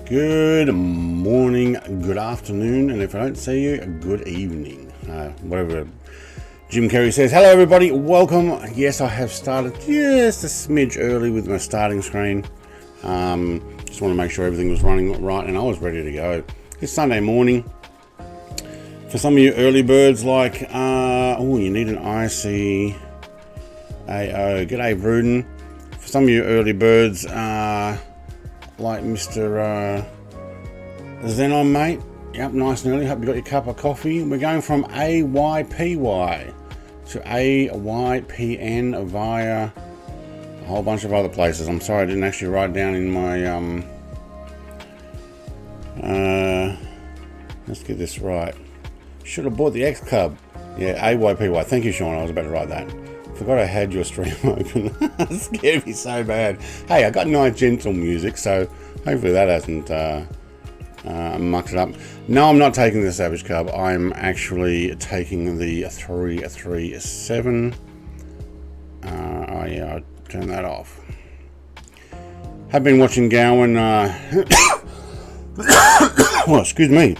Good morning, good afternoon, and if I don't see you, good evening. Whatever Jim Carrey says. Hello everybody, welcome. Yes, I have started just a smidge early with my starting screen. Just want to make sure everything was running right and I was ready to go. It's Sunday morning. For some of you early birds like, oh, you need an IC AO. G'day Bruden. For some of you early birds, like Mr. Xenon, mate. Yep, nice and early. Hope you got your cup of coffee. We're going from AYPY to AYPN via a whole bunch of other places. I'm sorry I didn't actually write down in my let's get this right. Should have bought the X Cub. Yeah, AYPY. Thank you, Sean. I was about to write that. Forgot I had your stream open. It scared me so bad. Hey, I got nice gentle music, so hopefully that hasn't mucked it up. No, I'm not taking the Savage Cub. I'm actually taking the 337. Oh yeah, I'll turn that off. Have been watching Gowan. Well, excuse me.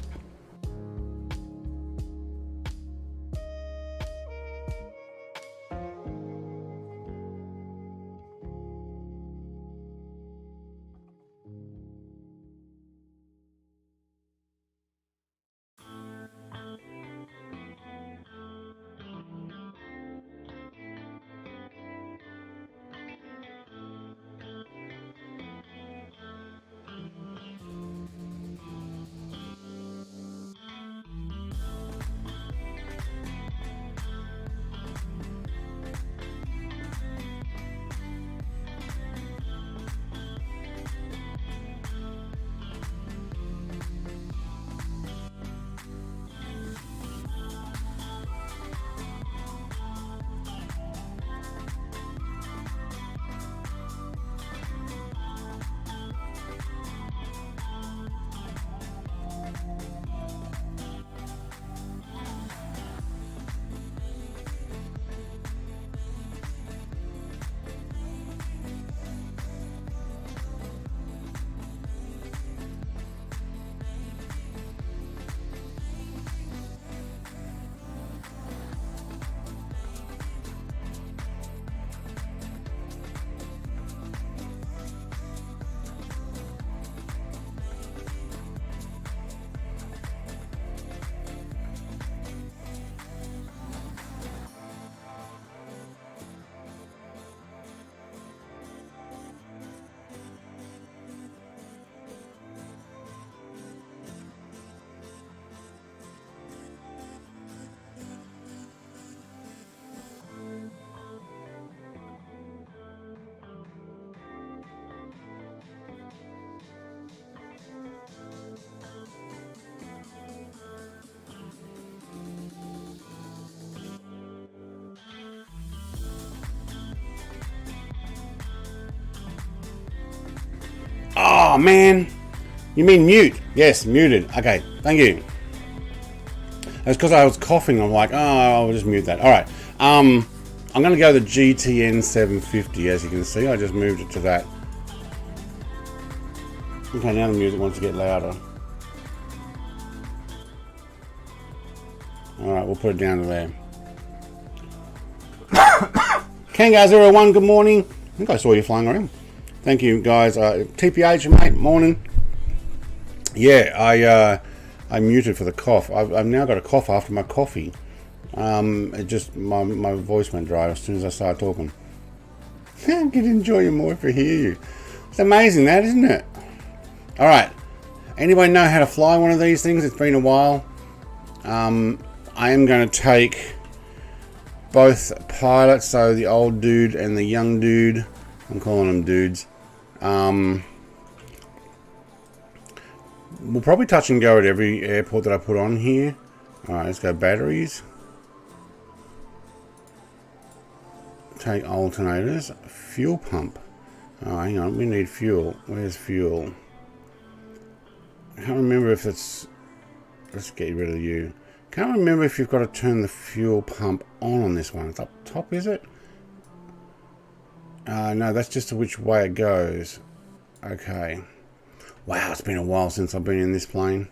Oh man, you mean mute? Yes, muted. Okay, thank you. It's because I was coughing. I'm like, oh, I'll just mute that. All right. I'm going to go the GTN 750. As you can see, I just moved it to that. Okay, now the music wants to get louder. All right, we'll put it down to there. Kangar01, good morning. I think I saw you flying around. Thank you, guys. TPH, mate, morning. Yeah, I muted for the cough. I've now got a cough after my coffee. It just, my voice went dry as soon as I started talking. I could enjoy you more if I hear you. It's amazing that, isn't it? All right. Anybody know how to fly one of these things? It's been a while. I am going to take both pilots, so the old dude and the young dude. I'm calling them dudes. We'll probably touch and go at every airport that I put on here. Alright, let's go batteries. Take alternators. Fuel pump. Oh, hang on, we need fuel. Where's fuel? I can't remember if it's... Let's get rid of you. Can't remember if you've got to turn the fuel pump on this one. It's up top, is it? No, that's just which way it goes. Okay. Wow, it's been a while since I've been in this plane.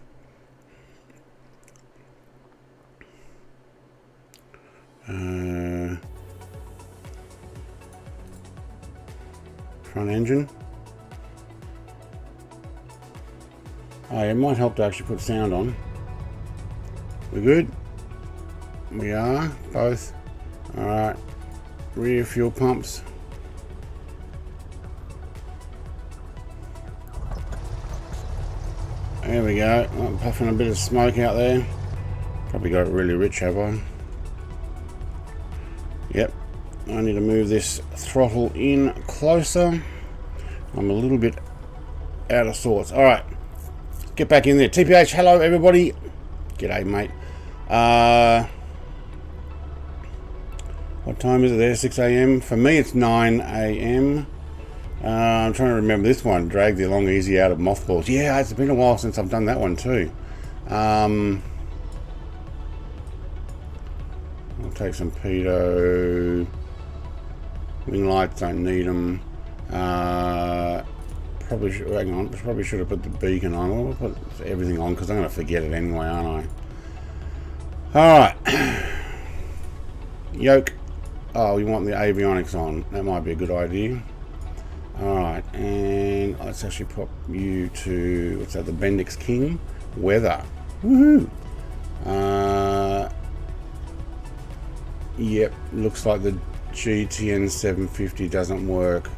Front engine. Oh, it might help to actually put sound on. We're good? We are, both. Alright. Rear fuel pumps. There we go. I'm puffing a bit of smoke out there. Probably got it really rich, have I? Yep. I need to move this throttle in closer. I'm a little bit out of sorts. Alright. Get back in there. TPH, hello everybody. G'day, mate. What time is it there? 6 AM? For me, it's 9 AM. I'm trying to remember this one. Drag the along easy out of mothballs. Yeah, it's been a while since I've done that one too. I'll take some pedo. Wing lights, don't need them. Probably should, hang on, probably should have put the beacon on. I'll put everything on because I'm going to forget it anyway, aren't I? Alright. Yoke. Oh, we want the avionics on. That might be a good idea. Alright, and let's actually pop you to, what's that, the Bendix King? Weather. Woohoo! Yep, looks like the GTN 750 doesn't work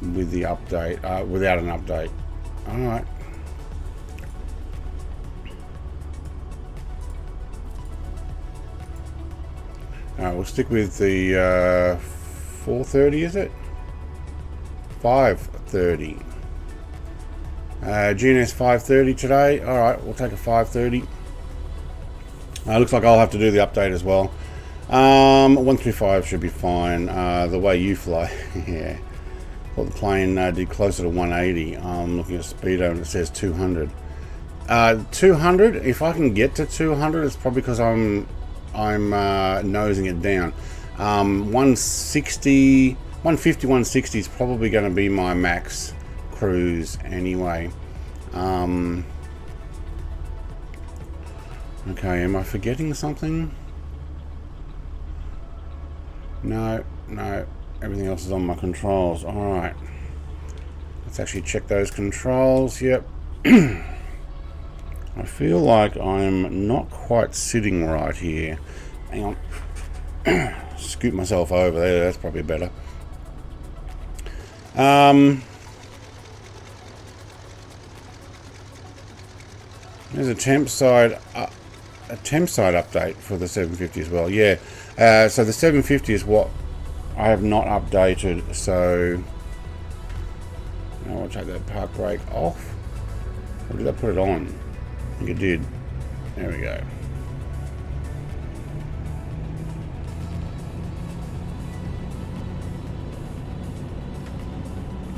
with the update, without an update. Alright. Alright, we'll stick with the 430, is it? 530. GNS 530 today. Alright, we'll take a 530. Looks like I'll have to do the update as well. 135 should be fine. The way you fly. Yeah. Thought the plane did closer to 180. I'm looking at speedo and it says 200. 200, if I can get to 200, it's probably because I'm nosing it down. 160, 150, 160 is probably going to be my max cruise anyway. Okay, am I forgetting something? No, everything else is on my controls. Alright, let's actually check those controls. Yep. I feel like I'm not quite sitting right here. Hang on. Scoot myself over there, that's probably better. There's a temp side update for the 750 as well. Yeah, so the 750 is what I have not updated. So I'll take that park brake off. Or did I put it on? I think it did. There we go.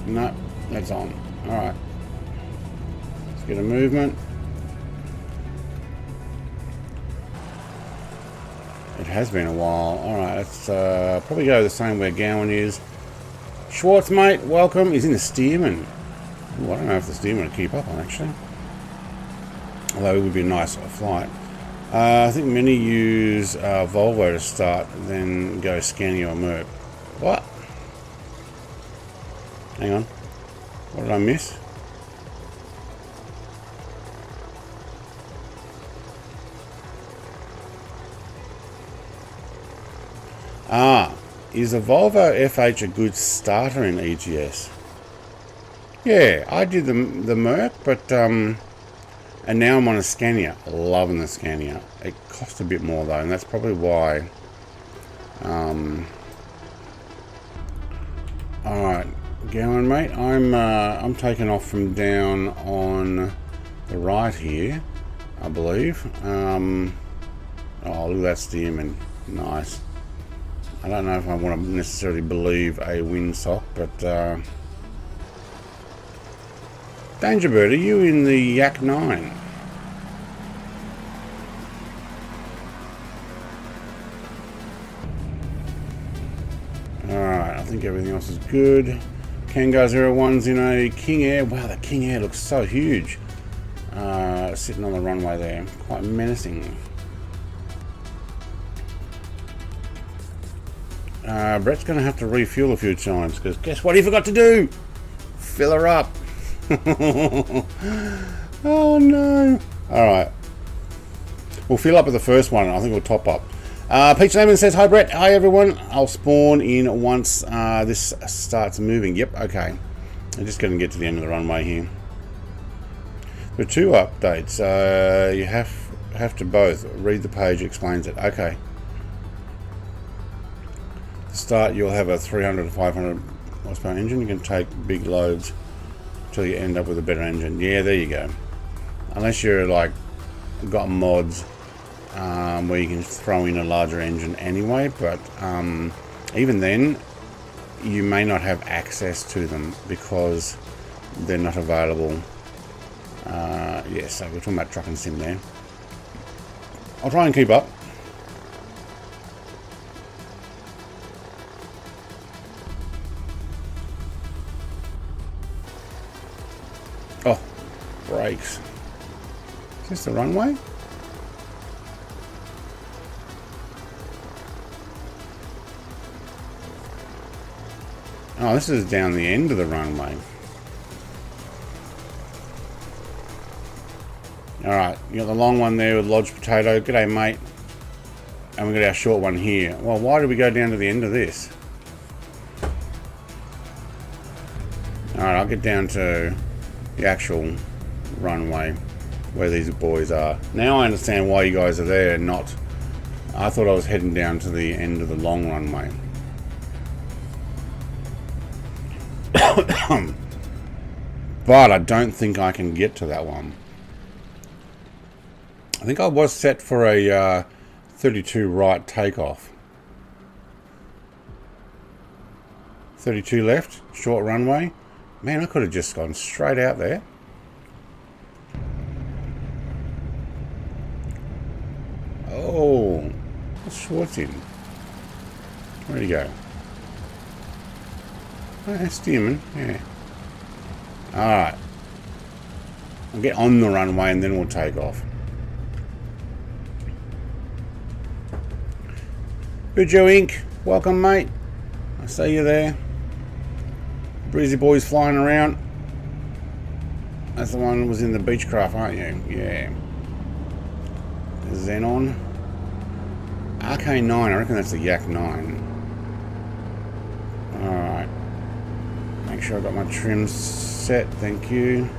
No, that's on. Alright. Let's get a movement. It has been a while. Alright, let's probably go the same where Gowan is. Schwartz, mate, welcome. He's in the Stearman. Ooh, I don't know if the Stearman will keep up on, actually. Although it would be a nice flight. I think many use Volvo to start, then go Scania or Merc. What? Hang on. What did I miss? Is a Volvo FH a good starter in ETS? Yeah, I did the Merc, but and now I'm on a Scania. Loving the Scania. It costs a bit more though, and that's probably why Alright, going mate. I'm taking off from down on the right here, I believe. Oh, look at that steerman. Nice. I don't know if I want to necessarily believe a windsock, but Danger Bird, are you in the Yak 9? Alright, I think everything else is good. Kangar 01's in a King Air. Wow, the King Air looks so huge. Sitting on the runway there. Quite menacing. Brett's going to have to refuel a few times, because guess what he forgot to do? Fill her up. Oh no. Alright. We'll fill up with the first one. I think we'll top up. Peach Lemon says, hi Brett. Hi everyone. I'll spawn in once this starts moving. Yep, okay. I'm just going to get to the end of the runway here. There are two updates. You have to both. Read the page, explains it. Okay. To start, you'll have a 300 to 500 horsepower engine. You can take big loads until you end up with a better engine. Yeah, there you go. Unless you're like got mods where you can throw in a larger engine anyway, but even then you may not have access to them because they're not available. Yeah, so we're talking about truck and sim there. I'll try and keep up. Oh, brakes. Is this the runway? Oh, this is down the end of the runway. Alright, you got the long one there with Lodge Potato. G'day, mate. And we got our short one here. Well, why did we go down to the end of this? Alright, I'll get down to the actual runway where these boys are. Now I understand why you guys are there and not... I thought I was heading down to the end of the long runway. But I don't think I can get to that one. I think I was set for a 32 right takeoff. 32 left, short runway. Man, I could have just gone straight out there. Oh, what's Schwartz in? Where'd he go? Oh, that's Stearman, yeah. Alright. I'll get on the runway and then we'll take off. Bujo Inc., welcome mate. I see you there. Breezy boys flying around. That's the one that was in the Beechcraft, aren't you? Yeah. Xenon. RK9, I reckon that's the Yak 9. Alright. Make sure I've got my trim set, thank you.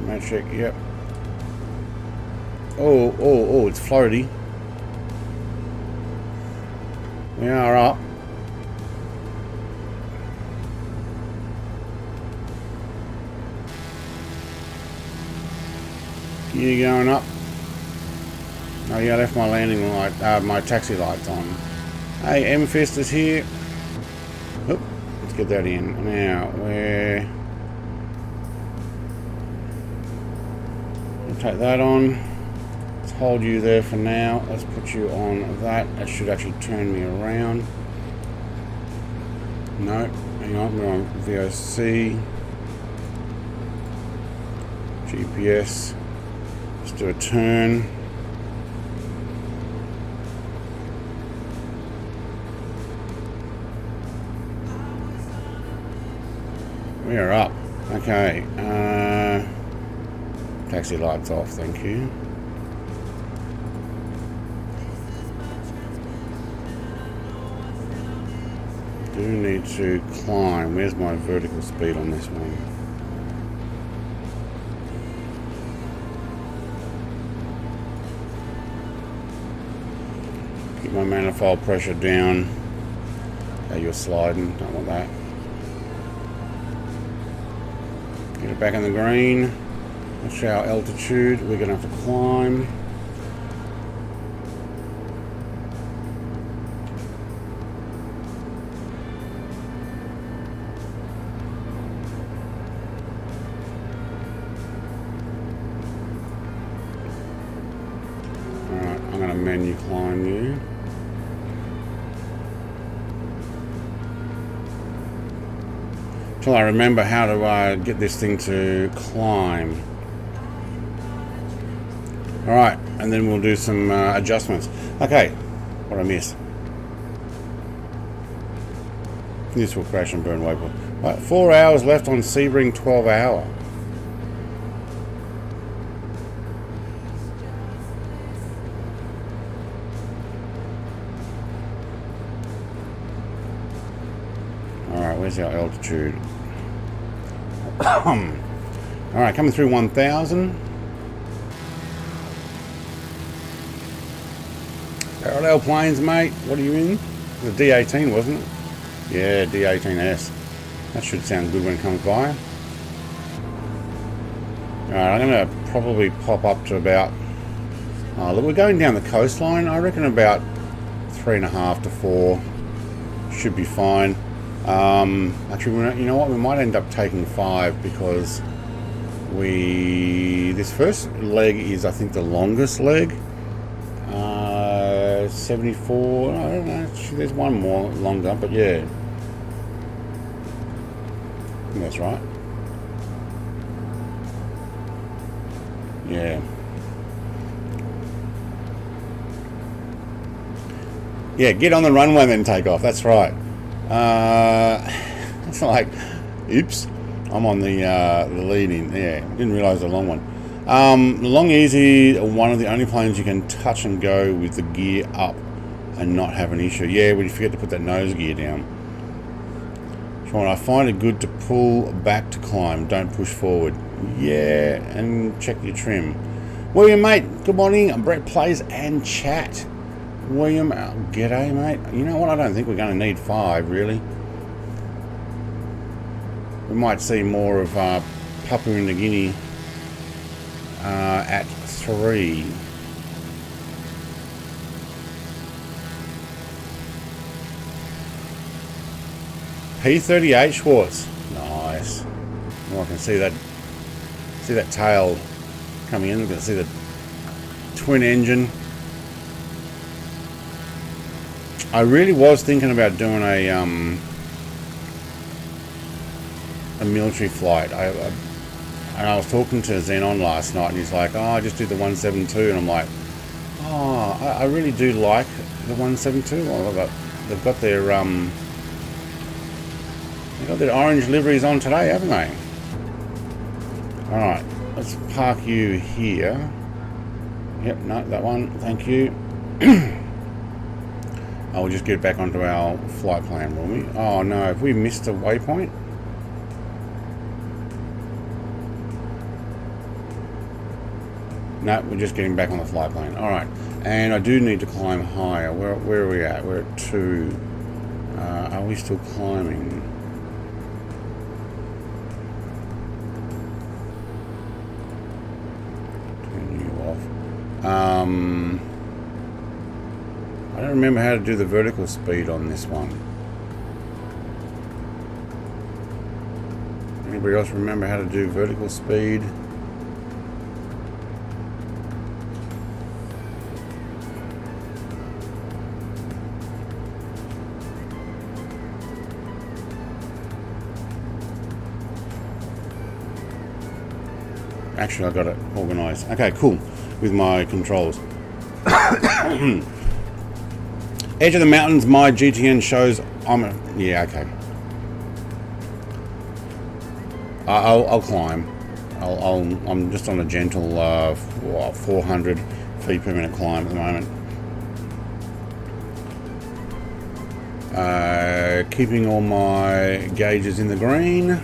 Metric, yep. Oh, it's floaty. We are up. Gear going up. Oh yeah, I left my landing light, my taxi lights on. Hey, M-Fist is here. Oop, let's get that in. Now, we'll take that on. Let's hold you there for now. Let's put you on that. That should actually turn me around. No, hang on, we're on VOC. GPS. Let's do a turn. We are up. Okay. Taxi lights off, thank you. Do need to climb. Where's my vertical speed on this one? Keep my manifold pressure down. Okay, you're sliding, don't want that. Get it back in the green. Watch our altitude, we're going to have to climb. Alright, I'm going to menu climb you. Until I remember how to get this thing to climb. Alright, and then we'll do some adjustments. Okay, what I miss? This will crash and burn waypoint. Right, 4 hours left on Sebring 12 hour. Alright, where's our altitude? Alright, coming through 1,000. Parallel planes, mate. What are you in? The D18, wasn't it? Yeah, D18S. That should sound good when it comes by. Alright, I'm going to probably pop up to about... look, we're going down the coastline. I reckon about 3.5 to 4 should be fine. Actually, you know what? We might end up taking 5 because this first leg is, I think, the longest leg. 74, I don't know, there's one more longer, but yeah. I think that's right. Yeah. Yeah, get on the runway then take off, that's right. It's like, oops, I'm on the lead in, yeah, didn't realise the long one. The Long Easy are one of the only planes you can touch and go with the gear up and not have an issue. Yeah, when you forget to put that nose gear down. Sean, I find it good to pull back to climb, don't push forward. Yeah, and check your trim. William, mate, good morning. Brett plays and chat. William, g'day, mate. You know what, I don't think we're going to need 5, really. We might see more of Papua New Guinea at 3. P38 Schwartz. Nice. Oh, I can see that tail coming in. I can see the twin engine. I really was thinking about doing a military flight. And I was talking to Xenon last night, and he's like, "Oh, I just did the 172," and I'm like, "Oh, I really do like the 172." Well, they've got their orange liveries on today, haven't they? All right, let's park you here. Yep, no, that one. Thank you. I'll just get back onto our flight plan, will we? Oh no, have we missed a waypoint? No, we're just getting back on the flight plane. All right, and I do need to climb higher. Where are we at? We're at 2. Are we still climbing? Turn you off. I don't remember how to do the vertical speed on this one. Anybody else remember how to do vertical speed? Actually, I got it organised. Okay, cool. With my controls. Edge of the mountains, my GTN shows yeah, okay. I'll climb. I'm just on a gentle 400 feet per minute climb at the moment. Keeping all my gauges in the green.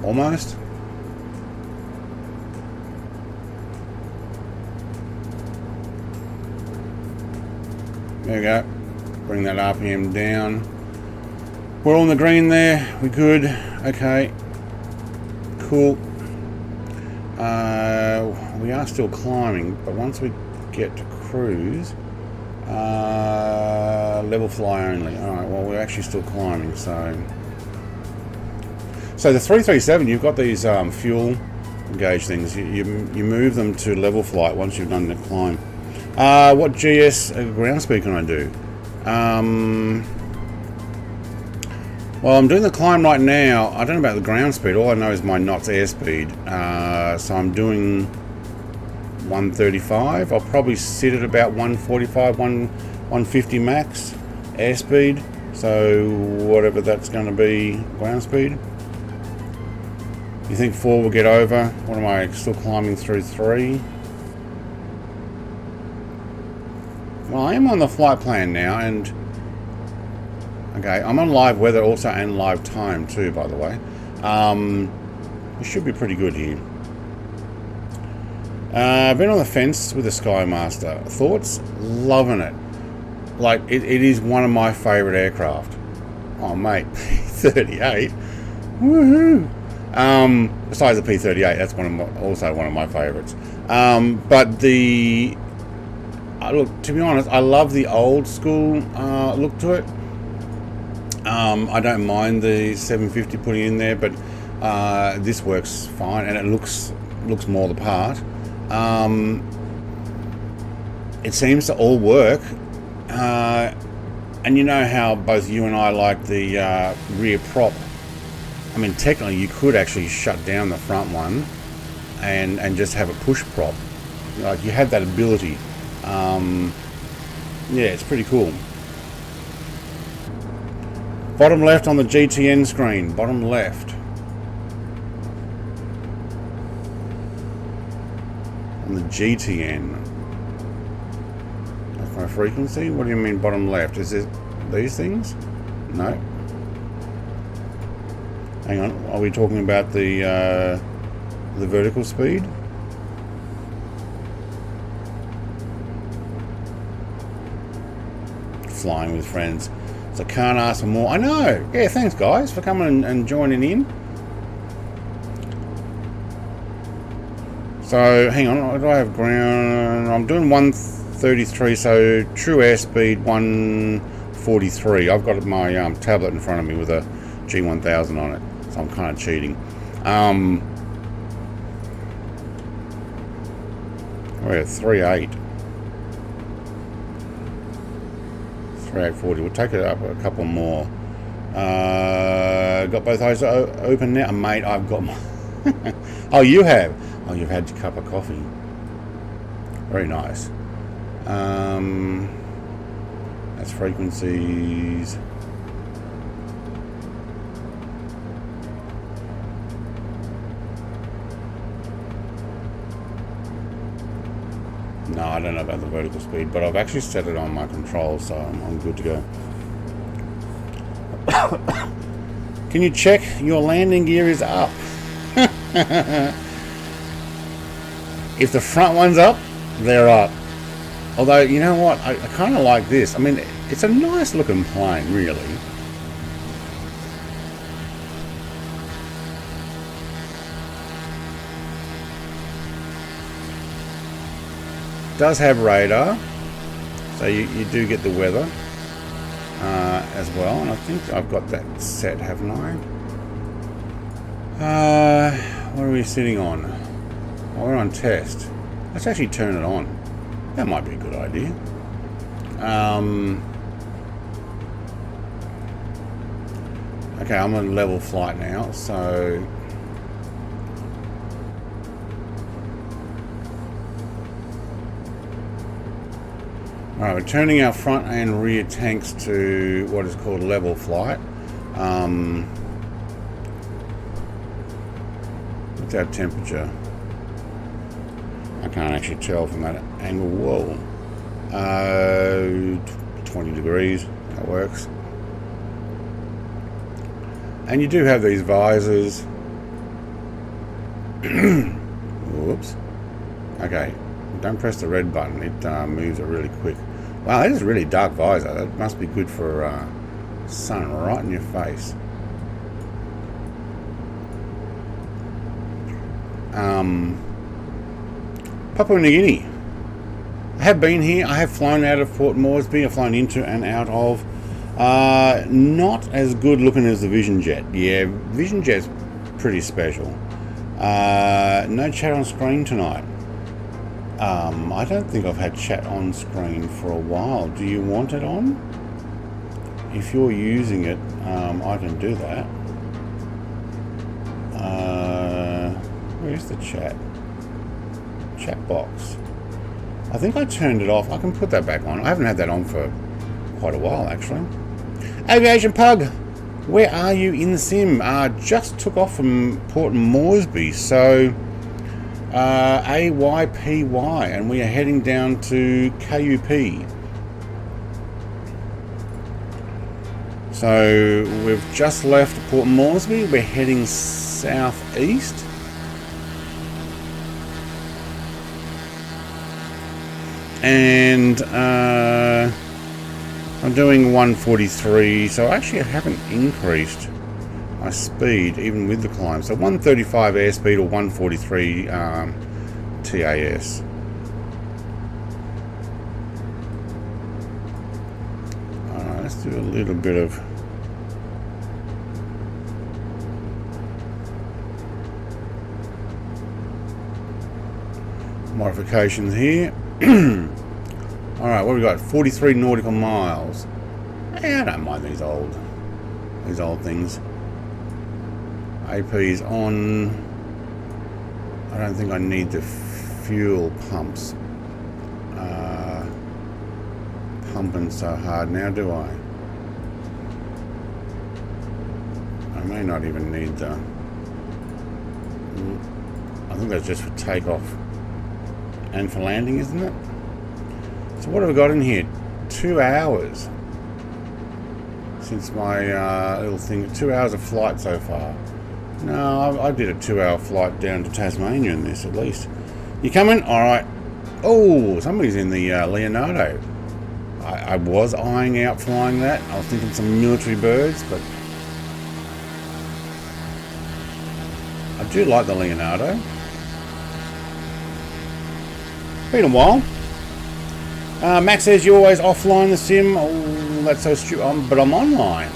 Almost. There we go. Bring that RPM down. We're on the green there. We're good. Okay. Cool. We are still climbing, but once we get to cruise, level fly only. Alright, well, we're actually still climbing, so the 337, you've got these fuel gauge things. You move them to level flight once you've done the climb. What GS ground speed can I do? Well, I'm doing the climb right now. I don't know about the ground speed. All I know is my knots airspeed. So I'm doing 135. I'll probably sit at about 145, 150 max airspeed. So whatever that's going to be ground speed. You think 4 will get over? What am I still climbing through 3? Well, I am on the flight plan now, and okay, I'm on live weather also and live time too, by the way. We should be pretty good here. I've been on the fence with the Skymaster. Thoughts? Loving it. Like, it is one of my favourite aircraft. Oh, mate, P-38. Woohoo! Besides the P-38, that's also one of my favourites. But the... look, to be honest, I love the old school look to it. I don't mind the 750 putting in there, but this works fine, and it looks more the part. It seems to all work, and you know how both you and I like the rear prop. I mean, technically you could actually shut down the front one and just have a push prop. Like, you have that ability. Yeah, it's pretty cool. Bottom left on the GTN screen. Bottom left. On the GTN. That's my frequency? What do you mean bottom left? Is it these things? No. Hang on. Are we talking about the vertical speed? Flying with friends. So can't ask for more. I know. Yeah, thanks guys for coming and joining in. So hang on, what do I have ground? I'm doing 133, so true airspeed 143. I've got my tablet in front of me with a G1000 on it, so I'm kind of cheating. We're at 3.8. 3840. We'll take it up a couple more. Got both eyes open now, mate. I've got my oh, you have. Oh, you've had your cup of coffee. Very nice. That's frequencies. No, I don't know about the vertical speed, but I've actually set it on my controls, so I'm good to go. Can you check your landing gear is up? If the front one's up, they're up. Although, you know what? I kind of like this. I mean, it's a nice looking plane, really. Does have radar, so you do get the weather as well, and I think I've got that set, haven't I? What are we sitting on? Oh, we're on test. Let's actually turn it on. That might be a good idea. Okay, I'm on level flight now, so alright, we're turning our front and rear tanks to what is called level flight. What's our temperature? I can't actually tell from that angle. Whoa. 20 degrees. That works. And you do have these visors. Whoops. Okay. Don't press the red button. It moves it really quick. Wow, that is a really dark visor. That must be good for sun right in your face. Papua New Guinea. I have been here. I have flown out of Port Moresby. I've flown into and out of. Not as good looking as the Vision Jet. Yeah, Vision Jet's pretty special. No chat on screen tonight. I don't think I've had chat on screen for a while. Do you want it on? If you're using it, I can do that. Where's the chat? Chat box. I think I turned it off. I can put that back on. I haven't had that on for quite a while, actually. Aviation Pug, where are you in the sim? Just took off from Port Moresby, so AYPY, and we are heading down to KUP. So we've just left Port Moresby. We're heading southeast. And I'm doing 143, so actually I haven't increased my speed even with the climb. So 135 airspeed or 143 TAS. Alright, let's do a little bit of modifications here. Alright, what have we got? 43 nautical miles. Yeah, I don't mind these old things. AP's on. I don't think I need the fuel pumps pumping so hard now, do I? I may not even need the. I think that's just for takeoff and for landing, isn't it? So what have we got in here? 2 hours since my little thing. 2 hours of flight so far. No, I did a 2-hour flight down to Tasmania in this, at least. You coming? All right. Oh, somebody's in the Leonardo. I was eyeing out flying that. I was thinking some military birds, but I do like the Leonardo. Been a while. Max says you always offline the sim. Oh, that's so stupid. But I'm online.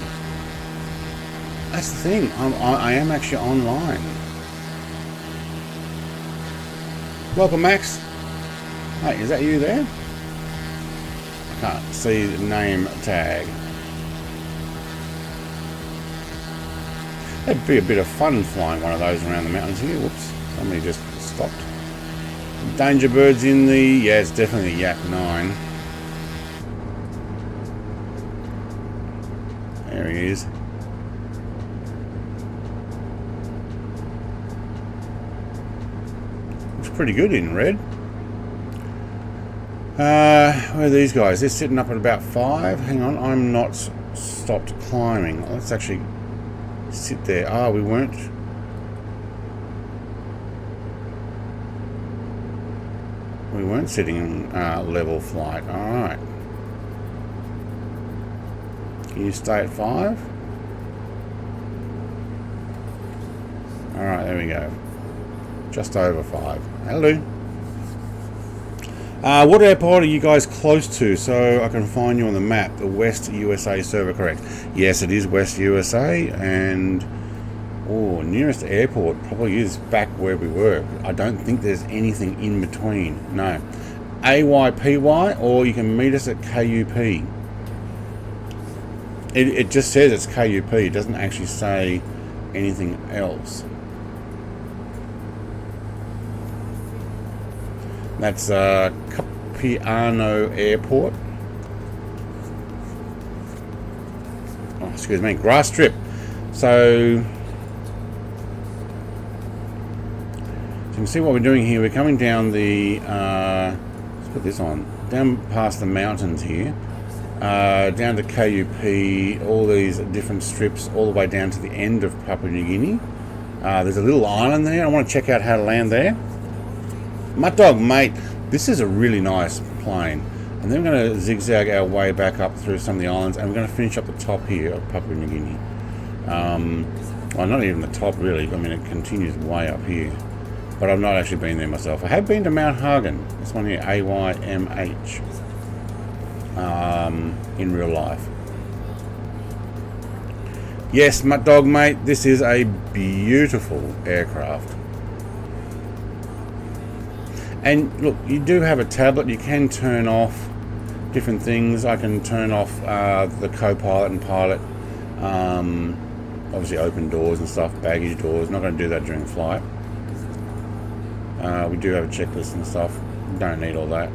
That's the thing. I am actually online. Welcome, Max. Hey, is that you there? I can't see the name tag. That'd be a bit of fun flying one of those around the mountains here. Whoops. Somebody just stopped. Danger birds in the... Yeah, it's definitely Yak 9. There he is. Looks pretty good in red. Where are these guys? They're sitting up at about 5. Hang on, I'm not stopped climbing. Let's actually sit there. Ah, we weren't... We weren't sitting in level flight. Alright. Can you stay at 5? Alright, there we go. Just over 5. Hello. What airport are you guys close to so I can find you on the map? The West USA server, correct? Yes, it is West USA, and nearest airport probably is back where we were. I don't think there's anything in between. No. AYPY, or you can meet us at KUP. It just says it's KUP. It doesn't actually say anything else. That's Capiano Airport. Oh, excuse me, grass strip. So you can see what we're doing here. We're coming down the, let's put this on, down past the mountains here, down to KUP, all these different strips, all the way down to the end of Papua New Guinea. There's a little island there. I want to check out how to land there. Mutt Dog, mate, this is a really nice plane. And then we're going to zigzag our way back up through some of the islands, and we're going to finish up the top here of Papua New Guinea. Well, not even the top really. I mean, it continues way up here, but I've not actually been there myself. I have been to Mount Hagen. This one here, AYMH, in real life. Yes, dog mate, this is a beautiful aircraft. And look, you do have a tablet. You can turn off different things. I can turn off the co-pilot and pilot. Obviously open doors and stuff, baggage doors. Not going to do that during flight. We do have a checklist and stuff. Don't need all that.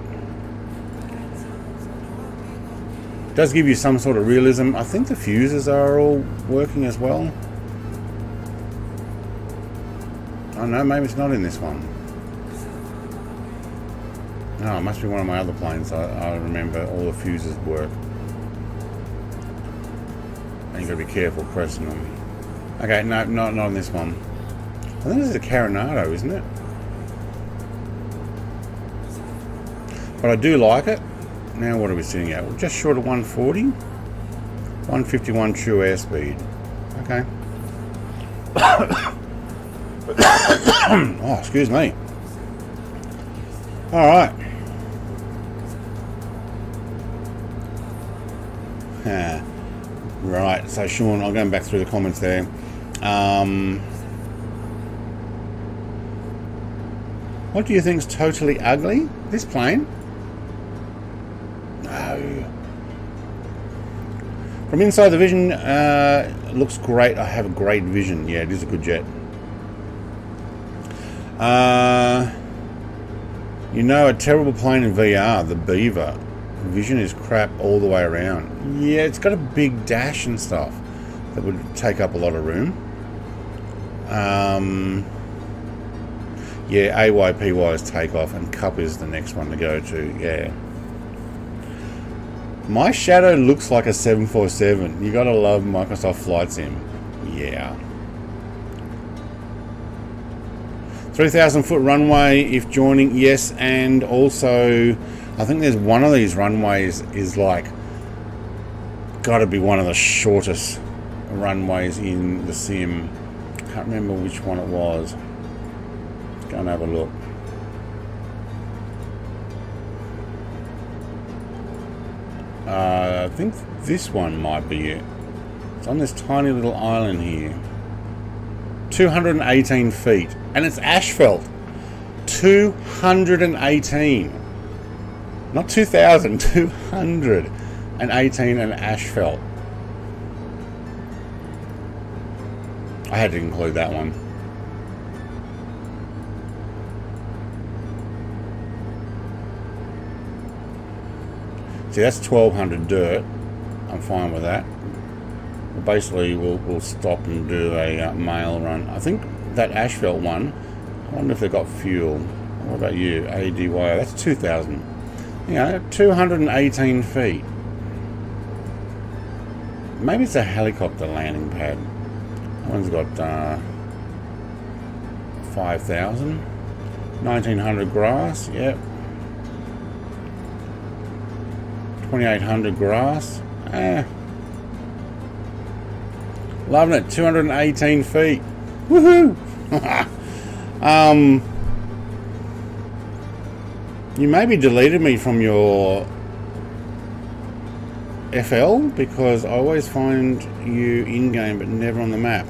It does give you some sort of realism. I think the fuses are all working as well. Oh no, maybe it's not in this one. No, it must be one of my other planes. I remember all the fuses work. And you've got to be careful pressing them. Okay, no, not on this one. I think this is a Coronado, isn't it? But I do like it. Now what are we sitting at? We're just short of 140. 151 true airspeed. Okay. Oh, excuse me. Alright. Right, so Sean, I'm going back through the comments there. What do you think's totally ugly? This plane? No. From inside the vision, looks great. I have a great vision. Yeah, it is a good jet. You know, a terrible plane in VR, the Beaver. Vision is crap all the way around. Yeah, it's got a big dash and stuff that would take up a lot of room. Yeah, AYPY is takeoff and Cup is the next one to go to. Yeah. My Shadow looks like a 747. You gotta love Microsoft Flight Sim. Yeah. 3,000 foot runway if joining, yes, and also I think there's one of these runways is like gotta be one of the shortest runways in the sim. Can't remember which one it was. Let's go and have a look. I think this one might be it. It's on this tiny little island here. 218 feet. And it's asphalt. 218. Not 2,000, 218 and asphalt. I had to include that one. See, that's 1,200 dirt. I'm fine with that. Basically, we'll stop and do a mail run. I think that asphalt one, I wonder if they've got fuel. What about you? ADY, that's 2,000. You know, 218 feet. Maybe it's a helicopter landing pad. That one's got 5,000. 1,900 grass, yep. 2,800 grass. Loving it. 218 feet. Woohoo! You maybe deleted me from your FL because I always find you in-game but never on the map.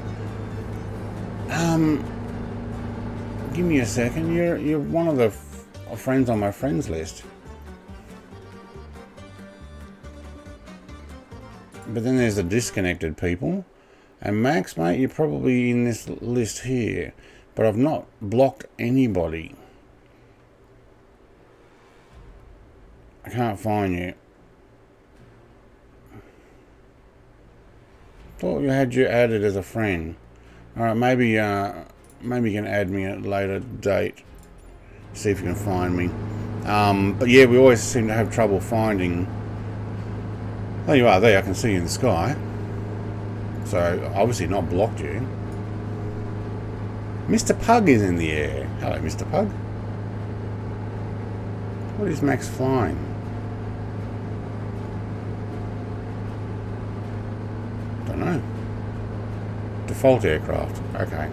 Give me a second. You're one of the friends on my friends list. But then there's the disconnected people. And Max, mate, you're probably in this list here. But I've not blocked anybody. I can't find you. Thought you had you added as a friend. Alright, maybe you can add me at a later date. See if you can find me. But yeah, we always seem to have trouble finding. There you are, there, I can see you in the sky. So, obviously not blocked you. Mr. Pug is in the air. Hello, Mr. Pug. What is Max flying? Don't know. Default aircraft. Okay.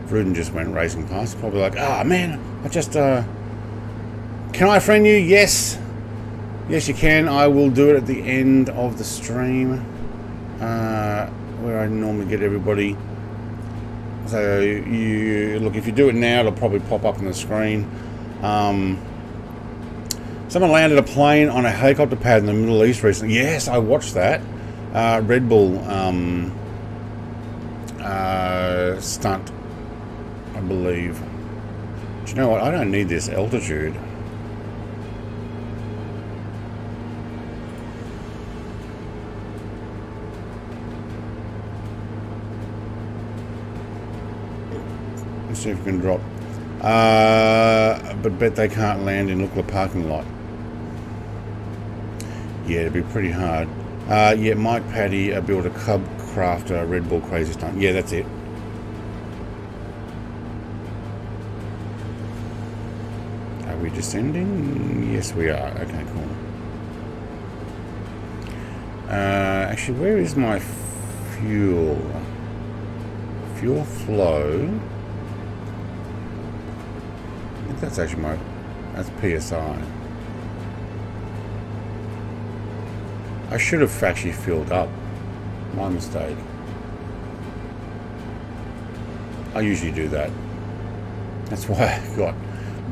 Rudin just went racing past. Probably like, ah, man, I just, can I friend you? Yes. Yes, you can. I will do it at the end of the stream, where I normally get everybody. So you look, if you do it now, it'll probably pop up on the screen. Someone landed a plane on a helicopter pad in the Middle East recently. Yes, I watched that. Red Bull stunt, I believe. Do you know what? I don't need this altitude. Let's see if we can drop. But bet they can't land in Lukla parking lot. Yeah, it'd be pretty hard. Yeah, Mike Paddy built a Cub Crafter Red Bull Crazy Stunt. Yeah, that's it. Are we descending? Yes, we are. Okay, cool. Actually, where is my fuel? Fuel flow. I think that's actually that's PSI. I should have actually filled up. My mistake. I usually do that. That's why I got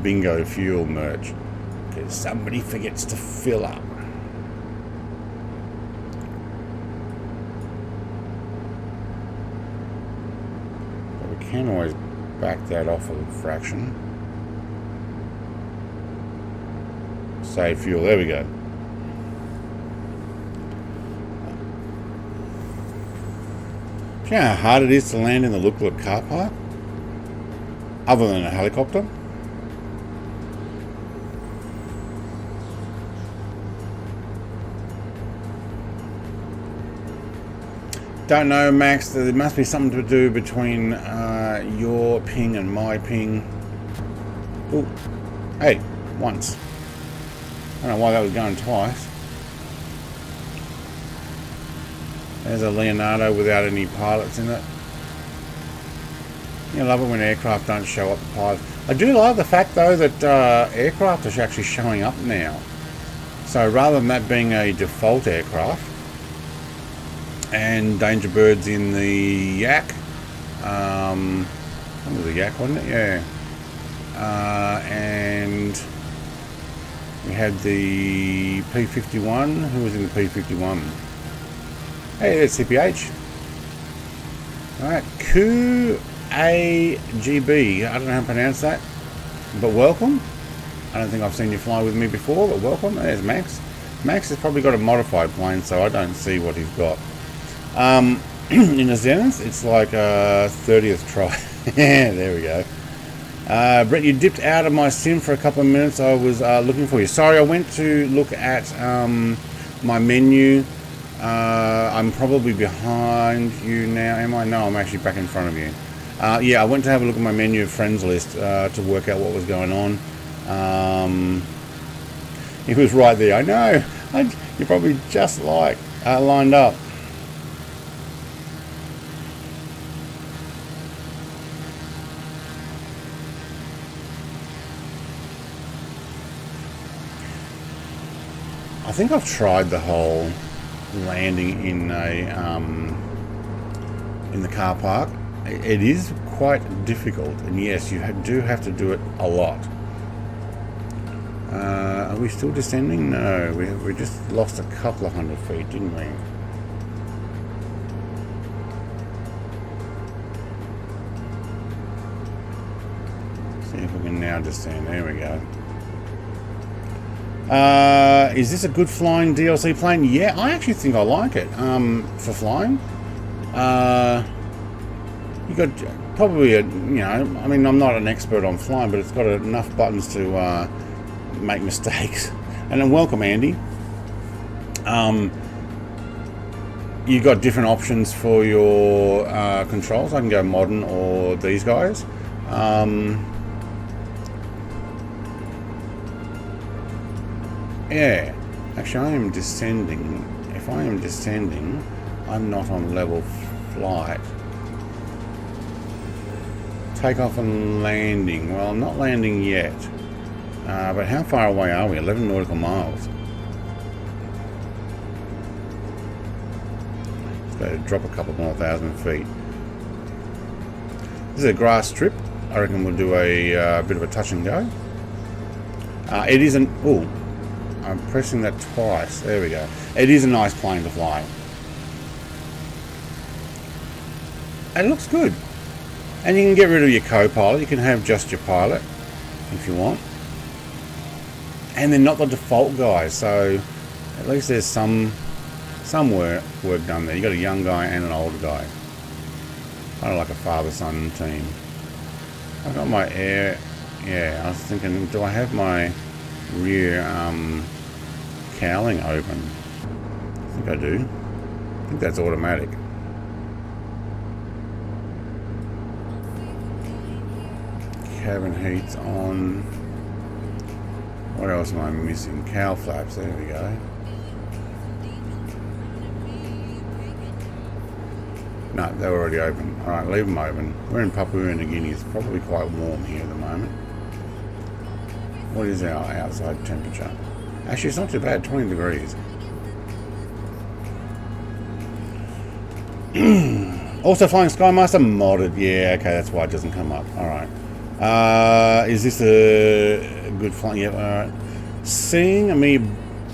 bingo fuel merch. Because somebody forgets to fill up. But we can always back that off a fraction. Save fuel. There we go. Do you know how hard it is to land in the Lukla car park? Other than a helicopter? Don't know, Max. There must be something to do between your ping and my ping. Oh, hey, once. I don't know why that was going twice. There's a Leonardo without any pilots in it. You love it when aircraft don't show up the pilots. I do love the fact though that aircraft are actually showing up now. So rather than that being a default aircraft and Danger Bird's in the Yak, that was a Yak, wasn't it? Yeah. And we had the P-51. Who was in the P-51? Hey, there's CPH. Alright, QAGB. I don't know how to pronounce that. But welcome. I don't think I've seen you fly with me before, but welcome. There's Max. Max has probably got a modified plane, so I don't see what he's got. In a Zenith, it's like a 30th try. Yeah, there we go. Brett, you dipped out of my sim for a couple of minutes. I was looking for you. Sorry, I went to look at my menu. I'm probably behind you now, am I? No, I'm actually back in front of you. Yeah, I went to have a look at my menu of friends list to work out what was going on. It was right there. I know. You're probably just like lined up. I think I've tried the whole landing in a in the car park. It is quite difficult, and yes, you do have to do it a lot. Are we still descending? No, we just lost a couple of 100 feet, didn't we? See if we can now descend. There we go. Is this a good flying DLC plane? Yeah, I actually think I like it for flying. You got probably I mean, I'm not an expert on flying, but it's got enough buttons to make mistakes. And then welcome, Andy. You got different options for your controls. I can go modern or these guys. Yeah, actually I am descending. If I am descending, I'm not on level flight. Takeoff and landing. Well, I'm not landing yet. But how far away are we? 11 nautical miles. Let's go drop a couple more thousand feet. This is a grass strip. I reckon we'll do a bit of a touch and go. It isn't. Oh, I'm pressing that twice. There we go. It is a nice plane to fly. It looks good. And you can get rid of your co-pilot. You can have just your pilot if you want. And they're not the default guys, so at least there's some work done there. You got a young guy and an older guy. Kind of like a father-son team. I've got my air. Yeah, I was thinking, do I have my rear cowling open? I think I do. I think that's automatic. Cabin heat's on. What else am I missing? Cowl flaps, there we go. No, they're already open. Alright, leave them open. We're in Papua New Guinea. It's probably quite warm here at the moment. What is our outside temperature? Actually, it's not too bad, 20 degrees. Also flying Skymaster modded. Yeah, okay, that's why it doesn't come up. Alright. Is this a good flying? Yeah, alright. Seeing me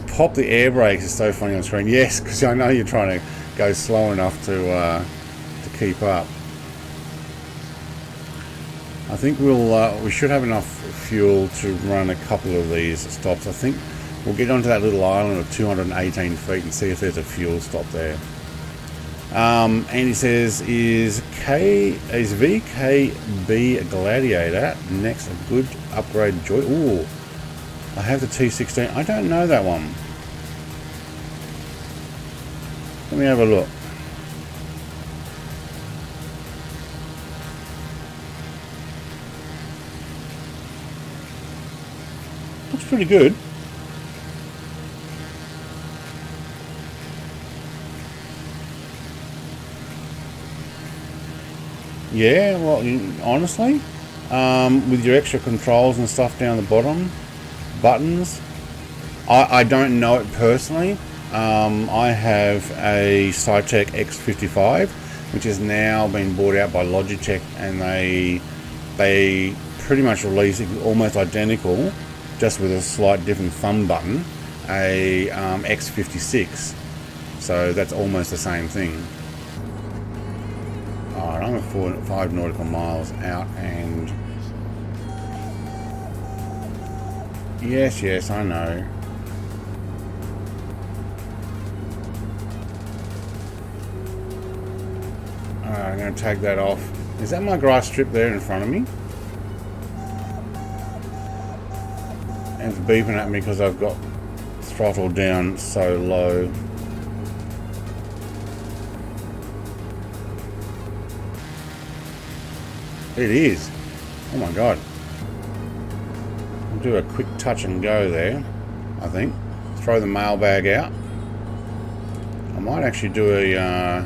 pop the air brakes is so funny on screen. Yes, because I know you're trying to go slow enough to keep up. I think we should have enough fuel to run a couple of these stops. I think we'll get onto that little island of 218 feet and see if there's a fuel stop there. And he says, is VKB Gladiator next a good upgrade joy? Ooh, I have the T16. I don't know that one. Let me have a look. Looks pretty good. Yeah, well, honestly, with your extra controls and stuff down the bottom, buttons, I don't know it personally. I have a Saitek X55, which has now been bought out by Logitech, and they pretty much release almost identical, just with a slight different thumb button, a X56. So that's almost the same thing. Alright, I'm at 5 nautical miles out, and yes, I know. Alright, I'm going to take that off. Is that my grass strip there in front of me? And it's beeping at me because I've got throttle down so low. It is. Oh my god. I'll do a quick touch and go there, I think. Throw the mailbag out. I might actually do a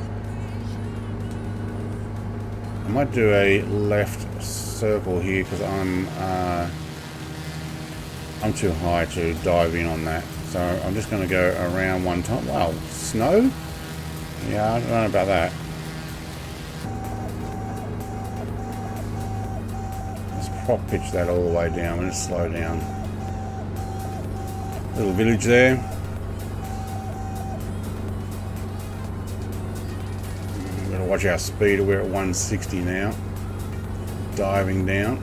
left circle here because I'm too high to dive in on that. So I'm just going to go around one time. Wow, snow? Yeah, I don't know about that. Prop pitch that all the way down. I'm going to slow down. Little village there. We're going to watch our speed. We're at 160 now. Diving down.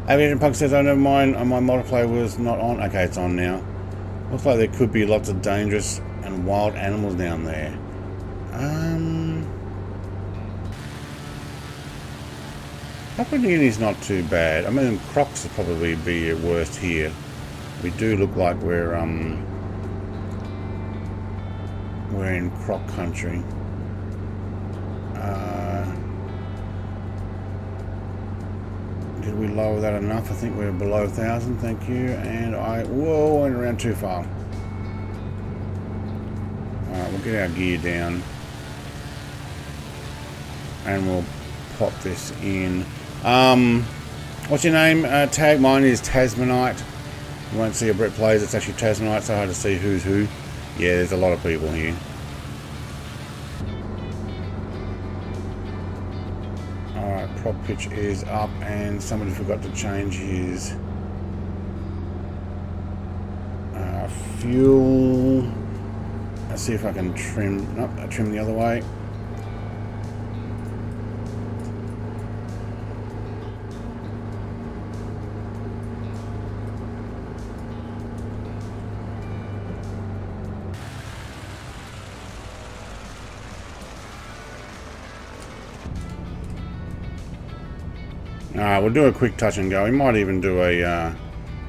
Aviation Punk says, oh, never mind. My multiplayer was not on. Okay, it's on now. Looks like there could be lots of dangerous and wild animals down there. Papua New Guinea's not too bad. I mean, crocs would probably be at worst here. We do look like we're in croc country. Did we lower that enough? I think we're below 1,000. Thank you. And whoa, went around too far. we'll get our gear down and we'll pop this in. What's your name? Tag. Mine is Tasmanite. You won't see a Brett Plays, it's actually Tasmanite, so hard to see who's who. Yeah, there's a lot of people here. Alright, prop pitch is up, and somebody forgot to change his fuel. Let's see if I can trim. Nope, I trim the other way. We'll do a quick touch and go. We might even do a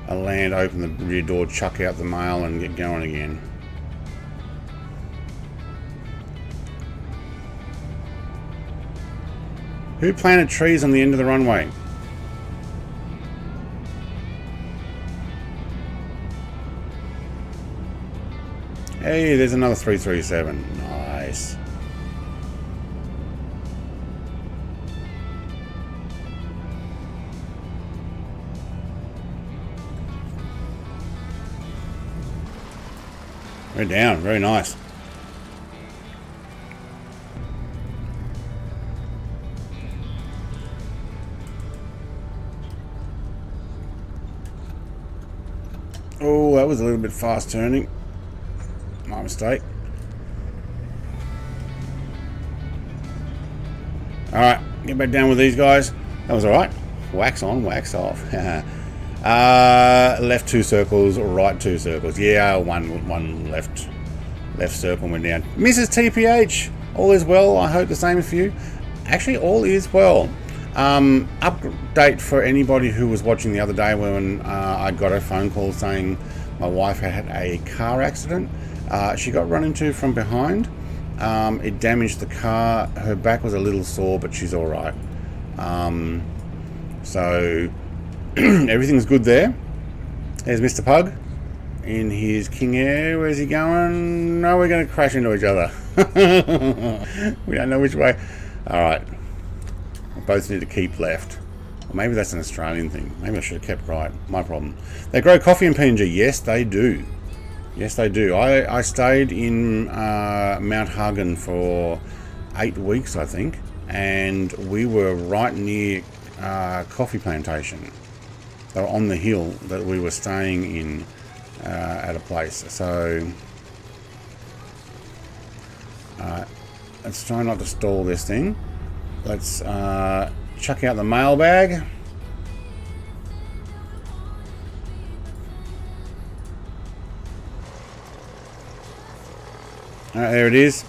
land, open the rear door, chuck out the mail and get going again. Who planted trees on the end of the runway? Hey, there's another 337. Nice. We're down, very nice. Oh, that was a little bit fast turning. My mistake. Alright, get back down with these guys. That was alright. Wax on, wax off. Left 2 circles, right 2 circles. Yeah, one left circle went down. Mrs. TPH, all is well. I hope the same for you. Actually, all is well. Update for anybody who was watching the other day when I got a phone call saying my wife had a car accident. She got run into from behind. It damaged the car. Her back was a little sore, but she's all right. So everything's good there. There's Mr. Pug in his King Air. Where's he going? No, we're going to crash into each other. We don't know which way. All right. We both need to keep left. Or maybe that's an Australian thing. Maybe I should have kept right. My problem. They grow coffee in PNG. Yes, they do. Yes, they do. I stayed in Mount Hagen for 8 weeks, I think. And we were right near coffee plantation. They were on the hill that we were staying in at a place. So let's try not to stall this thing. Let's chuck out the mailbag. Alright, there it is.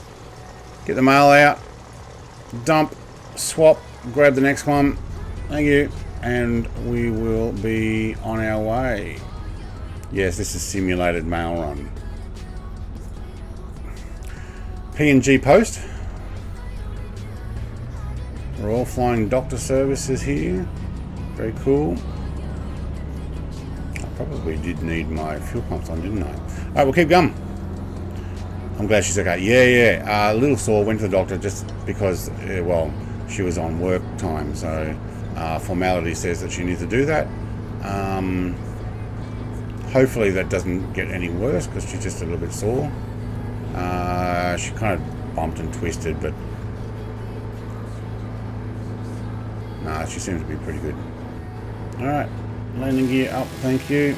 Get the mail out. Dump, swap, grab the next one. Thank you. And we will be on our way. Yes, this is simulated mail run. PNG post. We're all flying doctor services here. Very cool. I probably did need my fuel pumps on, didn't I? Alright, we'll keep going. I'm glad she's okay. Yeah. A little sore, went to the doctor just because, well, she was on work time, so formality says that she needs to do that. Hopefully that doesn't get any worse because she's just a little bit sore. She kind of bumped and twisted, but nah, she seems to be pretty good. Alright, landing gear up, thank you.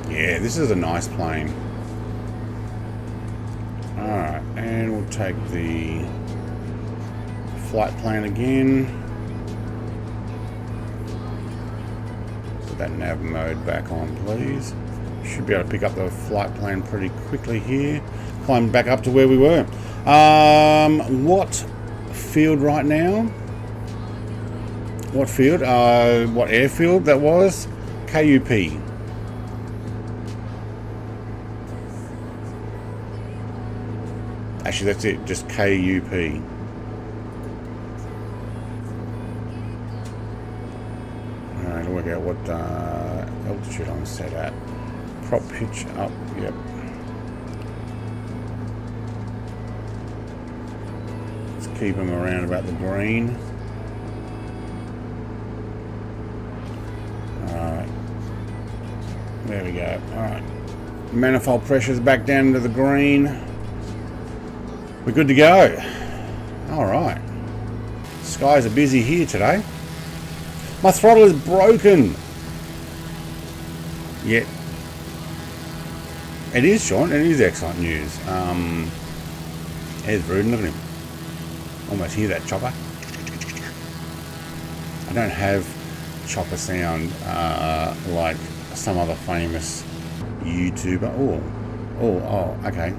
Yeah, this is a nice plane. Alright, and we'll take the flight plan again. Put that nav mode back on, please. Should be able to pick up the flight plan pretty quickly here. Climb back up to where we were. What field right now? What field? What airfield that was? KUP. Actually, that's it. Just KUP. trying to work out what altitude I'm set at. Prop pitch up, yep. Let's keep them around about the green. Alright. There we go. Alright. Manifold pressure's back down to the green. We're good to go. Alright. Skies are busy here today. My throttle is broken. Yet. It is, Sean. It is excellent news. There's Rudin. Look at him. Almost hear that chopper. I don't have chopper sound like some other famous YouTuber. Oh, okay.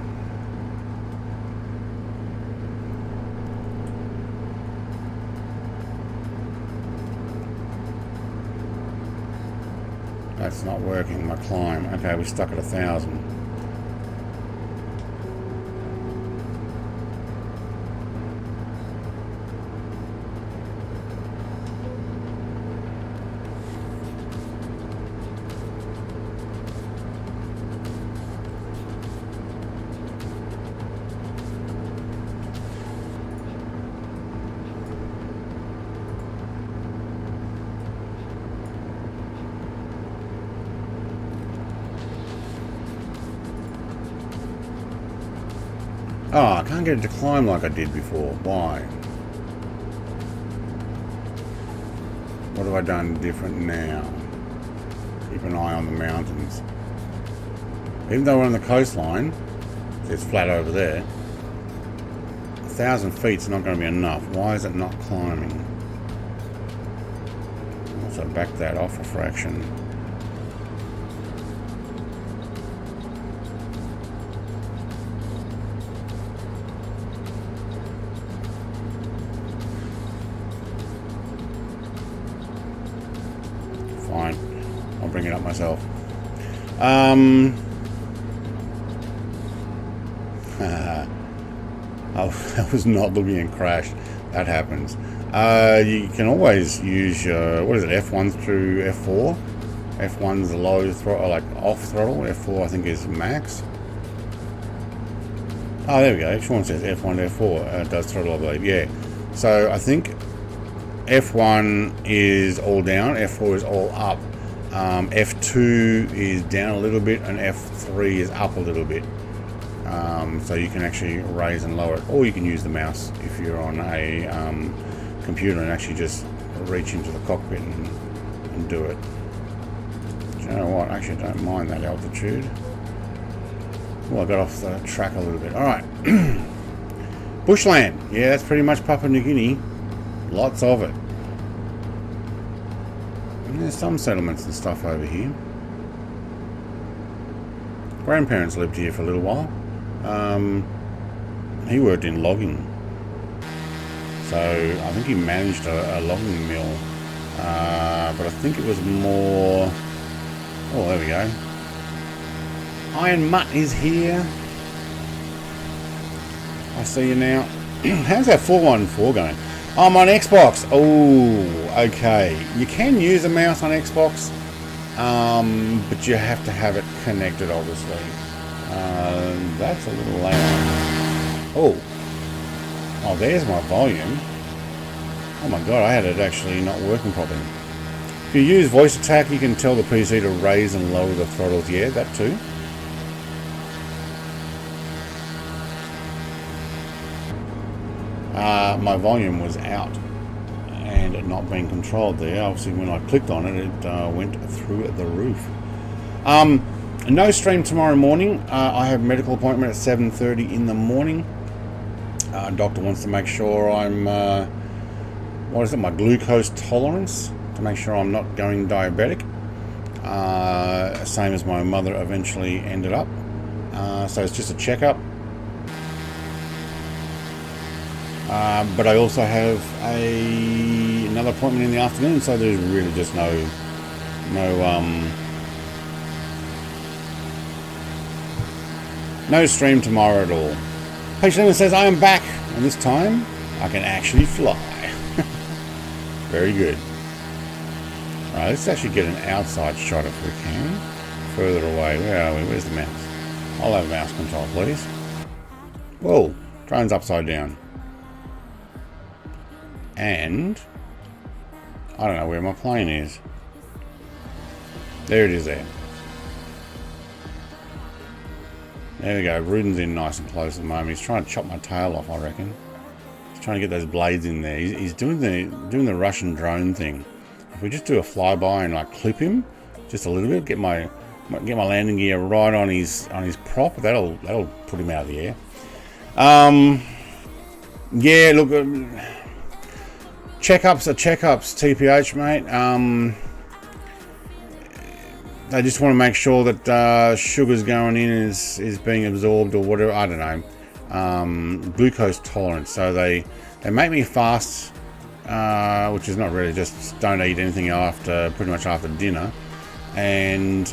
That's not working, my climb. Okay, we're stuck at 1,000. Oh, I can't get it to climb like I did before. Why? What have I done different now? Keep an eye on the mountains. Even though we're on the coastline, it's flat over there. 1,000 feet's not going to be enough. Why is it not climbing? Also back that off a fraction. Fine, I'll bring it up myself. I was not looking and crashed. That happens. You can always use your, what is it, F1 through F4? F1's low throttle, like off throttle. F4 I think is max. Oh, there we go. Sean says F1 to F4 does throttle, I believe. Yeah. So I think F1 is all down, F4 is all up. F2 is down a little bit, and F3 is up a little bit. So you can actually raise and lower it, or you can use the mouse if you're on a computer and actually just reach into the cockpit and do it. Do you know what? Actually, I don't mind that altitude. Well, I got off the track a little bit. Alright. Bushland. Yeah, that's pretty much Papua New Guinea. Lots of it. And there's some settlements and stuff over here. Grandparents lived here for a little while. He worked in logging. So I think he managed a logging mill. But I think it was more... Oh, there we go. Iron Mutt is here. I see you now. How's that 414 going? I'm on Xbox. Oh, okay. You can use a mouse on Xbox, but you have to have it connected, obviously. That's a little loud. Oh, there's my volume. Oh my god, I had it actually not working properly. If you use voice attack, you can tell the PC to raise and lower the throttles. Yeah, that too. My volume was out and it not being controlled there. Obviously when I clicked on it, it went through the roof. No stream tomorrow morning. I have a medical appointment at 7:30 in the morning. Doctor wants to make sure I'm what is it, my glucose tolerance, to make sure I'm not going diabetic, same as my mother eventually ended up. So it's just a checkup. But I also have another appointment in the afternoon, so there's really just no stream tomorrow at all. Page Lemon says, I am back, and this time I can actually fly. Very good. Alright, let's actually get an outside shot if we can. Further away. Where are we? Where's the mouse? I'll have mouse control, please. Whoa! Drone's upside down. And I don't know where my plane is. There it is there. There we go. Ruden's in nice and close at the moment. He's trying to chop my tail off, I reckon. He's trying to get those blades in there. He's doing the Russian drone thing. If we just do a flyby and like clip him just a little bit, get my landing gear right on his prop, that'll put him out of the air. Yeah, look, checkups are checkups, TPH, mate. They just want to make sure that sugar's going in is being absorbed or whatever. I don't know. Glucose tolerance. So they make me fast, which is not really, just don't eat anything pretty much after dinner, and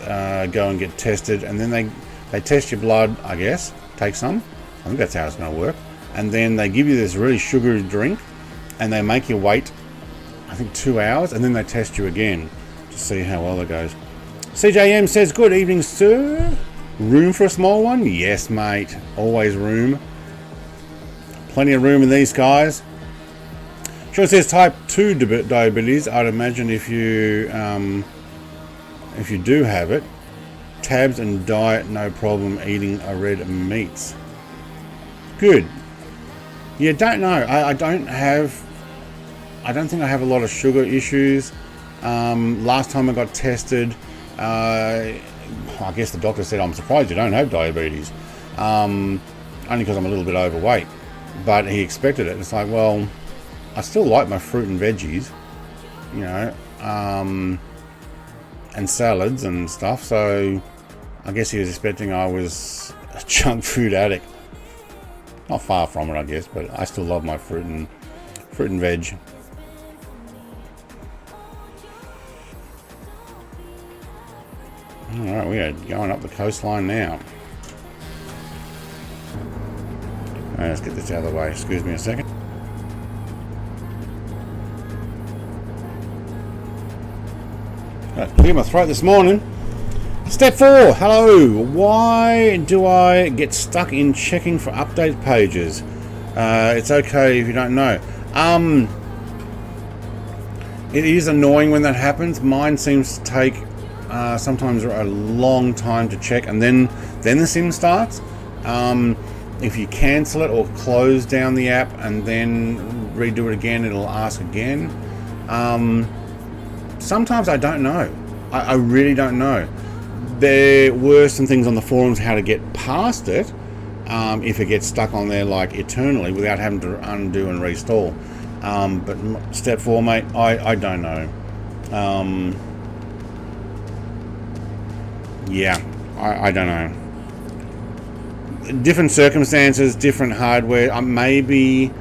go and get tested. And then they test your blood, I guess. Take some. I think that's how it's going to work. And then they give you this really sugary drink, and they make you wait, I think, 2 hours, and then they test you again to see how well it goes. CJM says, good evening, sir. Room for a small one? Yes, mate. Always room. Plenty of room in these guys. Sure, it says type 2 diabetes. I'd imagine if you do have it, tabs and diet, no problem eating red meats. Good. Yeah, don't know. I don't think I have a lot of sugar issues. Last time I got tested, I guess the doctor said, I'm surprised you don't have diabetes. Only because I'm a little bit overweight. But he expected it. It's like, well, I still like my fruit and veggies, you know, and salads and stuff. So I guess he was expecting I was a junk food addict. Not far from it, I guess, but I still love my fruit and veg. Alright, we are going up the coastline now. Alright, let's get this out of the way. Excuse me a second. Clear my throat this morning. Step 4. Hello. Why do I get stuck in checking for update pages? It's okay if you don't know. It is annoying when that happens. Mine seems to take sometimes a long time to check, and then the sim starts. If you cancel it or close down the app and then redo it again, it'll ask again. Sometimes I don't know. I really don't know. There were some things on the forums how to get past it if it gets stuck on there like eternally without having to undo and restore. But step 4, mate, I don't know. Yeah, I don't know. Different circumstances, different hardware. Maybe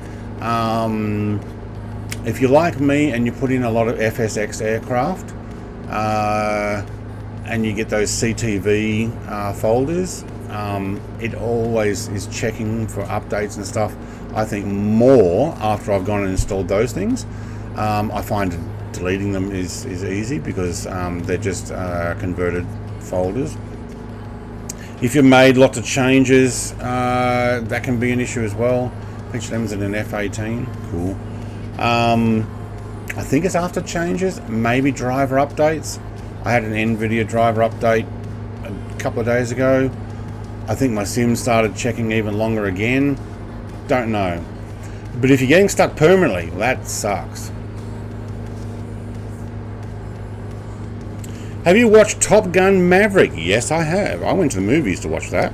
if you're like me and you put in a lot of FSX aircraft and you get those CTV folders, it always is checking for updates and stuff. I think more after I've gone and installed those things. I find deleting them is easy because they're just converted folders. If you've made lots of changes, that can be an issue as well. Picture them's in an F18. Cool. I think it's after changes, maybe driver updates. I had an Nvidia driver update a couple of days ago. I think my sim started checking even longer again. Don't know. But if you're getting stuck permanently, that sucks. Have you watched Top Gun Maverick? Yes, I have. I went to the movies to watch that.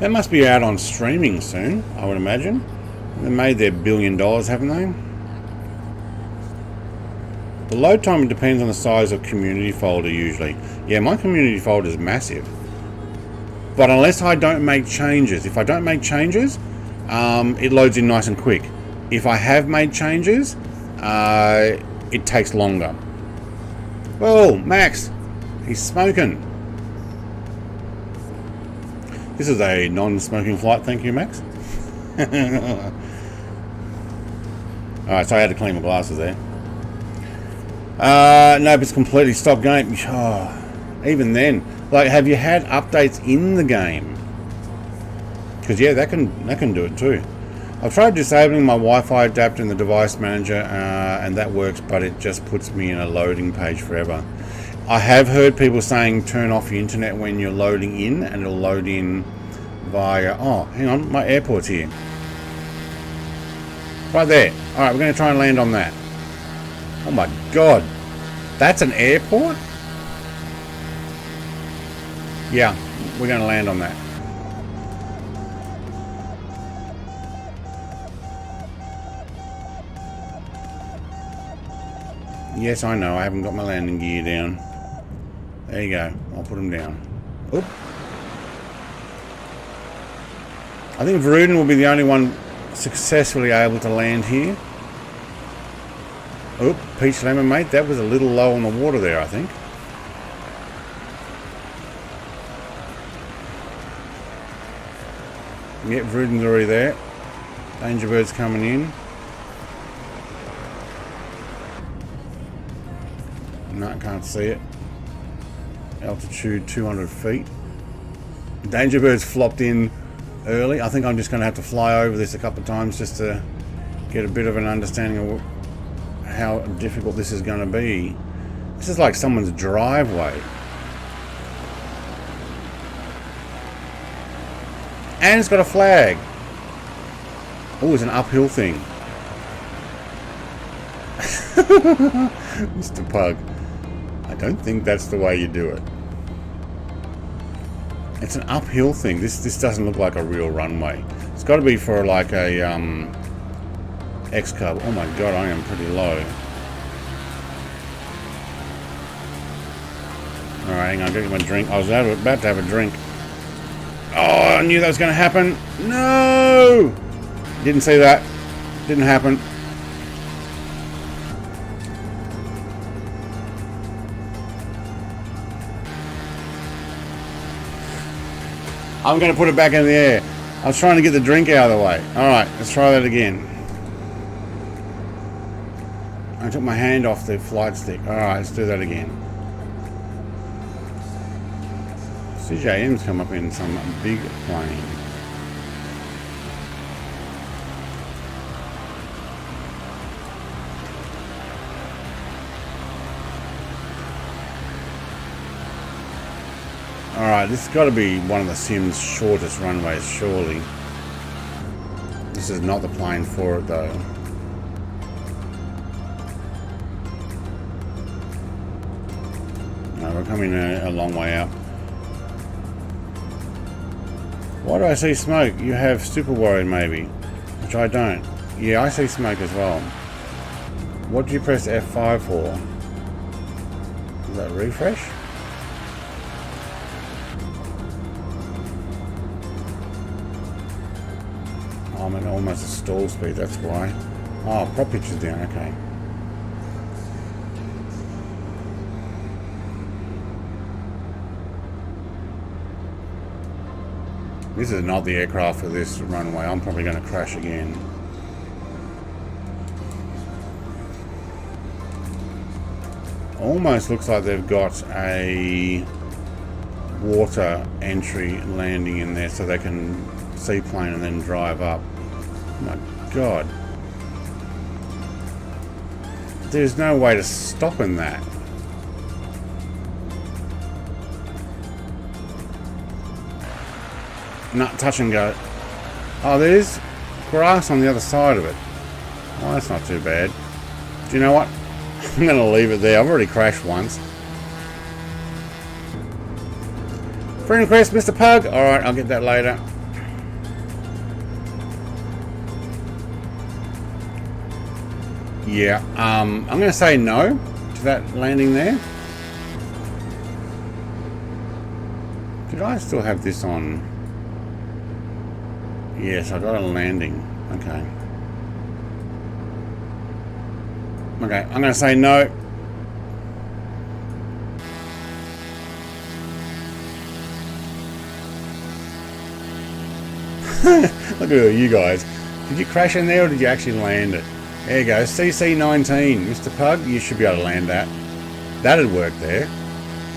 That must be out on streaming soon, I would imagine. They made their $1 billion, haven't they? The load time depends on the size of community folder usually. Yeah, my community folder is massive. But unless I don't make changes, if I don't make changes, it loads in nice and quick. If I have made changes, it takes longer. Whoa, Max, he's smoking. This is a non-smoking flight, thank you, Max. Alright, so I had to clean my glasses there. Nope, it's completely stopped going. Oh, even then, like, have you had updates in the game? Because yeah, that can do it too. I've tried disabling my Wi-Fi adapter in the device manager, and that works, but it just puts me in a loading page forever. I have heard people saying turn off your internet when you're loading in, and it'll load in via... Oh, hang on, my airport's here. Right there. Alright, we're going to try and land on that. Oh my god. That's an airport? Yeah, we're going to land on that. Yes, I know, I haven't got my landing gear down. There you go, I'll put them down. Oop. I think Varuden will be the only one successfully able to land here. Oop, peach lemon, mate, that was a little low on the water there, I think. Yep, Varuden's already there. Danger bird's coming in. No, can't see it. Altitude 200 feet. Danger bird's flopped in early. I think I'm just going to have to fly over this a couple of times just to get a bit of an understanding of how difficult this is going to be. This is like someone's driveway. And it's got a flag. Oh, it's an uphill thing. Mr. Pug. I don't think that's the way you do it. It's an uphill thing. This doesn't look like a real runway. It's got to be for like a X-Cub. Oh my god, I am pretty low. Alright, hang on, I'll get my drink. I was about to have a drink. Oh, I knew that was going to happen. No! Didn't see that. Didn't happen. I'm going to put it back in the air. I was trying to get the drink out of the way. Alright, let's try that again. I took my hand off the flight stick. Alright, let's do that again. CJM's come up in some big plane. Alright, this has got to be one of the Sim's shortest runways, surely. This is not the plane for it, though. No, we're coming a long way up. Why do I see smoke? You have Super Warrior, maybe. Which I don't. Yeah, I see smoke as well. What do you press F5 for? Is that refresh? I'm at almost a stall speed, that's why. Oh, prop pitch is down, okay. This is not the aircraft for this runway. I'm probably going to crash again. Almost looks like they've got a water entry landing in there so they can seaplane and then drive up. Oh my god. There's no way to stop in that. Not touch and go. Oh, there's grass on the other side of it. Oh, that's not too bad. Do you know what? I'm going to leave it there. I've already crashed once. Friend request, Mr. Pug. Alright, I'll get that later. Yeah, I'm going to say no to that landing there. Did I still have this on? Yes, I got a landing. Okay. Okay, I'm going to say no. Look at you guys. Did you crash in there or did you actually land it? There you go, CC19. Mr. Pug, you should be able to land that. That'd work there.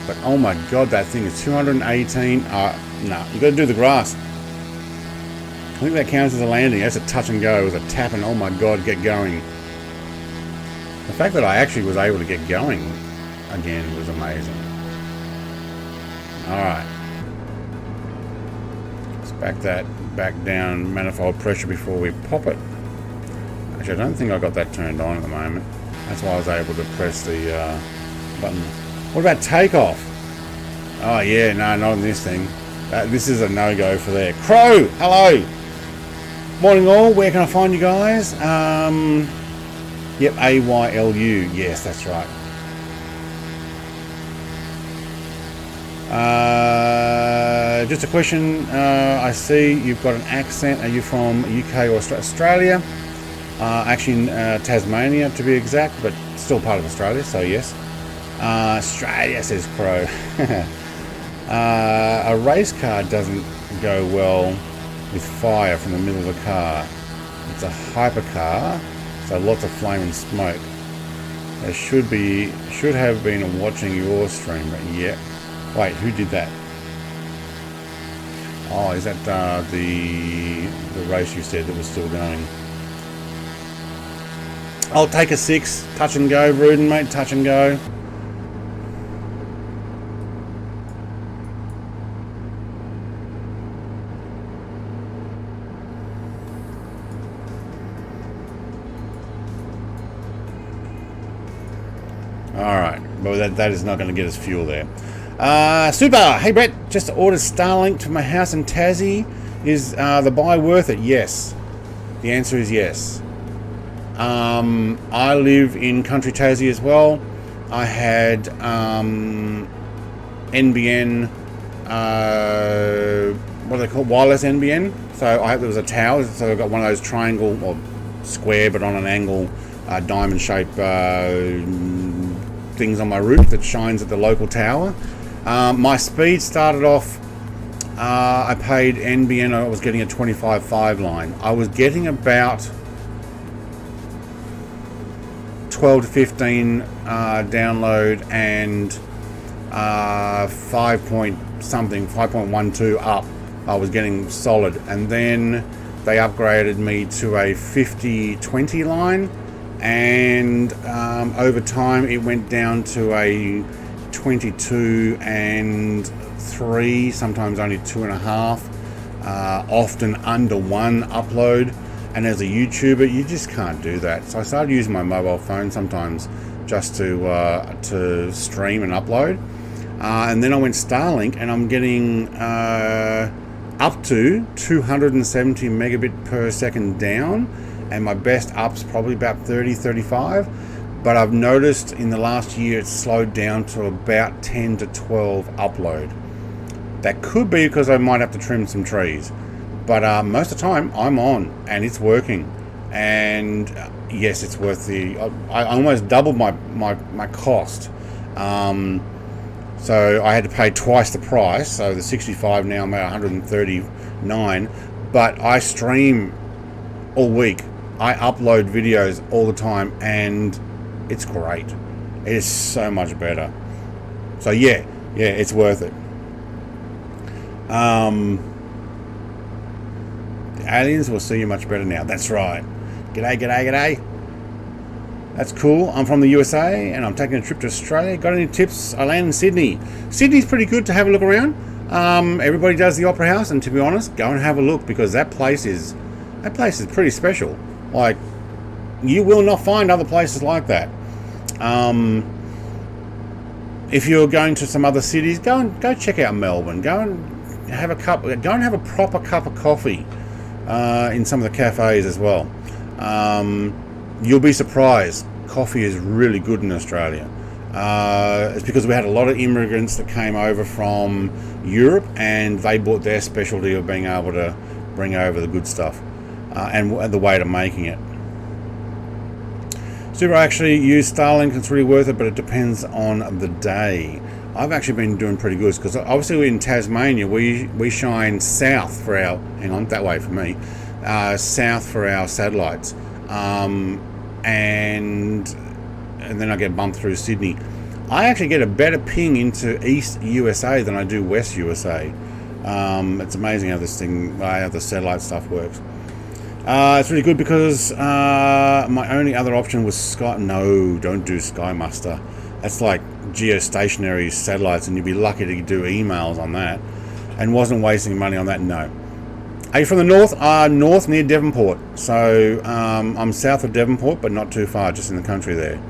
But oh my god, that thing is 218. No, you got to do the grass. I think that counts as a landing. That's a touch and go. It was a tap and oh my god, get going. The fact that I actually was able to get going again was amazing. Alright. Let's back that back down manifold pressure before we pop it. Actually, I don't think I got that turned on at the moment. That's why I was able to press the button. What about takeoff? Oh yeah, no, not on this thing. This is a no-go for there. Crow, hello. Morning all, where can I find you guys? Yep, AYLU. Yes, that's right. Just a question. I see you've got an accent. Are you from UK or Australia? Actually, Tasmania to be exact, but still part of Australia, so yes. Australia, says Crow. A race car doesn't go well with fire from the middle of the car. It's a hypercar, so lots of flame and smoke. They should have been watching your stream, but yeah. Wait, who did that? Oh, is that the race you said that was still going? I'll take a 6. Touch and go, Rudin, mate. Touch and go. Alright, but that is not going to get us fuel there. Super! Hey Brett, just ordered Starlink to my house in Tassie. Is the buy worth it? Yes. The answer is yes. I live in country Tassie as well. I had NBN, what are they called? Wireless NBN. So there was a tower, so I got one of those triangle, or square but on an angle, diamond shaped things on my roof that shines at the local tower. My speed started off, I paid NBN, I was getting a 25.5 line. I was getting about 12 to 15 download and 5.12 up. I was getting solid, and then they upgraded me to a 50-20 line, and over time it went down to a 22 and 3, sometimes only 2.5, often under 1 upload. And as a YouTuber, you just can't do that. So I started using my mobile phone sometimes just to stream and upload. And then I went Starlink, and I'm getting up to 270 megabit per second down, and my best up's probably about 30-35. But I've noticed in the last year it's slowed down to about 10 to 12 upload. That could be because I might have to trim some trees. But most of the time I'm on and it's working, and yes, it's worth the. I almost doubled my cost, so I had to pay twice the price. So the 65 now I'm at 139, but I stream all week. I upload videos all the time, and it's great. It is so much better. So yeah, it's worth it. Aliens will see you much better now. That's right. G'day. That's cool. I'm from the USA and I'm taking a trip to Australia. Got any tips? I land in Sydney. Sydney's pretty good to have a look around. Everybody does the Opera House, and to be honest, go and have a look, because that place is pretty special. Like, you will not find other places like that. If you're going to some other cities, go check out Melbourne. Go and have a proper cup of coffee in some of the cafes as well. You'll be surprised. Coffee is really good in Australia. It's because we had a lot of immigrants that came over from Europe, and they bought their specialty of being able to bring over the good stuff and the way to making it. Super, I actually use Starlink. It's really worth it, but it depends on the day. I've actually been doing pretty good, because obviously we're in Tasmania. We shine south for our, hang on, that way for me, south for our satellites. and then I get bumped through Sydney. I actually get a better ping into East USA than I do West USA. It's amazing how this thing, how the satellite stuff works. It's really good because my only other option was Sky. No, don't do Sky Muster. That's like geostationary satellites, and you'd be lucky to do emails on that. And wasn't wasting money on that. No. Are you from the north? North near Devonport. So I'm south of Devonport, but not too far, just in the country there.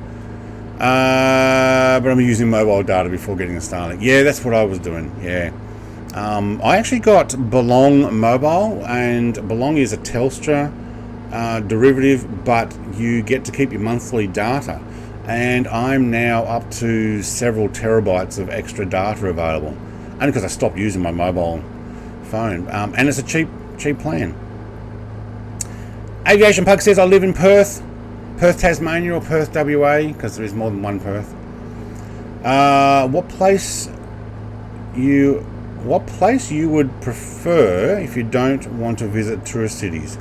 But I'm using mobile data before getting a Starlink. Yeah, that's what I was doing. Yeah. I actually got Belong Mobile, and Belong is a Telstra derivative, but you get to keep your monthly data. And I'm now up to several terabytes of extra data available, only because I stopped using my mobile phone. And it's a cheap plan. Aviation Pug says I live in Perth, Tasmania, or Perth, WA, because there is more than one Perth. What place you would prefer if you don't want to visit tourist cities?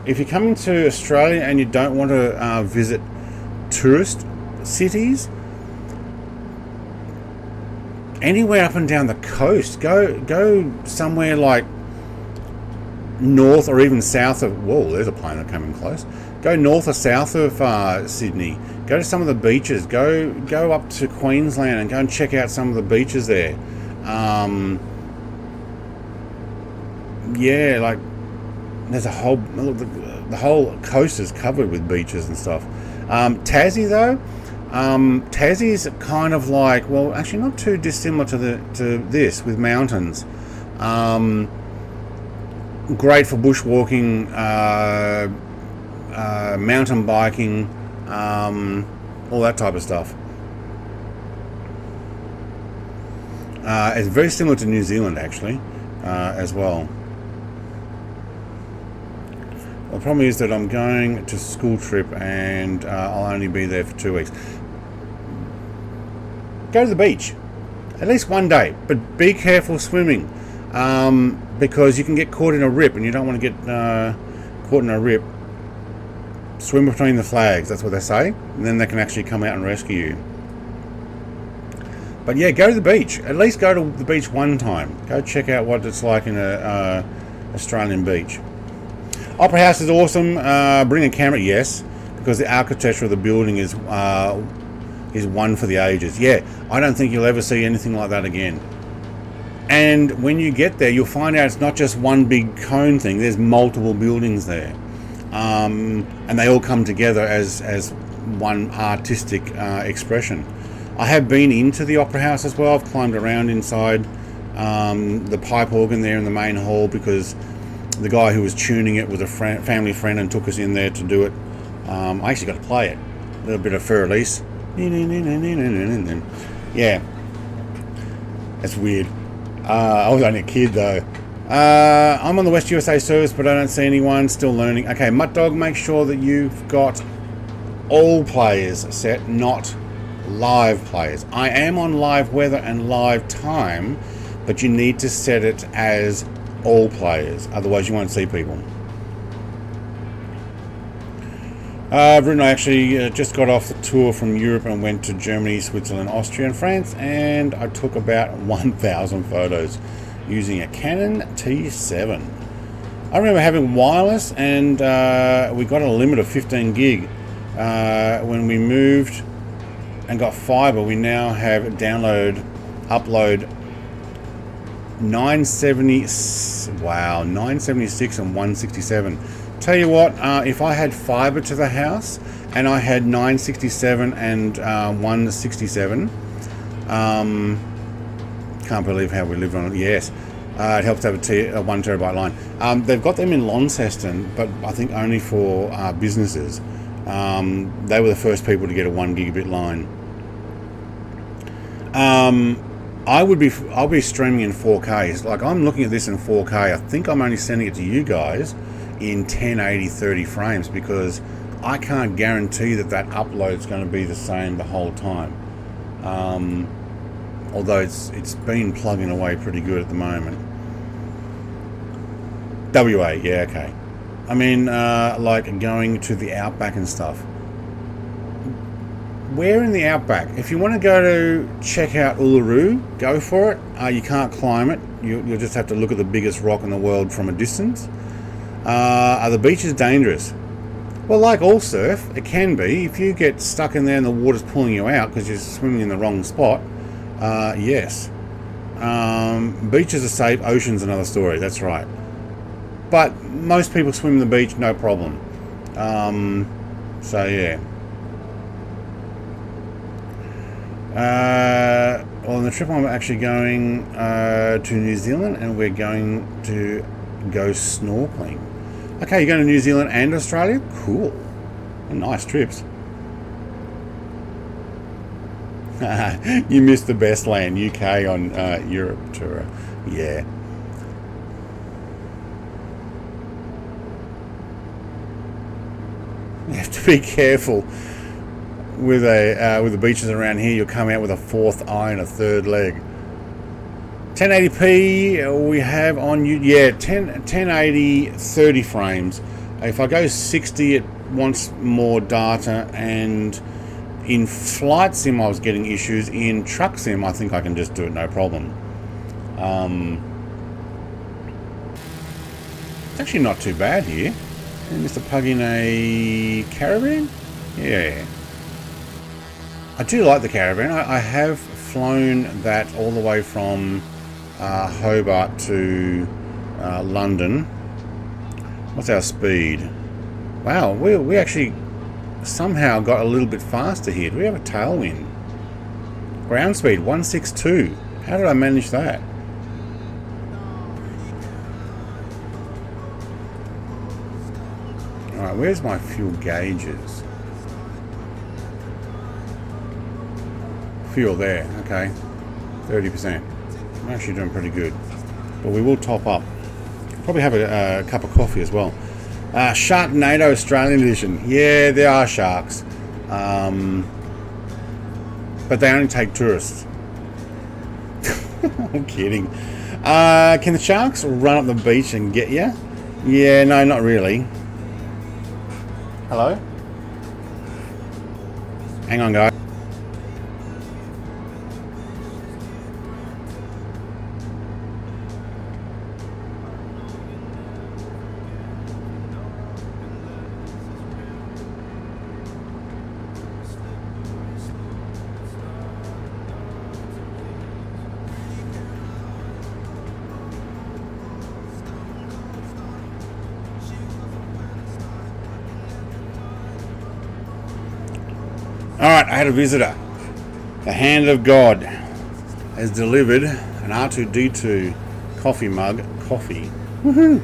If you're coming to Australia and you don't want to visit tourist cities, anywhere up and down the coast. Go somewhere like north or even south of... Whoa, there's a plane that came in close. Go north or south of Sydney. Go to some of the beaches. Go up to Queensland and go and check out some of the beaches there. Yeah, like there's a whole... The whole coast is covered with beaches and stuff. Tassie though, Tassie's kind of like, well, actually not too dissimilar to this, with mountains. Great for bushwalking, mountain biking, all that type of stuff. It's very similar to New Zealand actually, as well. The problem is that I'm going to school trip and I'll only be there for 2 weeks. Go to the beach at least one day, but be careful swimming, because you can get caught in a rip, and you don't want to get caught in a rip. Swim between the flags, that's what they say, and then they can actually come out and rescue you. But yeah, go to the beach. At least go to the beach one time. Go check out what it's like in a Australian beach. Opera House is awesome. Bring a camera, yes, because the architecture of the building is one for the ages. Yeah, I don't think you'll ever see anything like that again. And when you get there, you'll find out it's not just one big cone thing. There's multiple buildings there, and they all come together as one artistic expression. I have been into the Opera House as well. I've climbed around inside the pipe organ there in the main hall, because the guy who was tuning it was a family friend and took us in there to do it. I actually got to play it. A little bit of Fur Elise. Yeah. That's weird. I was only a kid though. I'm on the West USA service, but I don't see anyone. Still learning. Okay, Mutt Dog, make sure that you've got all players set, not live players. I am on live weather and live time, but you need to set it as all players, otherwise you won't see people. Bruno actually just got off the tour from Europe and went to Germany, Switzerland, Austria and France, and I took about 1,000 photos using a Canon T7. I remember having wireless, and we got a limit of 15 gig. When we moved and got fiber, we now have upload 976 and 167. Tell you what, if I had fiber to the house and I had 967 and 167, can't believe how we live on it. Yes, it helps to have a 1 terabyte line. They've got them in Launceston, but I think only for businesses. They were the first people to get a 1 gigabit line. I'll be streaming in 4K. Like, I'm looking at this in 4K. I think I'm only sending it to you guys in 1080 30 frames, because I can't guarantee that upload's going to be the same the whole time. Although it's been plugging away pretty good at the moment. WA, yeah, okay. I mean, like going to the outback and stuff. Where in the outback? If you want to go to check out Uluru, go for it. You can't climb it. You'll just have to look at the biggest rock in the world from a distance. Are the beaches dangerous? Well, like all surf, it can be. If you get stuck in there and the water's pulling you out because you're swimming in the wrong spot, yes. Beaches are safe, ocean's another story, that's right. But most people swim the beach, no problem. So, yeah. On the trip I'm actually going to New Zealand, and we're going to go snorkeling. Okay, you're going to New Zealand and Australia? Cool. Nice trips. You missed the best land, UK on Europe tour. Yeah. You have to be careful with the beaches around here. You'll come out with a fourth eye and a third leg. 1080p we have on you. Yeah, 1080 30 frames. If I go 60, it wants more data, and in flight sim I was getting issues. In truck sim I think I can just do it no problem. It's actually not too bad here. And Mr. Pug in a caravan? Yeah. I do like the caravan. I have flown that all the way from Hobart to London. What's our speed? Wow, we actually somehow got a little bit faster here. Do we have a tailwind? Ground speed 162. How did I manage that? Alright, where's my fuel gauges? Fuel there, okay. 30%. I'm actually doing pretty good. But we will top up. Probably have a cup of coffee as well. Sharknado Australian Edition. Yeah, there are sharks. But they only take tourists. I'm kidding. Can the sharks run up the beach and get you? Yeah, no, not really. Hello? Hang on, guys. Alright, I had a visitor. The hand of God has delivered an R2-D2 coffee mug. Coffee. Woohoo!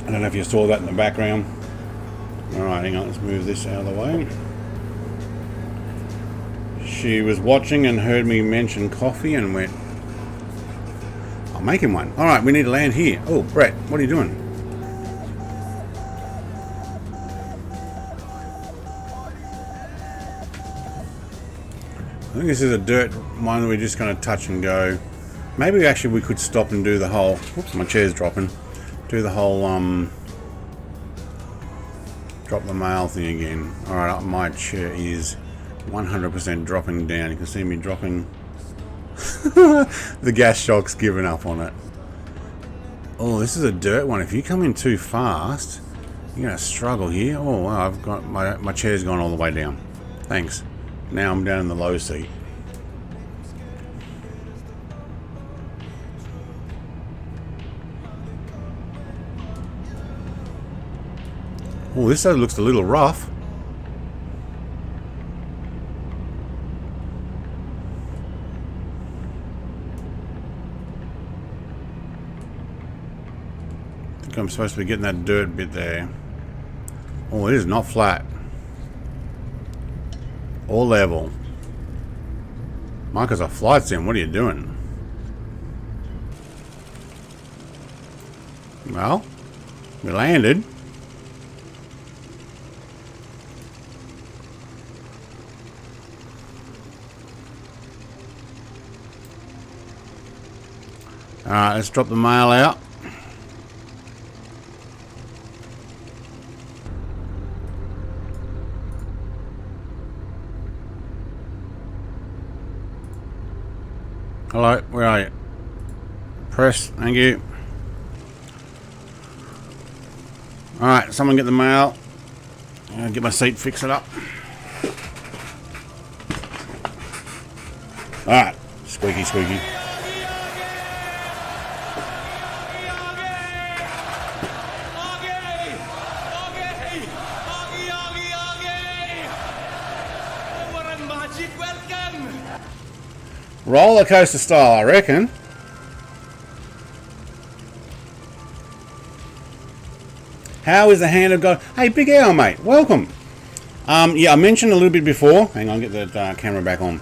I don't know if you saw that in the background. Alright, hang on, let's move this out of the way. She was watching and heard me mention coffee and went, I'll make him one. Alright, we need to land here. Oh, Brett, what are you doing? I think this is a dirt one that we're just going to touch and go. Maybe actually we could stop and do the whole... Oops, my chair's dropping. Do the whole, drop the mail thing again. Alright, my chair is 100% dropping down. You can see me dropping. The gas shock's given up on it. Oh, this is a dirt one. If you come in too fast, you're going to struggle here. Oh, wow, I've got my chair's gone all the way down. Thanks. Now I'm down in the low seat. Oh, this looks a little rough. I think I'm supposed to be getting that dirt bit there. Oh, it is not flat. Or level. Marcus, a flight sim, what are you doing? Well, we landed. Alright, let's drop the mail out. Hello, where are you? Press, thank you. Alright, someone get the mail. I'll get my seat, fix it up. Alright, squeaky, squeaky. Roller coaster style, I reckon. How is the hand of God? Hey, Big Al, mate, welcome. Yeah, I mentioned a little bit before. Hang on, get that camera back on.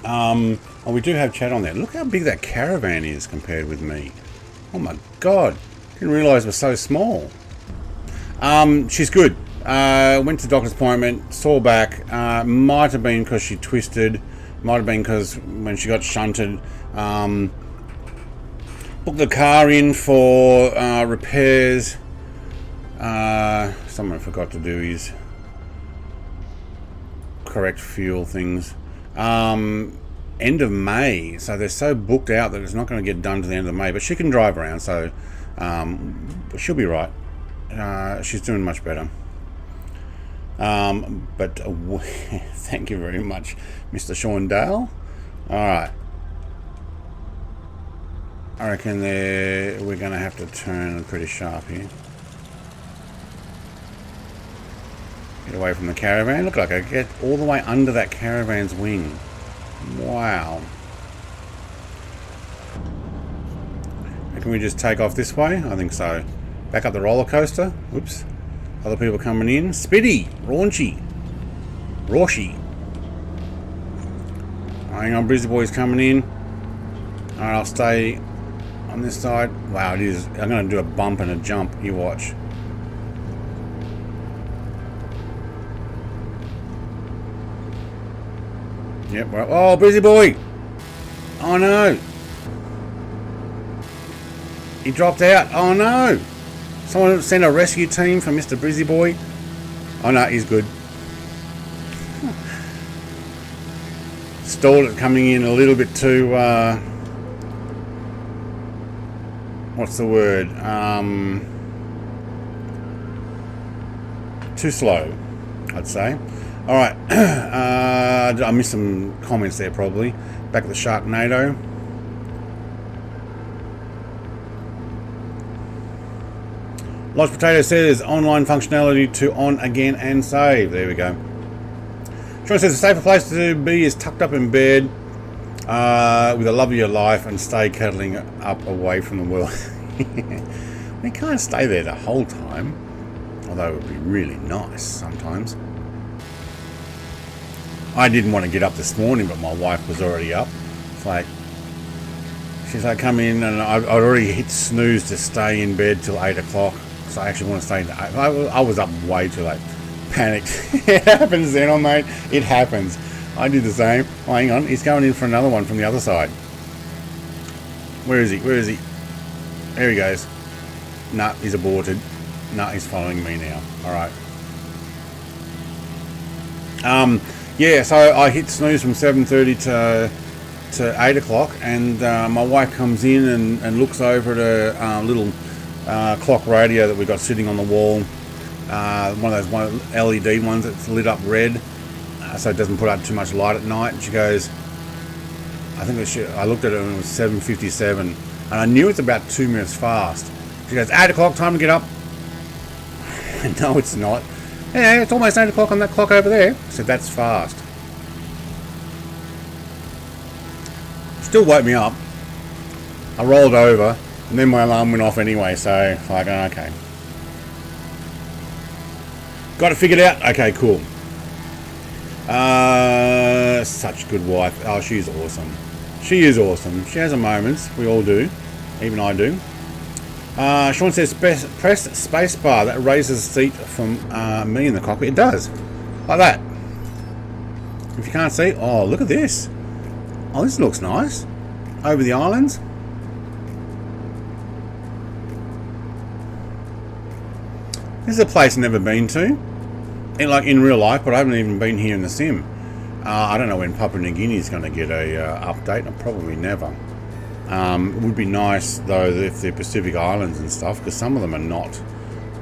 Oh, we do have chat on there. Look how big that caravan is compared with me. Oh my God, didn't realise it was so small. She's good. Went to the doctor's appointment, saw back. Might have been because she twisted. Might have been because when she got shunted, booked the car in for repairs. Someone forgot to do his correct fuel things. End of May, so they're so booked out that it's not going to get done to the end of May. But she can drive around, so she'll be right. She's doing much better. But thank you very much, Mr. Sean Dale. Alright. I reckon we're going to have to turn pretty sharp here. Get away from the caravan. Look like I get all the way under that caravan's wing. Wow. Can we just take off this way? I think so. Back up the roller coaster. Oops. Other people coming in. Spitty. Raunchy. Raunchy. Hang on, Brizzy Boy's coming in. Alright, I'll stay on this side. Wow, it is. I'm going to do a bump and a jump. You watch. Yep, well, oh, Brizzy Boy! Oh no! He dropped out. Oh no! Someone sent a rescue team for Mr. Brizzy Boy. Oh no, he's good. Stalled it coming in a little bit too, what's the word? Too slow, I'd say. Alright, I missed some comments there probably. Back at the Sharknado. Lodge Potato says online functionality to on again and save. There we go. Sean says a safer place to be is tucked up in bed with the love of your life and stay cuddling up away from the world. We can't stay there the whole time, although it would be really nice sometimes. I didn't want to get up this morning, but my wife was already up. It's like, she's like, come in, and I'd already hit snooze to stay in bed till 8 o'clock. So I actually want to stay. I was up way too late. Panicked. It happens then, oh mate. It happens. I did the same. Oh, hang on. He's going in for another one from the other side. Where is he? Where is he? There he goes. Nah, he's aborted. Nah, he's following me now. Alright. Yeah, so I hit snooze from 7:30 to 8 o'clock, and my wife comes in and looks over at a little clock radio that we got sitting on the wall. One of those LED ones that's lit up red, so it doesn't put out too much light at night. And she goes, I think I looked at it and it was 7:57, and I knew it's about 2 minutes fast. She goes, 8 o'clock, time to get up. No, it's not. Yeah, it's almost 8 o'clock on that clock over there. I said, that's fast. Still woke me up. I rolled over, and then my alarm went off anyway, so like, okay. Got it figured out? Okay, cool. Such good wife. Oh, she's awesome. She is awesome. She has her moments. We all do. Even I do. Sean says, press spacebar. That raises the seat from me in the cockpit. It does. Like that. If you can't see, oh, look at this. Oh, this looks nice. Over the islands. This is a place I've never been to. Like in real life, but I haven't even been here in the sim. I don't know when Papua New Guinea is going to get a update. Probably never. It would be nice though if they're Pacific Islands and stuff, because some of them are not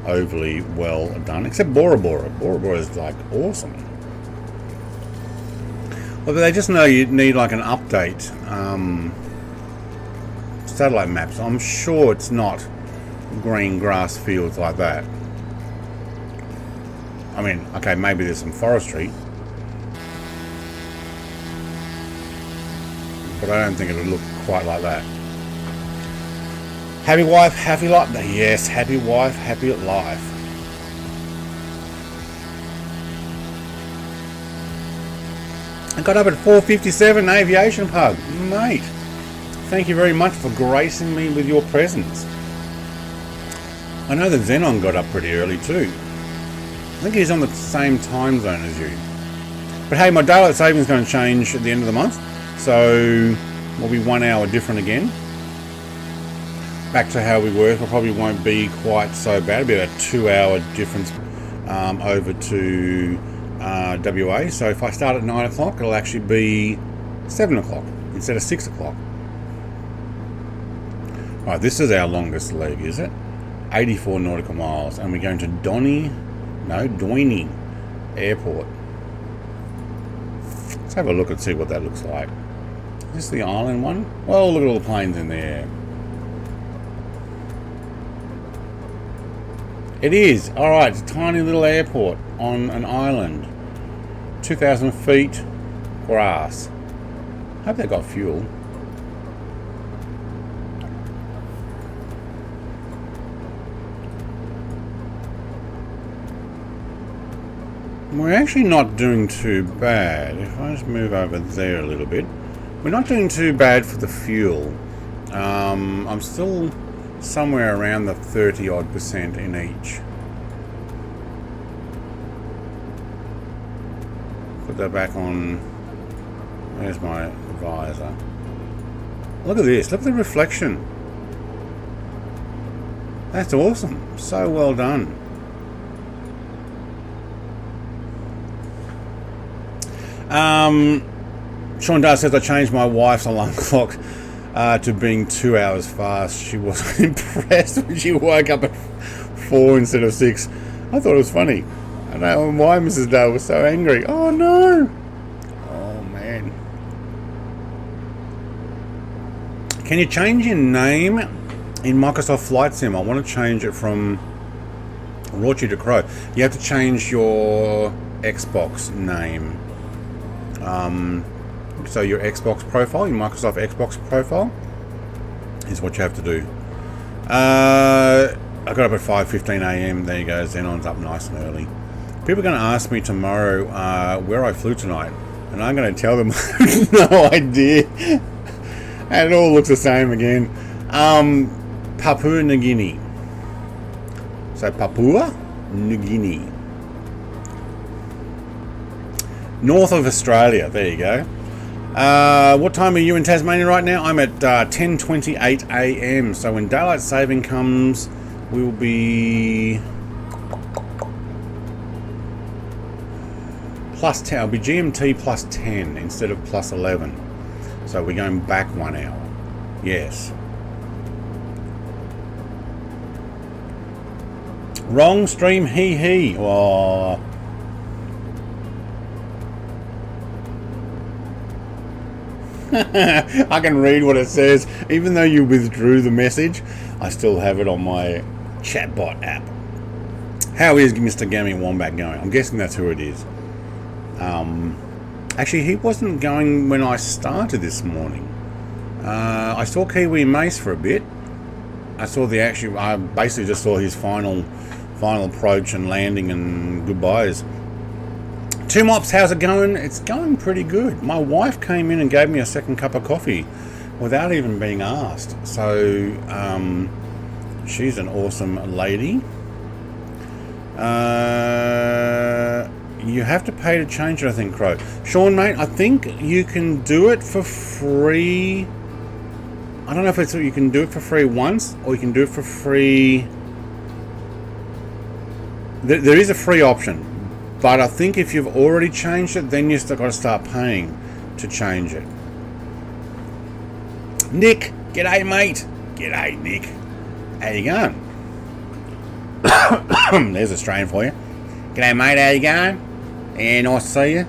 overly well done, except Bora Bora. Bora Bora is like awesome. Well, but they just know you need like an update. Satellite maps. I'm sure it's not green grass fields like that. I mean, okay, maybe there's some forestry, but I don't think it would look quite like that. Happy wife, happy life. Yes, happy wife, happy life. I got up at 4:57 Aviation Pub. Mate, thank you very much for gracing me with your presence. I know that Xenon got up pretty early too. I think he's on the same time zone as you. But hey, my daylight saving is going to change at the end of the month, so we'll be 1 hour different again. Back to how we work. It probably won't be quite so bad. It'll be a 2 hour difference over to WA. So if I start at 9 o'clock, it'll actually be 7 o'clock instead of 6 o'clock. Right, this is our longest leg, is it? 84 nautical miles, and we're going to Doini Airport. Let's have a look and see what that looks like. Is this the island one? Well, look at all the planes in there. It is. Alright, it's a tiny little airport on an island. 2,000 feet grass. Hope they got fuel. We're actually not doing too bad. If I just move over there a little bit, we're not doing too bad for the fuel. I'm still somewhere around the 30% in each. Put that back on. Where's my visor? Look at this. Look at the reflection. That's awesome. So well done. Sean Dar says I changed my wife's alarm clock to being 2 hours fast. She wasn't impressed when she woke up at 4 instead of 6. I thought it was funny. I don't know why Mrs. Dar was so angry. Oh no! Oh man. Can you change your name in Microsoft Flight Sim? I want to change it from Rauchi to Crow. You have to change your Xbox name. So your Xbox profile, your Microsoft Xbox profile, is what you have to do. I got up at 5:15 AM. There you go. Xenon's up nice and early. People are going to ask me tomorrow where I flew tonight, and I'm going to tell them I have no idea. And it all looks the same again. Papua New Guinea. So Papua New Guinea. North of Australia. There you go. What time are you in Tasmania right now? I'm at 10:28 AM. So when daylight saving comes, we'll be plus 10. It'll be GMT plus 10 instead of plus 11. So we're going back 1 hour. Yes. Wrong stream, he. Oh. I can read what it says. Even though you withdrew the message, I still have it on my chatbot app. How is Mr. Gammy Wombat going? I'm guessing that's who it is. Actually, he wasn't going when I started this morning. I saw Kiwi Mace for a bit. I basically just saw his final approach and landing and goodbyes. Two Mops, how's it going? It's going pretty good. My wife came in and gave me a second cup of coffee without even being asked. So she's an awesome lady. You have to pay to change it, I think, Crow. Sean, mate, I think you can do it for free. I don't know if you can do it for free once or you can do it for free. There is a free option. But I think if you've already changed it, then you've still got to start paying to change it. Nick, g'day mate. G'day Nick. How you going? There's Australian for you. G'day mate, how you going? Yeah, nice to see you.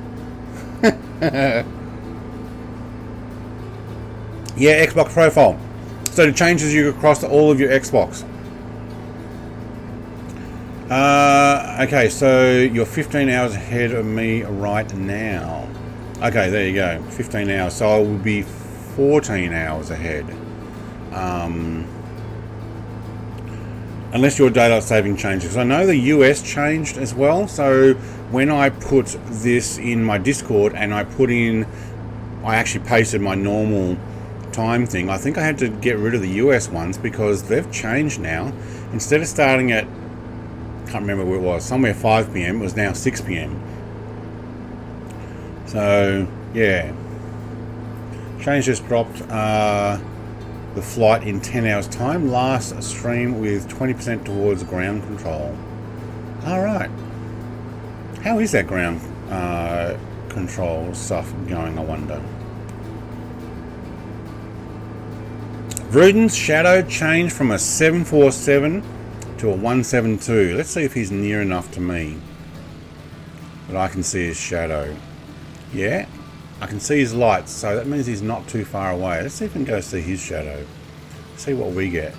Yeah, Xbox profile. So it changes you across to all of your Xbox. Okay, so you're 15 hours ahead of me right now. Okay, there you go. 15 hours. So I will be 14 hours ahead. Unless your daylight saving changes. I know the US changed as well. So when I put this in my Discord and I actually pasted my normal time thing, I think I had to get rid of the US ones because they've changed now. Instead of starting at, can't remember where it was, somewhere 5 p.m, it was now 6 p.m. So yeah, change just dropped the flight in 10 hours time. Last stream with 20% towards ground control. Alright, how is that ground control stuff going, I wonder? Ruden's shadow changed from a 747 to a 172. Let's see if he's near enough to me that I can see his shadow. Yeah, I can see his lights, so that means he's not too far away. Let's see if we can go see his shadow. See what we get.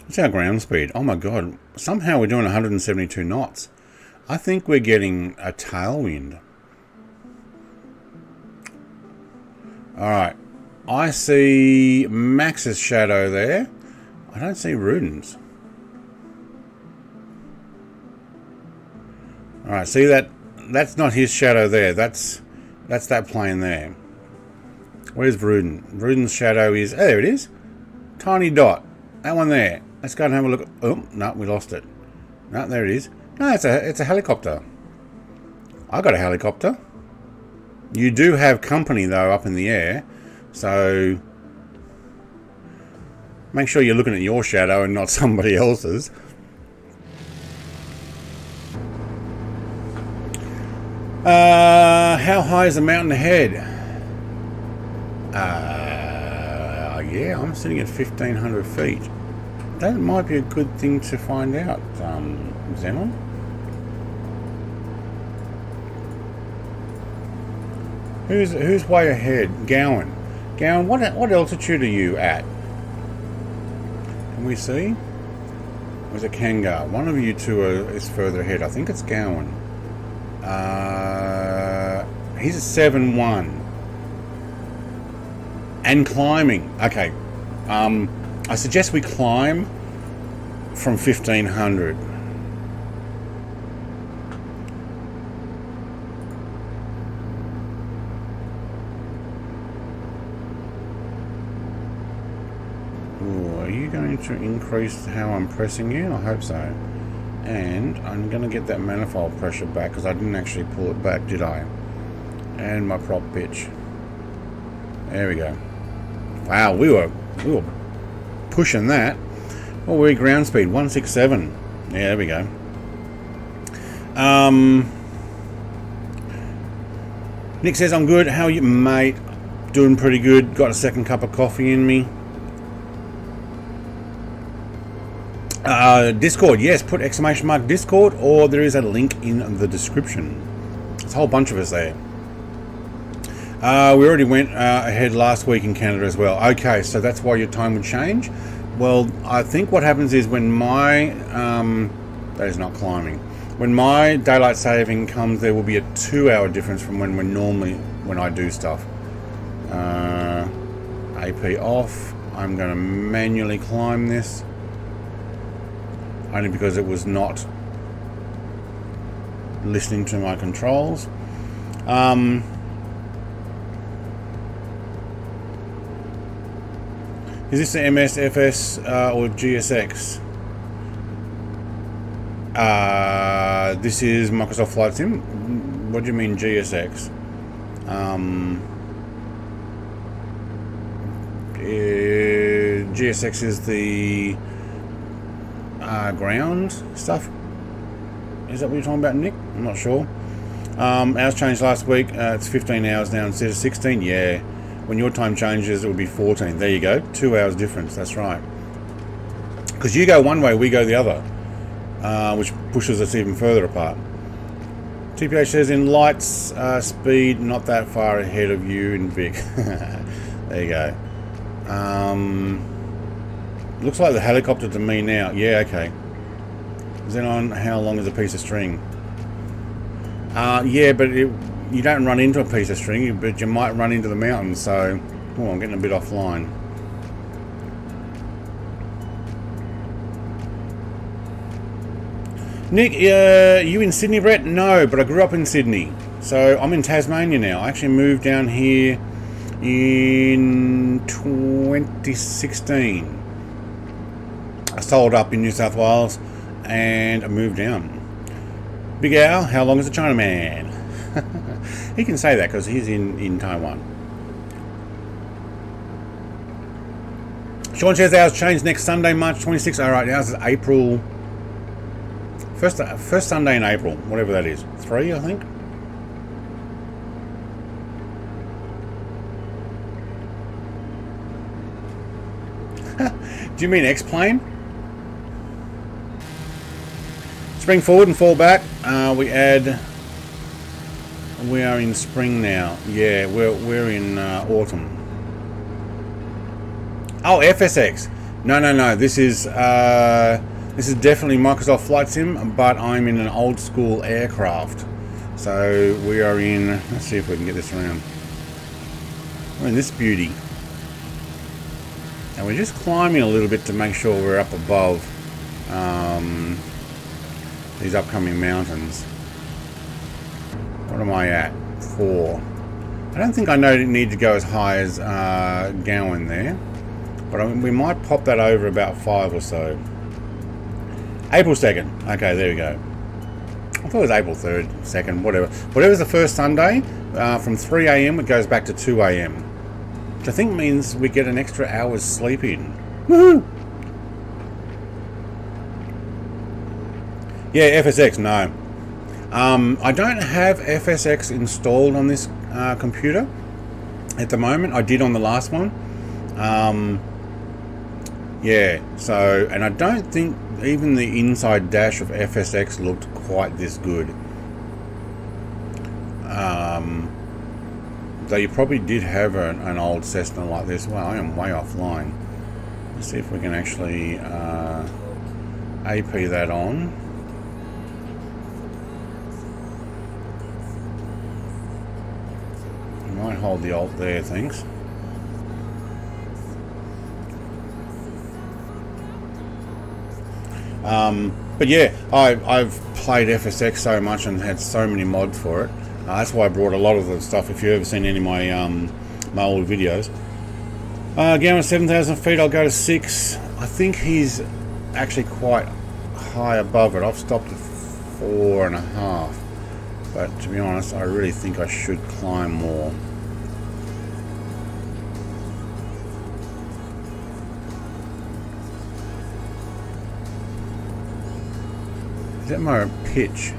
What's our ground speed? Oh my god, somehow we're doing 172 knots. I think we're getting a tailwind. Alright, I see Max's shadow there. I don't see Ruden's. Alright, see that? That's not his shadow there. That's that plane there. Where's Ruden? Ruden's shadow is... Oh, there it is. Tiny dot. That one there. Let's go and have a look. Oh, no, we lost it. No, there it is. No, it's a helicopter. I got a helicopter. You do have company, though, up in the air. So make sure you're looking at your shadow and not somebody else's. How high is the mountain ahead? Yeah, I'm sitting at 1,500 feet. That might be a good thing to find out, Xenon. Who's way ahead? Gowan. Gowan, what altitude are you at? Can we see? Or is it Kangar? One of you two is further ahead. I think it's Gowan. He's at 7.1. And climbing. Okay. I suggest we climb from 1,500. Are you going to increase how I'm pressing you? I hope so. And I'm going to get that manifold pressure back because I didn't actually pull it back, did I? And my prop pitch. There we go. Wow, we were pushing that. Well, we're ground speed 167. Yeah, there we go. Nick says I'm good. How are you, mate? Doing pretty good. Got a second cup of coffee in me. Discord, yes, put exclamation mark Discord, or there is a link in the description. There's a whole bunch of us there. We already went ahead last week in Canada as well. Okay, so that's why your time would change. Well, I think what happens is when my that is not climbing. When my daylight saving comes, there will be a 2-hour difference from when I do stuff. AP off. I'm going to manually climb this. Only because it was not listening to my controls. Is this the MS, FS, or GSX? This is Microsoft Flight Sim. What do you mean GSX? GSX is the ground stuff. Is that what you're talking about, Nick? I'm not sure. Ours changed last week. It's 15 hours now instead of 16. Yeah. When your time changes, it will be 14. There you go. 2 hours difference. That's right. Because you go one way, we go the other, which pushes us even further apart. TPH says in lights speed, not that far ahead of you in Vic. There you go. Looks like the helicopter to me now. Yeah, okay. Xenon, how long is a piece of string? Yeah, but you don't run into a piece of string, but you might run into the mountain, so... Oh, I'm getting a bit offline. Nick, you in Sydney, Brett? No, but I grew up in Sydney. So I'm in Tasmania now. I actually moved down here in 2016. I sold up in New South Wales and I moved down. Big Al, how long is a Chinaman? He can say that because he's in Taiwan. Sean says ours changed next Sunday, March 26th. Alright, ours is April... First Sunday in April, whatever that is. 3, I think. Do you mean X-plane? Spring forward and fall back. We are in spring now. Yeah, we're in autumn. Oh, FSX. No. This is definitely Microsoft Flight Sim, but I'm in an old school aircraft. So we are in. Let's see if we can get this around. We're in this beauty. And we're just climbing a little bit to make sure we're up above these upcoming mountains. What am I at? 4. I don't think I need to go as high as Gowan there, but we might pop that over about 5 or so. April 2nd. Okay, there we go. I thought it was April 3rd, 2nd, whatever. Whatever's the first Sunday, from 3 a.m. it goes back to 2 a.m. Which I think means we get an extra hour's sleep in. Woohoo! Yeah, FSX, no. I don't have FSX installed on this computer at the moment. I did on the last one. Yeah, so, and I don't think even the inside dash of FSX looked quite this good. Though you probably did have an old Cessna like this. Well, I am way offline. Let's see if we can actually AP that on. You might hold the Alt there, thanks. But yeah, I've played FSX so much and had so many mods for it. That's why I brought a lot of the stuff. If you've ever seen any of my my old videos. Again, at 7,000 feet, I'll go to 6. I think he's actually quite high above it. I've stopped at 4.5. But to be honest, I really think I should climb more. Is that my pitch?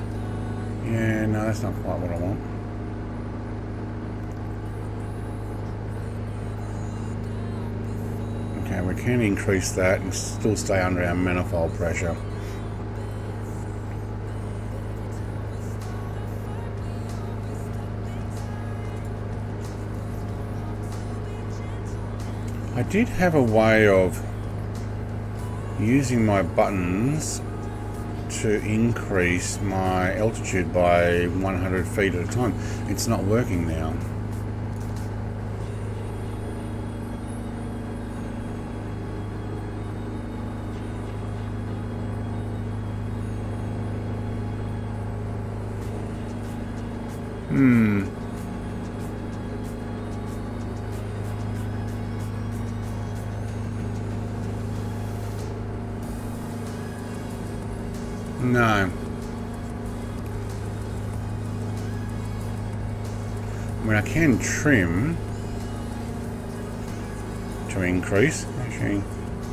Yeah, no, that's not quite what I want. Okay, we can increase that and still stay under our manifold pressure. I did have a way of using my buttons to increase my altitude by 100 feet at a time. It's not working now. No. I mean, I can trim to increase. Actually,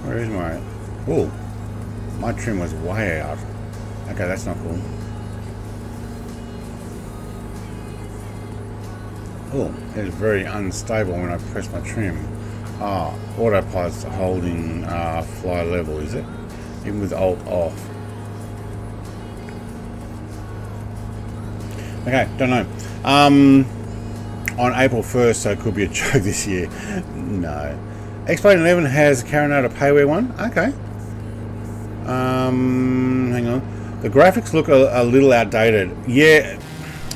where is my... Oh, My trim was way out. Okay, that's not cool. Oh, it's very unstable when I press my trim. Ah, autopilot's holding fly level, is it? Even with Alt off. Okay, don't know. On April 1st, so it could be a joke this year. No. X-Plane 11 has carrying out a payware one. Okay. Hang on. The graphics look a little outdated. Yeah,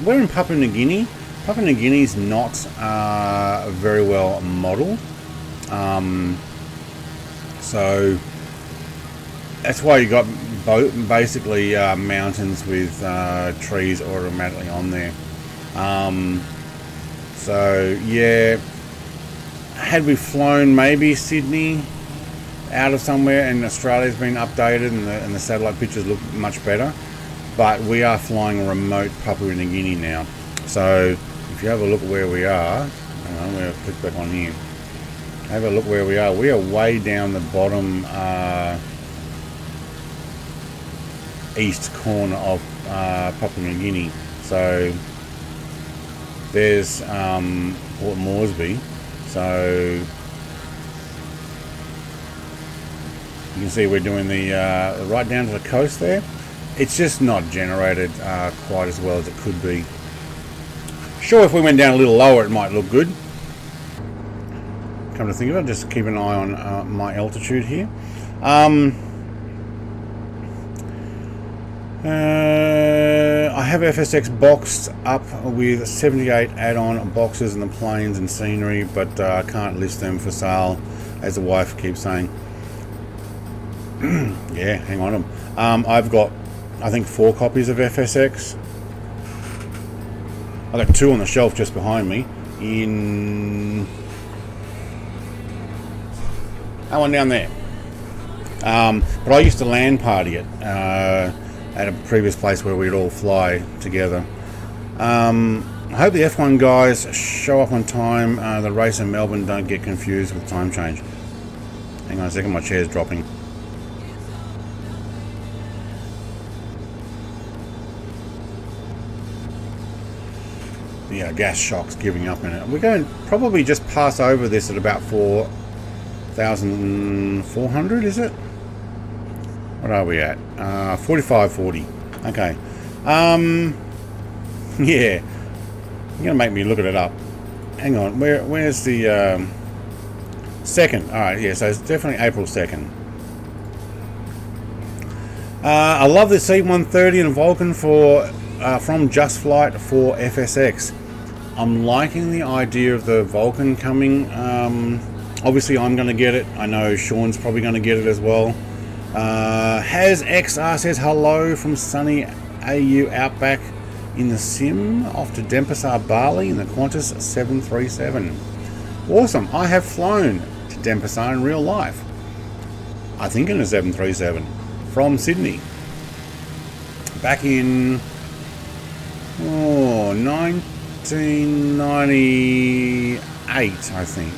we're in Papua New Guinea. Papua New Guinea's not very well modelled. So that's why you got basically mountains with trees automatically on there. So yeah, had we flown maybe Sydney out of somewhere and Australia's been updated and the satellite pictures look much better, but we are flying remote Papua New Guinea now. So if you have a look where we are, hang on, I'm going to click back on here. Have a look where we are. We are way down the bottom east corner of Papua New Guinea. So there's Port Moresby. So you can see we're doing the right down to the coast there. It's just not generated quite as well as it could be. Sure, if we went down a little lower, it might look good. Come to think of it, just keep an eye on my altitude here. I have FSX boxed up with 78 add-on boxes and the planes and scenery, but I can't list them for sale, as the wife keeps saying. Yeah, hang on. I've got, I think, 4 copies of FSX. I've got 2 on the shelf just behind me. That one down there. But I used to LAN party it at a previous place where we'd all fly together. I hope the F1 guys show up on time. The race in Melbourne don't get confused with time change. Hang on a second, my chair's dropping. Yeah, gas shock's giving up in it. We're going to probably just pass over this at about 4,400, is it? What are we at? 4540. Okay. Yeah. You're gonna make me look it up. Hang on. Where's the 2nd? All right. Yeah. So it's definitely April 2nd. I love the C-130 and Vulcan from Just Flight for FSX. I'm liking the idea of the Vulcan coming. Obviously, I'm going to get it. I know Sean's probably going to get it as well. Has XR says hello from sunny AU Outback in the sim off to Denpasar, Bali in the Qantas 737. Awesome. I have flown to Denpasar in real life. I think in a 737 from Sydney. Back in 1998, I think.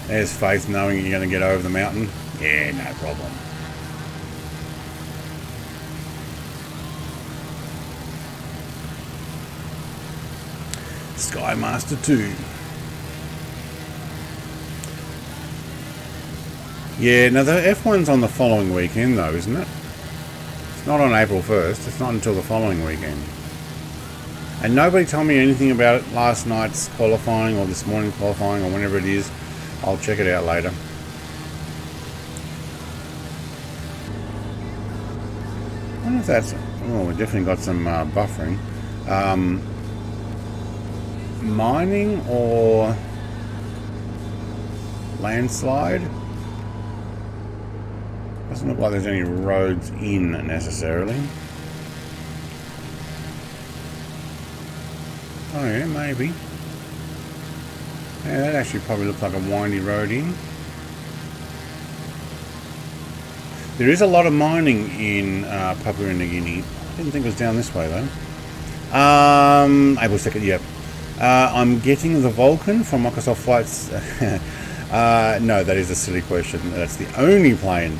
There's Faith knowing you're going to get over the mountain. Yeah, no problem. Skymaster 2. Yeah, now the F1's on the following weekend though, isn't it? It's not on April 1st. It's not until the following weekend. And nobody told me anything about it last night's qualifying or this morning qualifying or whenever it is. I'll check it out later. I wonder if that's... Oh, we definitely got some buffering. Mining or landslide? Doesn't look like there's any roads in necessarily. Oh yeah, maybe. Yeah, that actually probably looks like a windy road in. There is a lot of mining in Papua New Guinea. Didn't think it was down this way though. April 2nd, yep. I'm getting the Vulcan from Microsoft Flights. No, that is a silly question. That's the only plane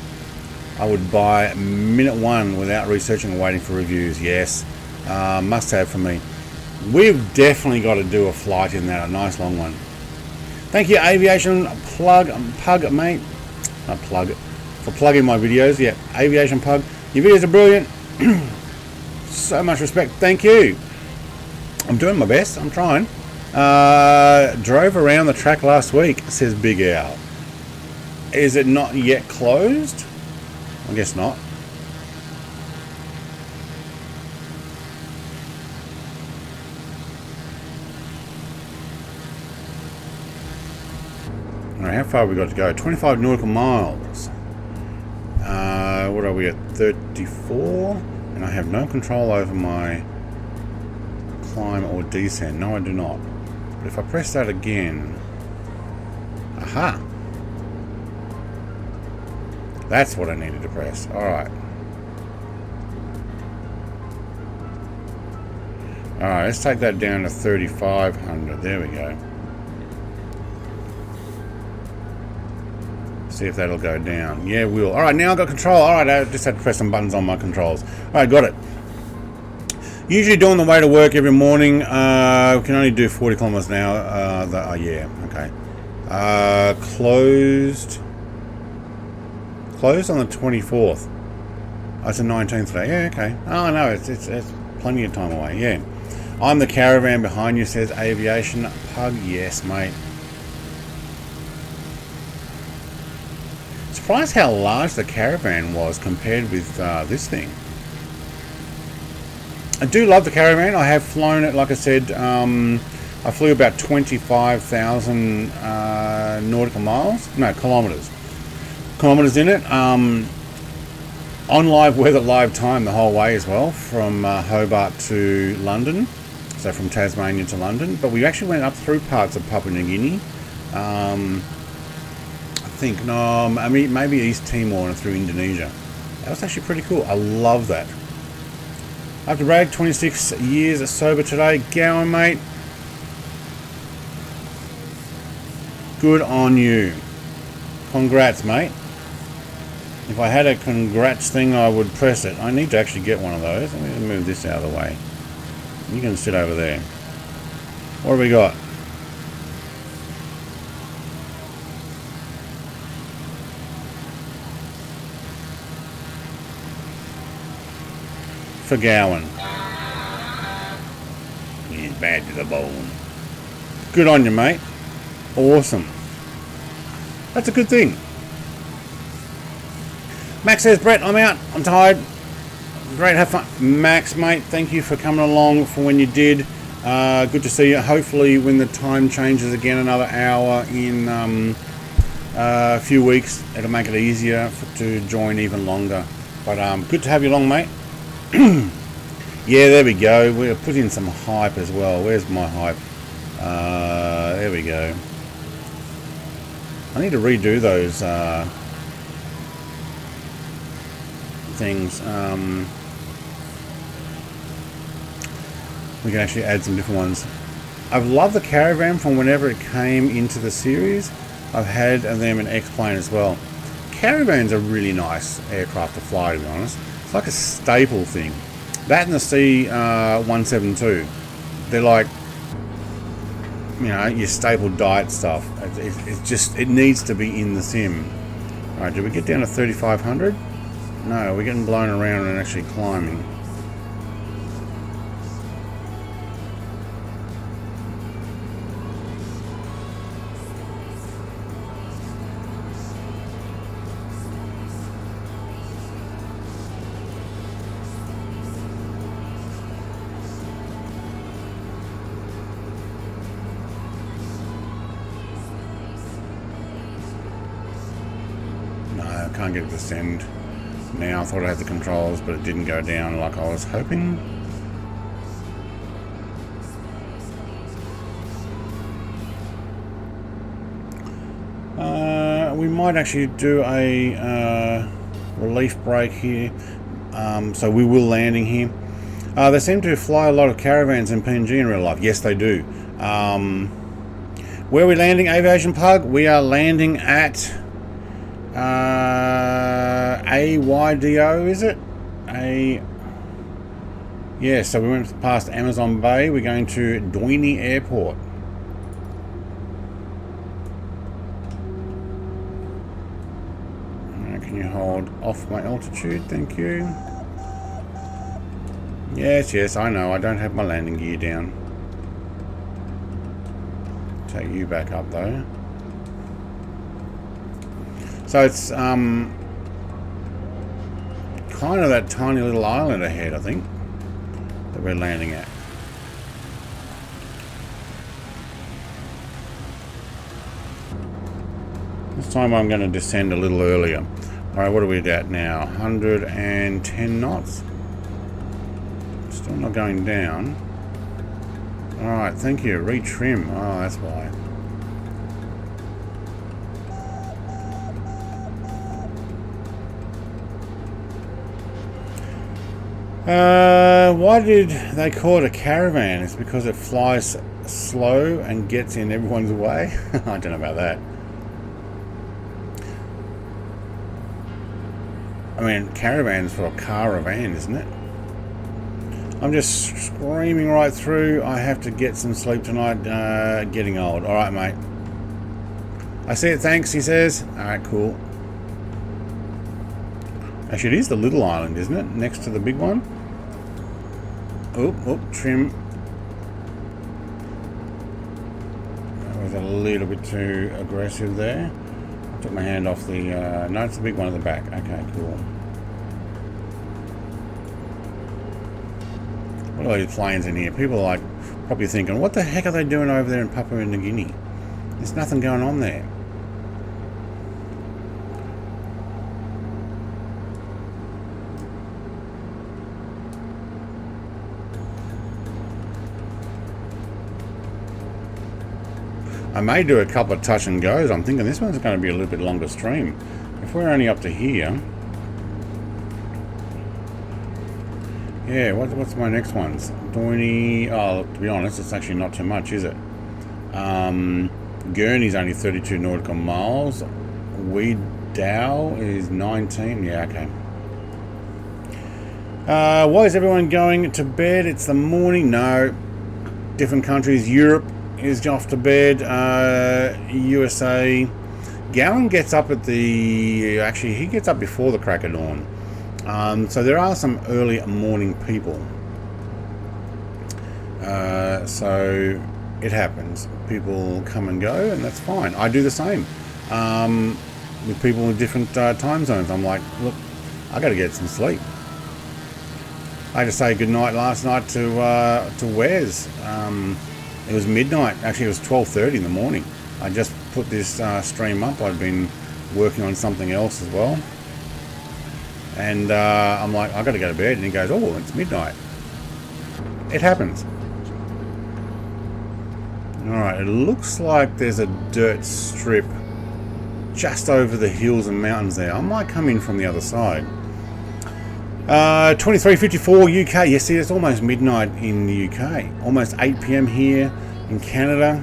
I would buy minute one without researching and waiting for reviews. Yes, must have for me. We've definitely got to do a flight in that, a nice long one. Thank you, Aviation Pug, mate. Not plug, for plugging my videos. Yeah, Aviation Pug. Your videos are brilliant. So much respect. Thank you. I'm doing my best. I'm trying. Drove around the track last week, says Big Al. Is it not yet closed? I guess not. Alright, how far have we got to go? 25 nautical miles. What are we at? 34? And I have no control over my climb or descent. No, I do not. But if I press that again... Aha! That's what I needed to press. Alright. Alright, let's take that down to 3,500. There we go. See if that'll go down. Yeah, we'll. Alright, now I've got control. Alright, I just had to press some buttons on my controls. Alright, got it. Usually doing the way to work every morning. We can only do 40 kilometers an hour. Yeah, okay. Closed on the 24th. Oh, it's the 19th today. Yeah, okay. Oh, no, it's plenty of time away. Yeah. I'm the caravan behind you, says Aviation Pug. Yes, mate. Surprised how large the caravan was compared with this thing. I do love the caravan. I have flown it, like I said, I flew about 25,000 nautical miles. No, kilometers. Kilometers in it. On live weather, live time the whole way as well, from Hobart to London. So from Tasmania to London. But we actually went up through parts of Papua New Guinea. I think, no, I mean, maybe East Timor and through Indonesia. That was actually pretty cool. I love that. I have to brag, 26 years sober today. Gowan, mate. Good on you. Congrats, mate. If I had a congrats thing, I would press it. I need to actually get one of those. Let me move this out of the way. You can sit over there. What have we got? For Gowan. He's bad to the bone. Good on you, mate. Awesome. That's a good thing. Max says, Brett, I'm out. I'm tired. Great, have fun. Max, mate, thank you for coming along for when you did. Good to see you. Hopefully when the time changes again another hour in a few weeks, it'll make it easier to join even longer. But good to have you along, mate. Yeah, there we go. We'll put in some hype as well. Where's my hype? There we go. I need to redo those things. We can actually add some different ones. I've loved the caravan from whenever it came into the series. I've had them in X-Plane as well. Caravans are really nice aircraft to fly, to be honest. It's like a staple thing. That and the C-172. They're like, you know, your staple diet stuff. It's just, it needs to be in the sim. Alright, did we get down to 3,500? No, we're getting blown around and actually climbing. Can't get it to send now. I thought I had the controls, but it didn't go down like I was hoping. We might actually do a relief break here. So we will landing here. They seem to fly a lot of caravans in PNG in real life. Yes, they do. Where are we landing, Aviation Pug? We are landing at AYDO, is it? Yeah, so we went past Amazon Bay. We're going to Doini Airport. Can you hold off my altitude? Thank you. Yes, I know. I don't have my landing gear down. Take you back up though. So it's kind of that tiny little island ahead, I think, that we're landing at. This time I'm going to descend a little earlier. Alright, what are we at now? 110 knots. Still not going down. Alright, thank you. Retrim. Oh, that's why. Why did they call it a caravan? It's because it flies slow and gets in everyone's way. I don't know about that. I mean, caravan's for a caravan, isn't it? I'm just screaming right through. I have to get some sleep tonight. Getting old. All right, mate. I see it. Thanks, he says. All right, cool. Actually, it is the little island, isn't it? Next to the big one. Oop, trim. That was a little bit too aggressive there. I took my hand off the... no, it's the big one at the back. Okay, cool. What are these planes in here? People are like probably thinking, what the heck are they doing over there in Papua New Guinea? There's nothing going on there. I may do a couple of touch and goes. I'm thinking this one's going to be a little bit longer stream. If we're only up to here... Yeah, what's my next ones? Doini... Oh, to be honest, it's actually not too much, is it? Gurney's only 32 nautical miles. Weedow is 19. Yeah, okay. Why is everyone going to bed? It's the morning. No. Different countries. Europe is off to bed. USA. Gowan gets up at the... Actually, he gets up before the crack of dawn. So there are some early morning people. So it happens. People come and go, and that's fine. I do the same. With people in different time zones. I'm like, look, I got to get some sleep. I had to say goodnight last night to Wes. It was midnight. Actually, it was 12:30 in the morning. I just put this stream up. I've been working on something else as well. And I'm like, I've got to go to bed. And he goes, oh, it's midnight. It happens. Alright, it looks like there's a dirt strip just over the hills and mountains there. I might come in from the other side. 23:54 UK. Yes, see, it's almost midnight in the UK. Almost 8 PM here in Canada.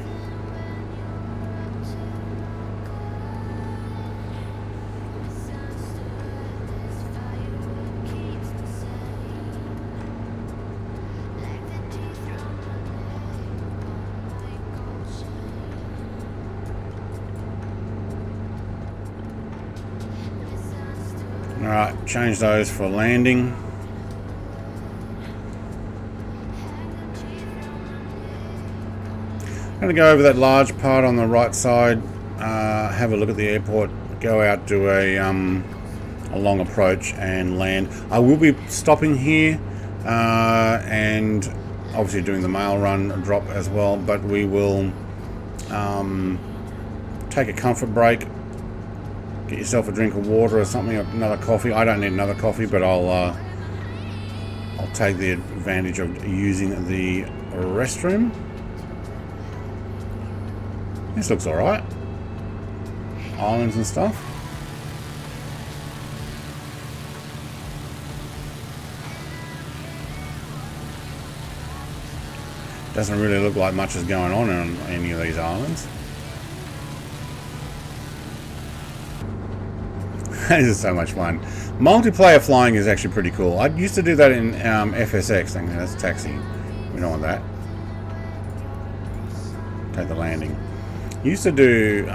Alright, change those for landing. I'm going to go over that large part on the right side, have a look at the airport, go out, do a long approach and land. I will be stopping here and obviously doing the mail run drop as well, but we will take a comfort break. Get yourself a drink of water or something, another coffee. I don't need another coffee, but I'll take the advantage of using the restroom. This looks alright. Islands and stuff. Doesn't really look like much is going on any of these islands. This is so much fun. Multiplayer flying is actually pretty cool. I used to do that in FSX. That's taxi. We don't want that. Take the landing. Used to do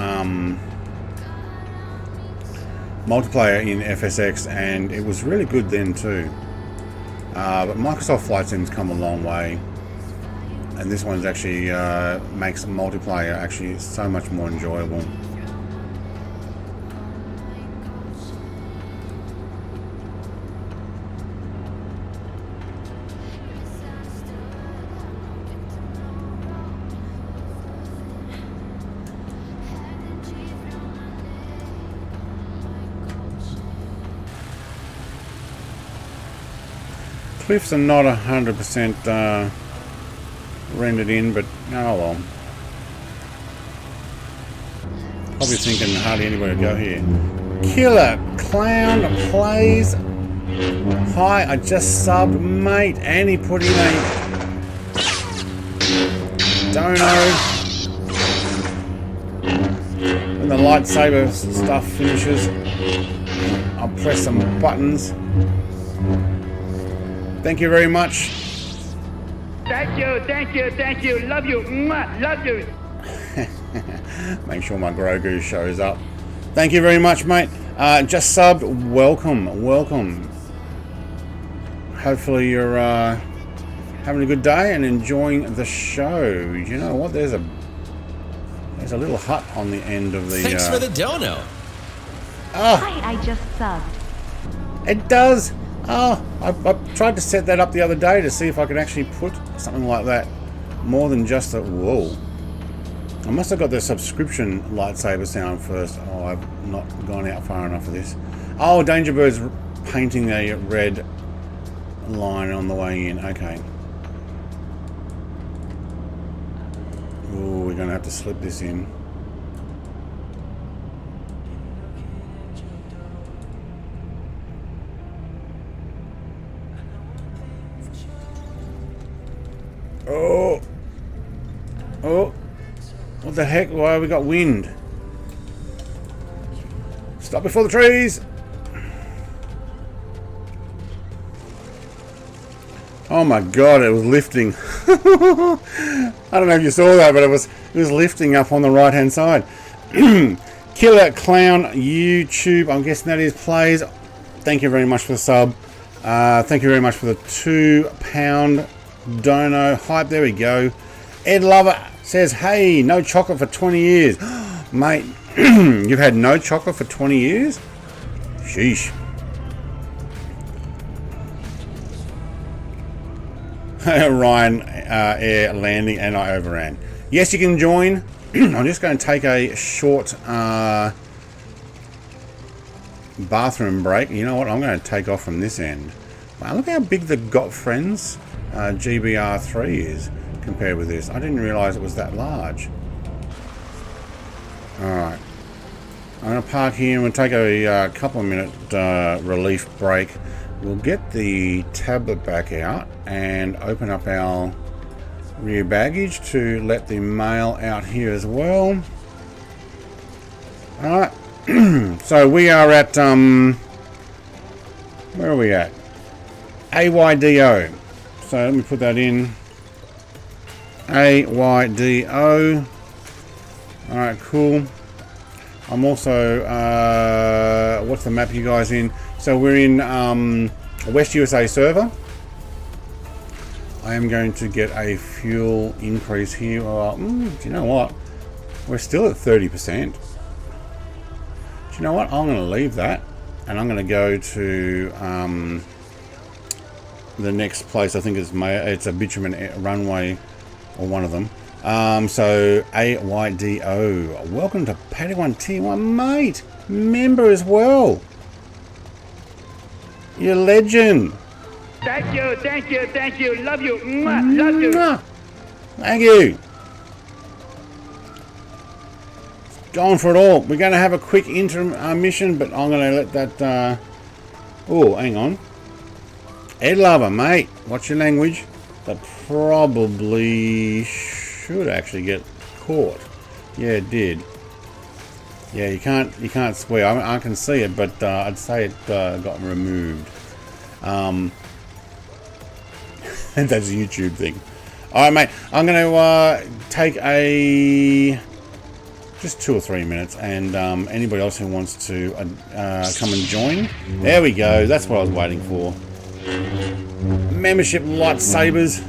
multiplayer in FSX, and it was really good then too. But Microsoft Flight Sim's come a long way, and this one's actually makes multiplayer actually so much more enjoyable. Cliffs are not 100% rendered in, but oh well. Probably thinking hardly anywhere to go here. Killer Clown plays. Hi, I just subbed, mate. And he put in a dono. When the lightsaber stuff finishes, I'll press some buttons. Thank you very much. Thank you, thank you, thank you. Love you. Mwah, love you. Make sure my Grogu shows up. Thank you very much, mate. Just subbed. Welcome, welcome. Hopefully you're having a good day and enjoying the show. You know what? There's a little hut on the end of the. Thanks for the dono. Hi, I just subbed. It does. Oh, I tried to set that up the other day to see if I could actually put something like that. More than just a whoa. I must have got the subscription lightsaber sound first. Oh, I've not gone out far enough for this. Oh, Dangerbird's painting a red line on the way in. Okay. Oh, we're going to have to slip this in. Oh, oh, what the heck? Why have we got wind? Stop before the trees. Oh my god, it was lifting. I don't know if you saw that, but it was lifting up on the right hand side. Killer Clown YouTube, I'm guessing that is plays. Thank you very much for the sub. Thank you very much for the £2 dono hype. There we go. Ed Lover says, hey, no chocolate for 20 years. Mate, you've had no chocolate for 20 years? Sheesh. Ryan Air landing and I overran. Yes, you can join. I'm just going to take a short bathroom break. You know what? I'm going to take off from this end. Wow, look how big the Got Friends GBR3 is compared with this. I didn't realize it was that large. Alright, I'm going to park here and we'll take a couple of minute relief break. We'll get the tablet back out and open up our rear baggage to let the mail out here as well. Alright, so we are at where are we at? AYDO. So let me put that in. AYDO. Alright, cool. I'm also what's the map you guys in? So we're in West USA server. I am going to get a fuel increase here. Do you know what? We're still at 30%. Do you know what? I'm going to leave that and I'm going to go to the next place. I think it's a bitumen runway or one of them. So AYDO. Welcome to Padawan Tier 1, mate. Member as well. You're a legend. Thank you, thank you, thank you. Love you. Mwah, love you. Thank you. Going for it all. We're going to have a quick intermission, but I'm going to let that... oh, hang on. Ed Lover, mate. What's your language? The probably should actually get caught. Yeah, it did. Yeah, you can't swear. I can see it, but I'd say it got removed. That's a YouTube thing. All right, mate. I'm going to take just 2 or 3 minutes, and anybody else who wants to come and join. There we go. That's what I was waiting for. Membership lightsabers.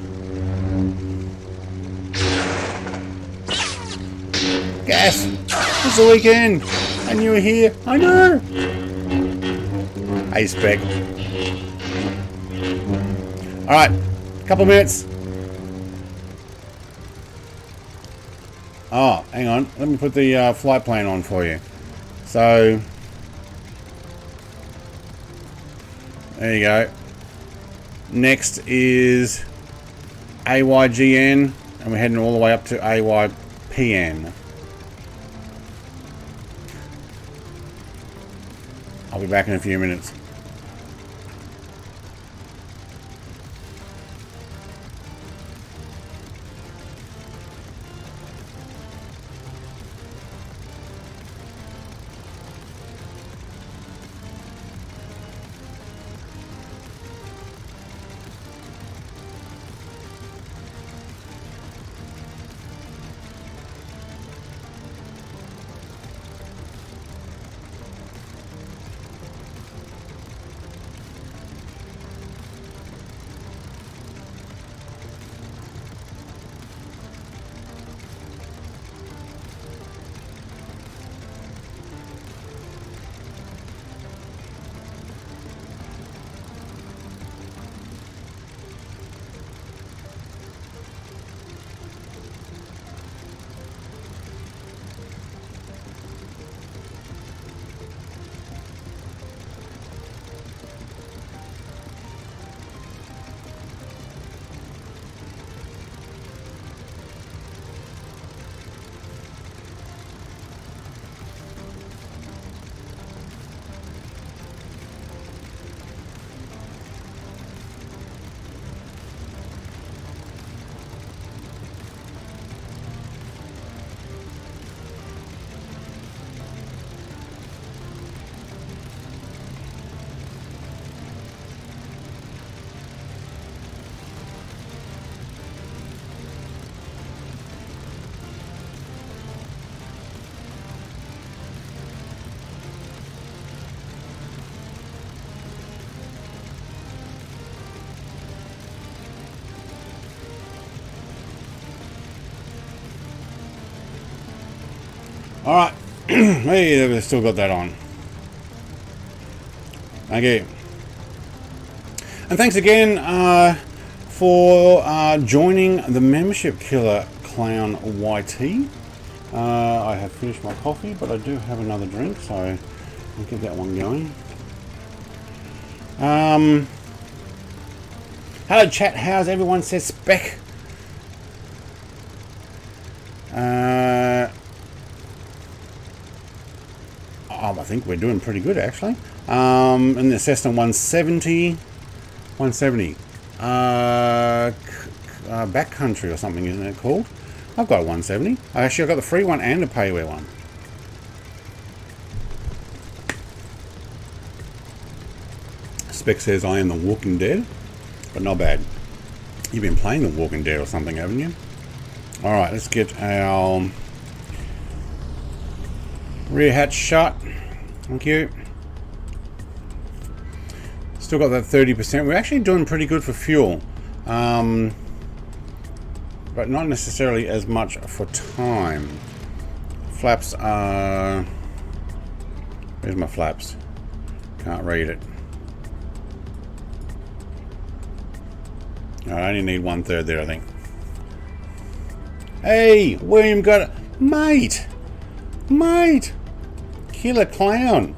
Gas. It's the weekend, and you were here. I know. Hey, Spec. All right, couple minutes. Oh, hang on. Let me put the flight plan on for you. So, there you go. Next is AYGN, and we're heading all the way up to AYPN. I'll be back in a few minutes. Alright, hey, we've still got that on. Okay. And thanks again for joining the membership, Killer Clown YT. I have finished my coffee, but I do have another drink, so I'll get that one going. Hello chat, how's everyone? Says Spec. I think we're doing pretty good actually. And the Cessna 170, backcountry or something, isn't it called? I've got a 170. Actually, I've got the free one and a payware one. Spec says I am the Walking Dead, but not bad. You've been playing the Walking Dead or something, haven't you? All right, let's get our rear hatch shut. Thank you. Still got that 30%. We're actually doing pretty good for fuel, but not necessarily as much for time. Flaps are... Where's my flaps? Can't read it. I only need 1/3 there, I think. Hey, William got it. Mate! Killer Clown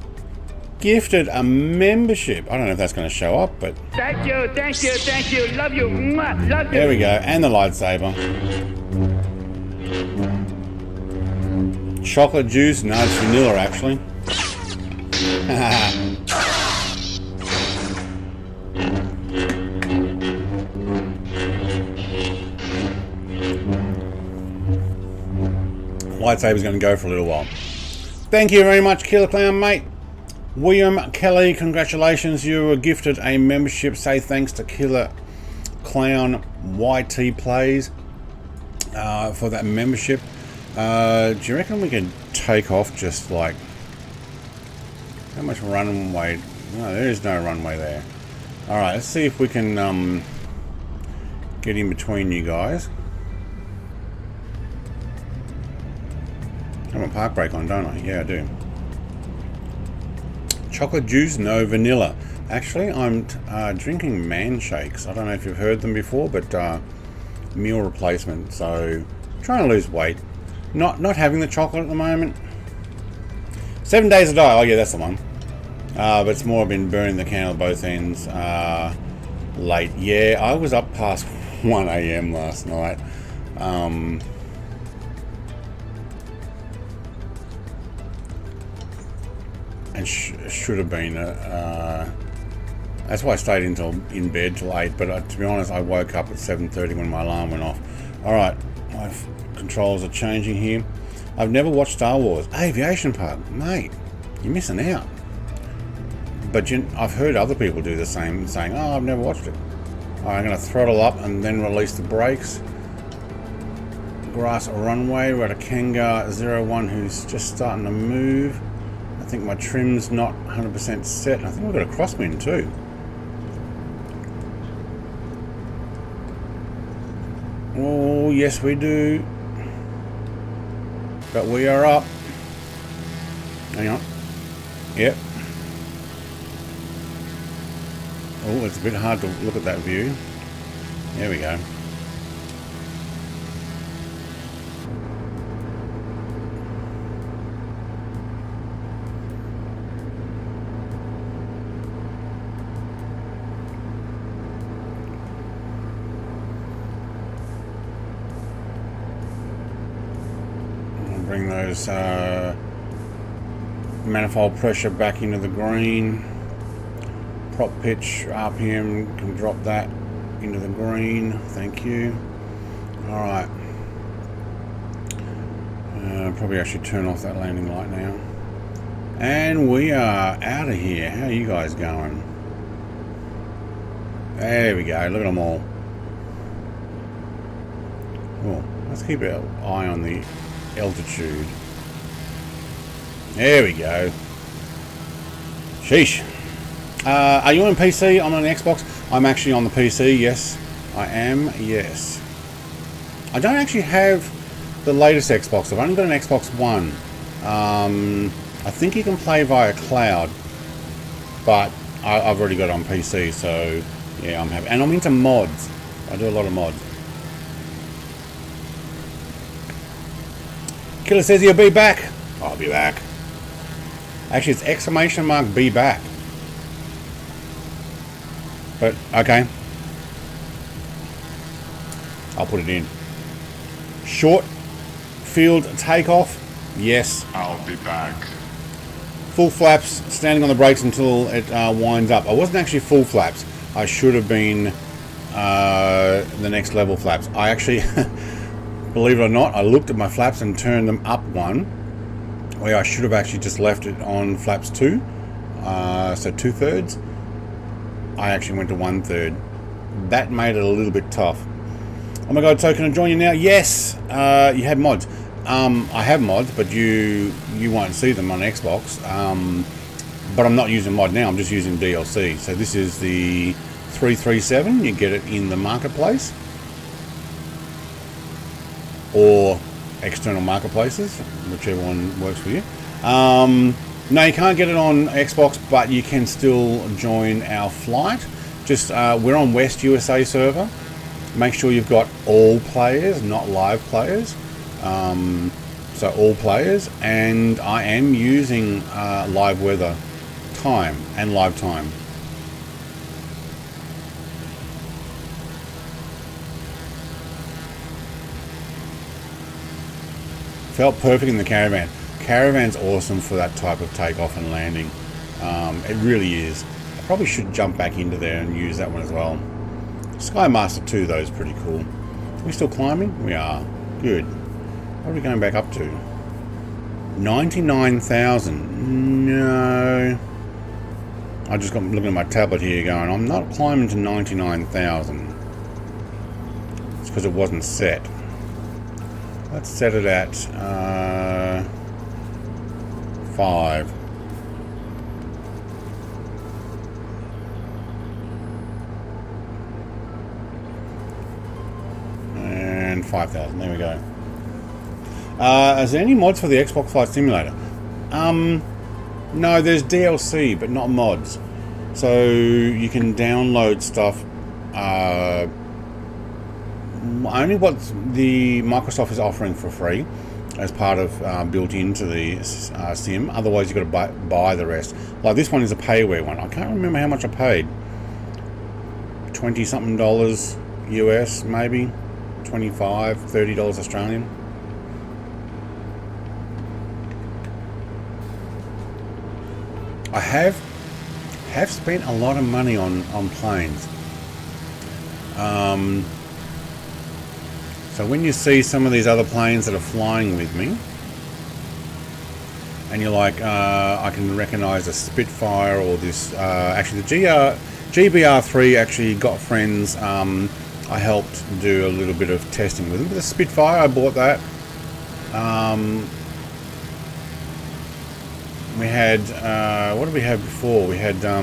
gifted a membership. I don't know if that's going to show up, but... Thank you. Love you. Mwah, love you. There we go. And the lightsaber. Chocolate juice? No, it's vanilla, actually. Lightsaber's going to go for a little while. Thank you very much, Killer Clown, mate. William Kelly, congratulations. You were gifted a membership. Say thanks to Killer Clown YT Plays for that membership. Do you reckon we can take off just like... How much runway? No, there is no runway there. Alright, let's see if we can get in between you guys. I have a park brake on, don't I? Yeah, I do. Chocolate juice, no vanilla. Actually, I'm drinking man shakes. I don't know if you've heard them before, but meal replacement. So, trying to lose weight. Not having the chocolate at the moment. 7 days to die. Oh yeah, that's the one. But it's more I've been burning the candle at both ends late. Yeah, I was up past 1 AM last night. And should have been. That's why I stayed in bed till 8. But to be honest, I woke up at 7:30 when my alarm went off. All right, my controls are changing here. I've never watched Star Wars. Aviation Park, mate, you're missing out. But I've heard other people do the same, saying, "Oh, I've never watched it." All right, I'm going to throttle up and then release the brakes. Grass runway. We're at a Kangar 01 who's just starting to move. I think my trim's not 100% set. I think we've got a crosswind too. Oh, yes we do. But we are up. Hang on. Yep. Oh, it's a bit hard to look at that view. There we go. Bring those manifold pressure back into the green. Prop pitch RPM can drop that into the green. Thank you. Alright. Probably actually turn off that landing light now. And we are out of here. How are you guys going? There we go. Look at them all. Oh, let's keep our eye on the altitude. There we go. Sheesh. Are you on PC? I'm on an Xbox. I'm actually on the PC. Yes, I am. Yes. I don't actually have the latest Xbox. I've only got an Xbox One. I think you can play via cloud, but I've already got it on PC. So yeah, I'm happy. And I'm into mods. I do a lot of mods. Killer says he'll be back. I'll be back. Actually, it's exclamation mark be back. But, okay. I'll put it in. Short field takeoff. Yes. I'll be back. Full flaps, standing on the brakes until it winds up. I wasn't actually full flaps. I should have been the next level flaps. I actually... Believe it or not, I looked at my flaps and turned them up one, where I should have actually just left it on flaps 2, so 2/3. I actually went to 1/3. That made it a little bit tough. Oh my god, so can I join you now? Yes, you have mods. I have mods, but you won't see them on Xbox. But I'm not using mod now, I'm just using DLC. So this is the 337, you get it in the marketplace. Or external marketplaces, whichever one works for you. No, you can't get it on Xbox, but you can still join our flight. Just we're on West USA server. Make sure you've got all players, not live players. So all players, and I am using live weather time and live time. Felt perfect in the caravan. Caravan's awesome for that type of takeoff and landing. It really is. I probably should jump back into there and use that one as well. Skymaster 2 though is pretty cool. Are we still climbing? We are. Good. What are we going back up to? 99,000. No. I just got looking at my tablet here going, I'm not climbing to 99,000. It's because it wasn't set. Let's set it at 5. And 5,000. There we go. Is there any mods for the Xbox Flight Simulator? No, there's DLC, but not mods. So you can download stuff. Only what the Microsoft is offering for free as part of built into the sim. Otherwise, you've got to buy the rest. Like this one is a payware one. I can't remember how much I paid. $20-something US, maybe. $25, $30 Australian. I have spent a lot of money on planes. So when you see some of these other planes that are flying with me, and you're like, I can recognize a Spitfire or this, actually the GBR3 actually got friends. I helped do a little bit of testing with them. But the Spitfire, I bought that. We had, what did we have before? We had, oh,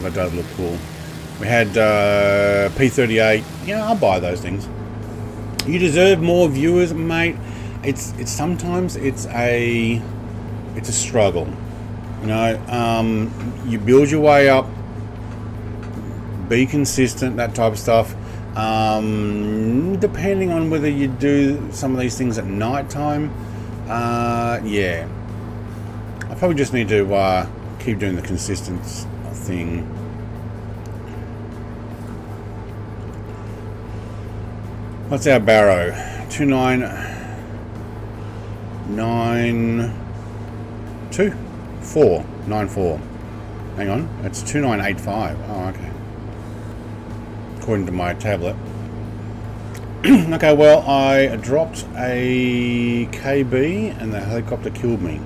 that does look cool. We had P38. Yeah, I'll buy those things. You deserve more viewers, mate. It's sometimes it's a struggle. You know, you build your way up, be consistent, that type of stuff. Depending on whether you do some of these things at night time, yeah, I probably just need to keep doing the consistent thing. What's our barrow? 2992494. Hang on, it's 2985. Oh, okay. According to my tablet. Okay, well, I dropped a KB and the helicopter killed me.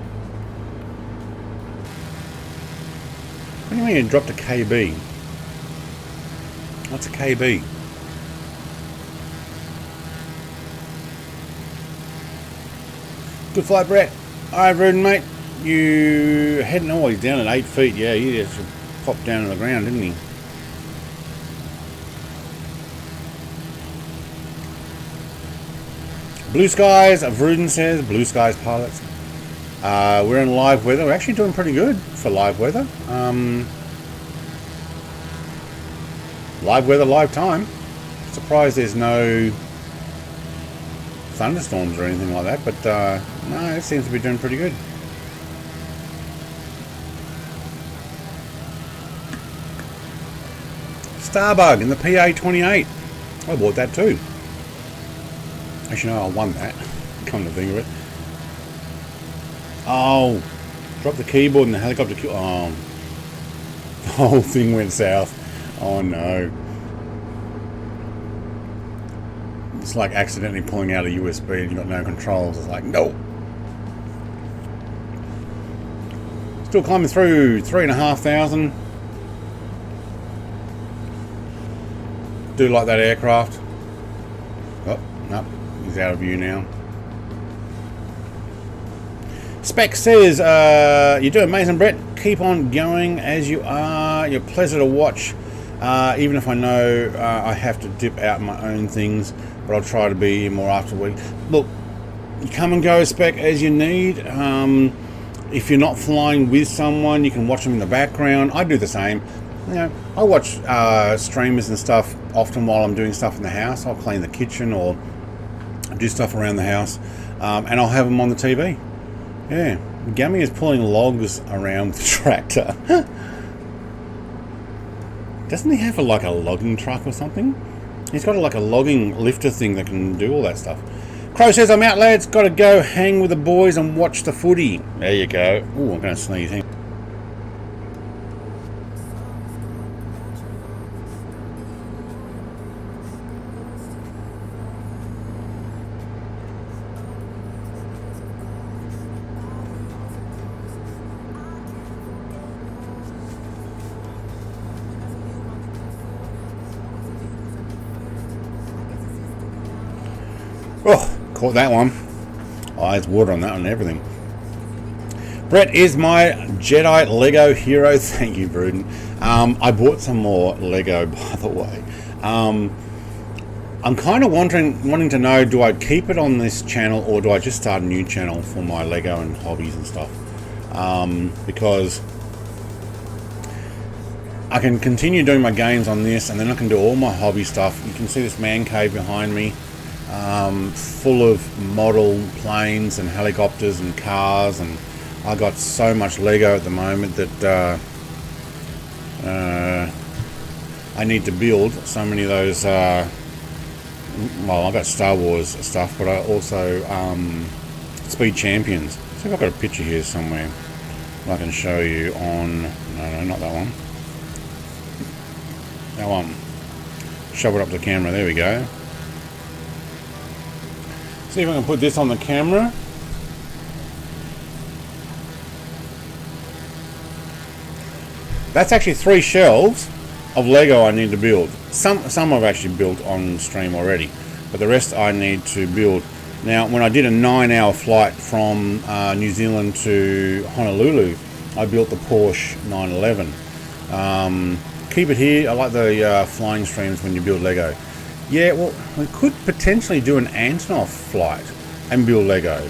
What do you mean you dropped a KB? What's a KB? Good flight, Brett. Alright, Rudin, mate. You heading always down at 8 feet. Yeah, he just popped down to the ground, didn't he? Blue skies, Rudin says. Blue skies pilots. We're in live weather. We're actually doing pretty good for live weather. Live weather, live time. Surprised there's no thunderstorms or anything like that, but no, it seems to be doing pretty good. Starbug in the PA28. I bought that too. Actually, no, I won that. Come to think of it. Oh, dropped the keyboard and the helicopter. Oh, the whole thing went south. Oh no. It's like accidentally pulling out a USB and you've got no controls. It's like, no. Still climbing through 3,500. Do like that aircraft. Oh, no, he's out of view now. Spec says, you do amazing, Brett. Keep on going as you are. You're a pleasure to watch. Even if I know I have to dip out my own things, but I'll try to be more after week. Look, you come and go, Spec, as you need. If you're not flying with someone, you can watch them in the background. I do the same. You know, I watch streamers and stuff often while I'm doing stuff in the house. I'll clean the kitchen or do stuff around the house, and I'll have them on the TV. Yeah, Gummy is pulling logs around with the tractor. Doesn't he have like a logging truck or something? He's got like a logging lifter thing that can do all that stuff. Crow says, I'm out, lads. Got to go hang with the boys and watch the footy. There you go. Ooh, I'm going to sneeze here. Oh, caught that one. Eyes water on that one and everything. Brett is my Jedi Lego hero. Thank you, Bruden. I bought some more Lego, by the way. I'm kind of wanting to know, do I keep it on this channel or do I just start a new channel for my Lego and hobbies and stuff? Because I can continue doing my games on this, and then I can do all my hobby stuff. You can see this man cave behind me, full of model planes and helicopters and cars, and I got so much Lego at the moment that I need to build so many of those. Well, I've got Star Wars stuff, but I also Speed Champions. See if I've got a picture here somewhere I can show you on. No, not that one. That one. Shove it up to the camera. There we go. See if I can put this on the camera. That's actually 3 shelves of Lego I need to build. Some I've actually built on stream already, but the rest I need to build. Now, when I did a 9-hour flight from New Zealand to Honolulu, I built the Porsche 911. Keep it here. I like the flying streams when you build Lego. Yeah, well, we could potentially do an Antonov flight and build Lego.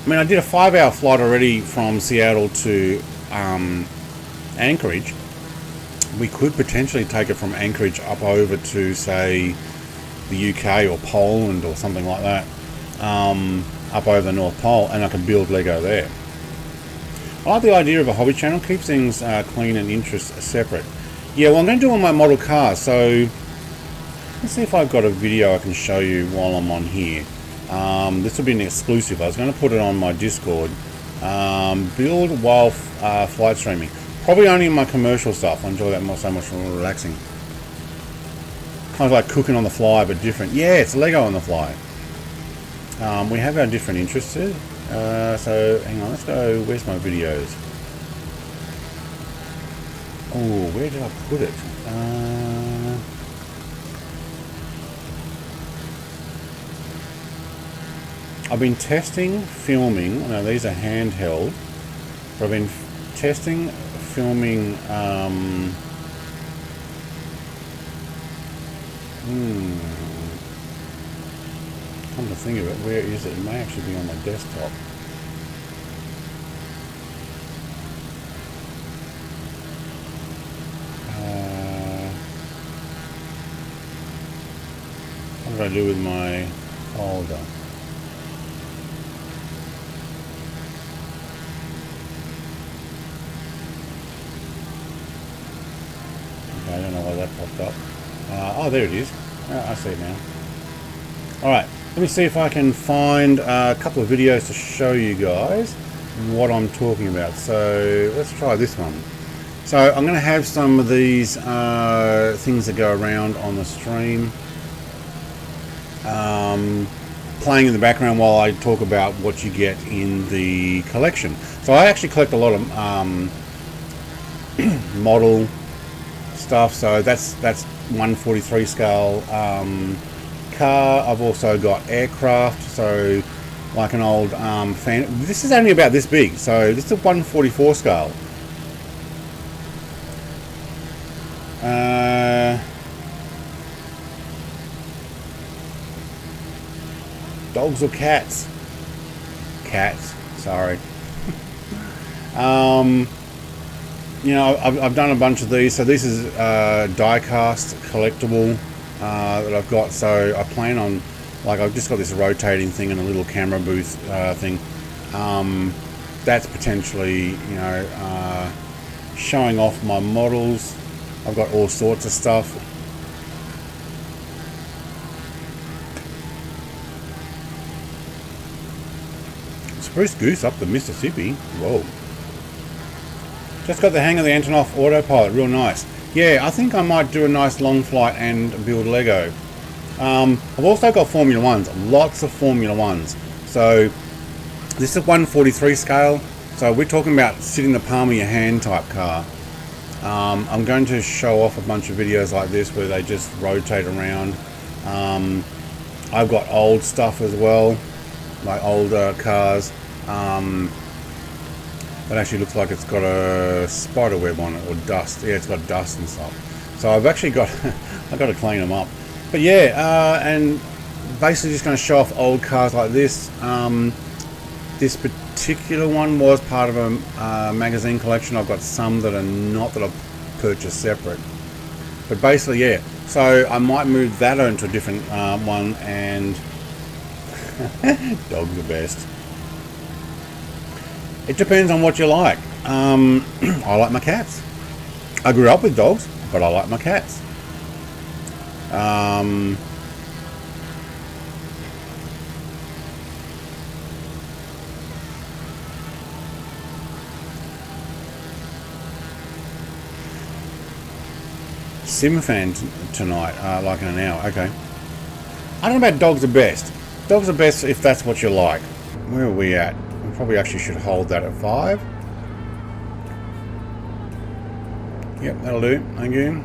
I mean, I did a 5-hour flight already from Seattle to Anchorage. We could potentially take it from Anchorage up over to, say, the UK or Poland or something like that, up over the North Pole, and I could build Lego there. I like the idea of a hobby channel. Keep things clean and interests separate. Yeah, well, I'm going to do all my model cars, so let's see if I've got a video I can show you while I'm on here. This will be an exclusive. I was going to put it on my Discord. Build while flight streaming. Probably only my commercial stuff. I enjoy that so much, more relaxing. Kind of like cooking on the fly, but different. Yeah, it's Lego on the fly. We have our different interests here. So, hang on, let's go. Where's my videos? Oh, where did I put it? I've been testing, filming. Now, these are handheld. But I've been testing, filming. Come to think of it, where is it? It may actually be on my desktop. What did I do with my folder? Okay, I don't know why that popped up. Oh, there it is. I see it now. Alright, let me see if I can find a couple of videos to show you guys what I'm talking about. So let's try this one. So I'm going to have some of these things that go around on the stream playing in the background while I talk about what you get in the collection. So I actually collect a lot of model stuff. So that's 143 scale car. I've also got aircraft, so like an old fan. This is only about this big, so this is a 144 scale. Dogs or cats? Cats, sorry. You know, I've done a bunch of these. So this is die cast collectible that I've got. So I plan on, like, I've just got this rotating thing and a little camera booth thing. That's potentially, you know, showing off my models. I've got all sorts of stuff. Spruce Goose up the Mississippi. Whoa. Just got the hang of the Antonov autopilot. Real nice. Yeah, I think I might do a nice long flight and build Lego. I've also got Formula 1s. Lots of Formula 1s. So this is 143 scale. So we're talking about sit in the palm of your hand type car. I'm going to show off a bunch of videos like this where they just rotate around. I've got old stuff as well, like older cars. That actually looks like it's got a spider web on it, or dust. Yeah, it's got dust and stuff. So I've actually got, I've got to clean them up. But yeah, and basically just going to show off old cars like this. This particular one was part of a magazine collection. I've got some that are not, that I've purchased separate. But basically, yeah. So I might move that on to a different one, and dogs are best. It depends on what you like. I like my cats. I grew up with dogs, but I like my cats. Sim fan tonight, like in an hour. Okay. I don't know about dogs are best. Dogs are best if that's what you like. Where are we at? We probably actually should hold that at 5. Yep, that'll do. Thank you.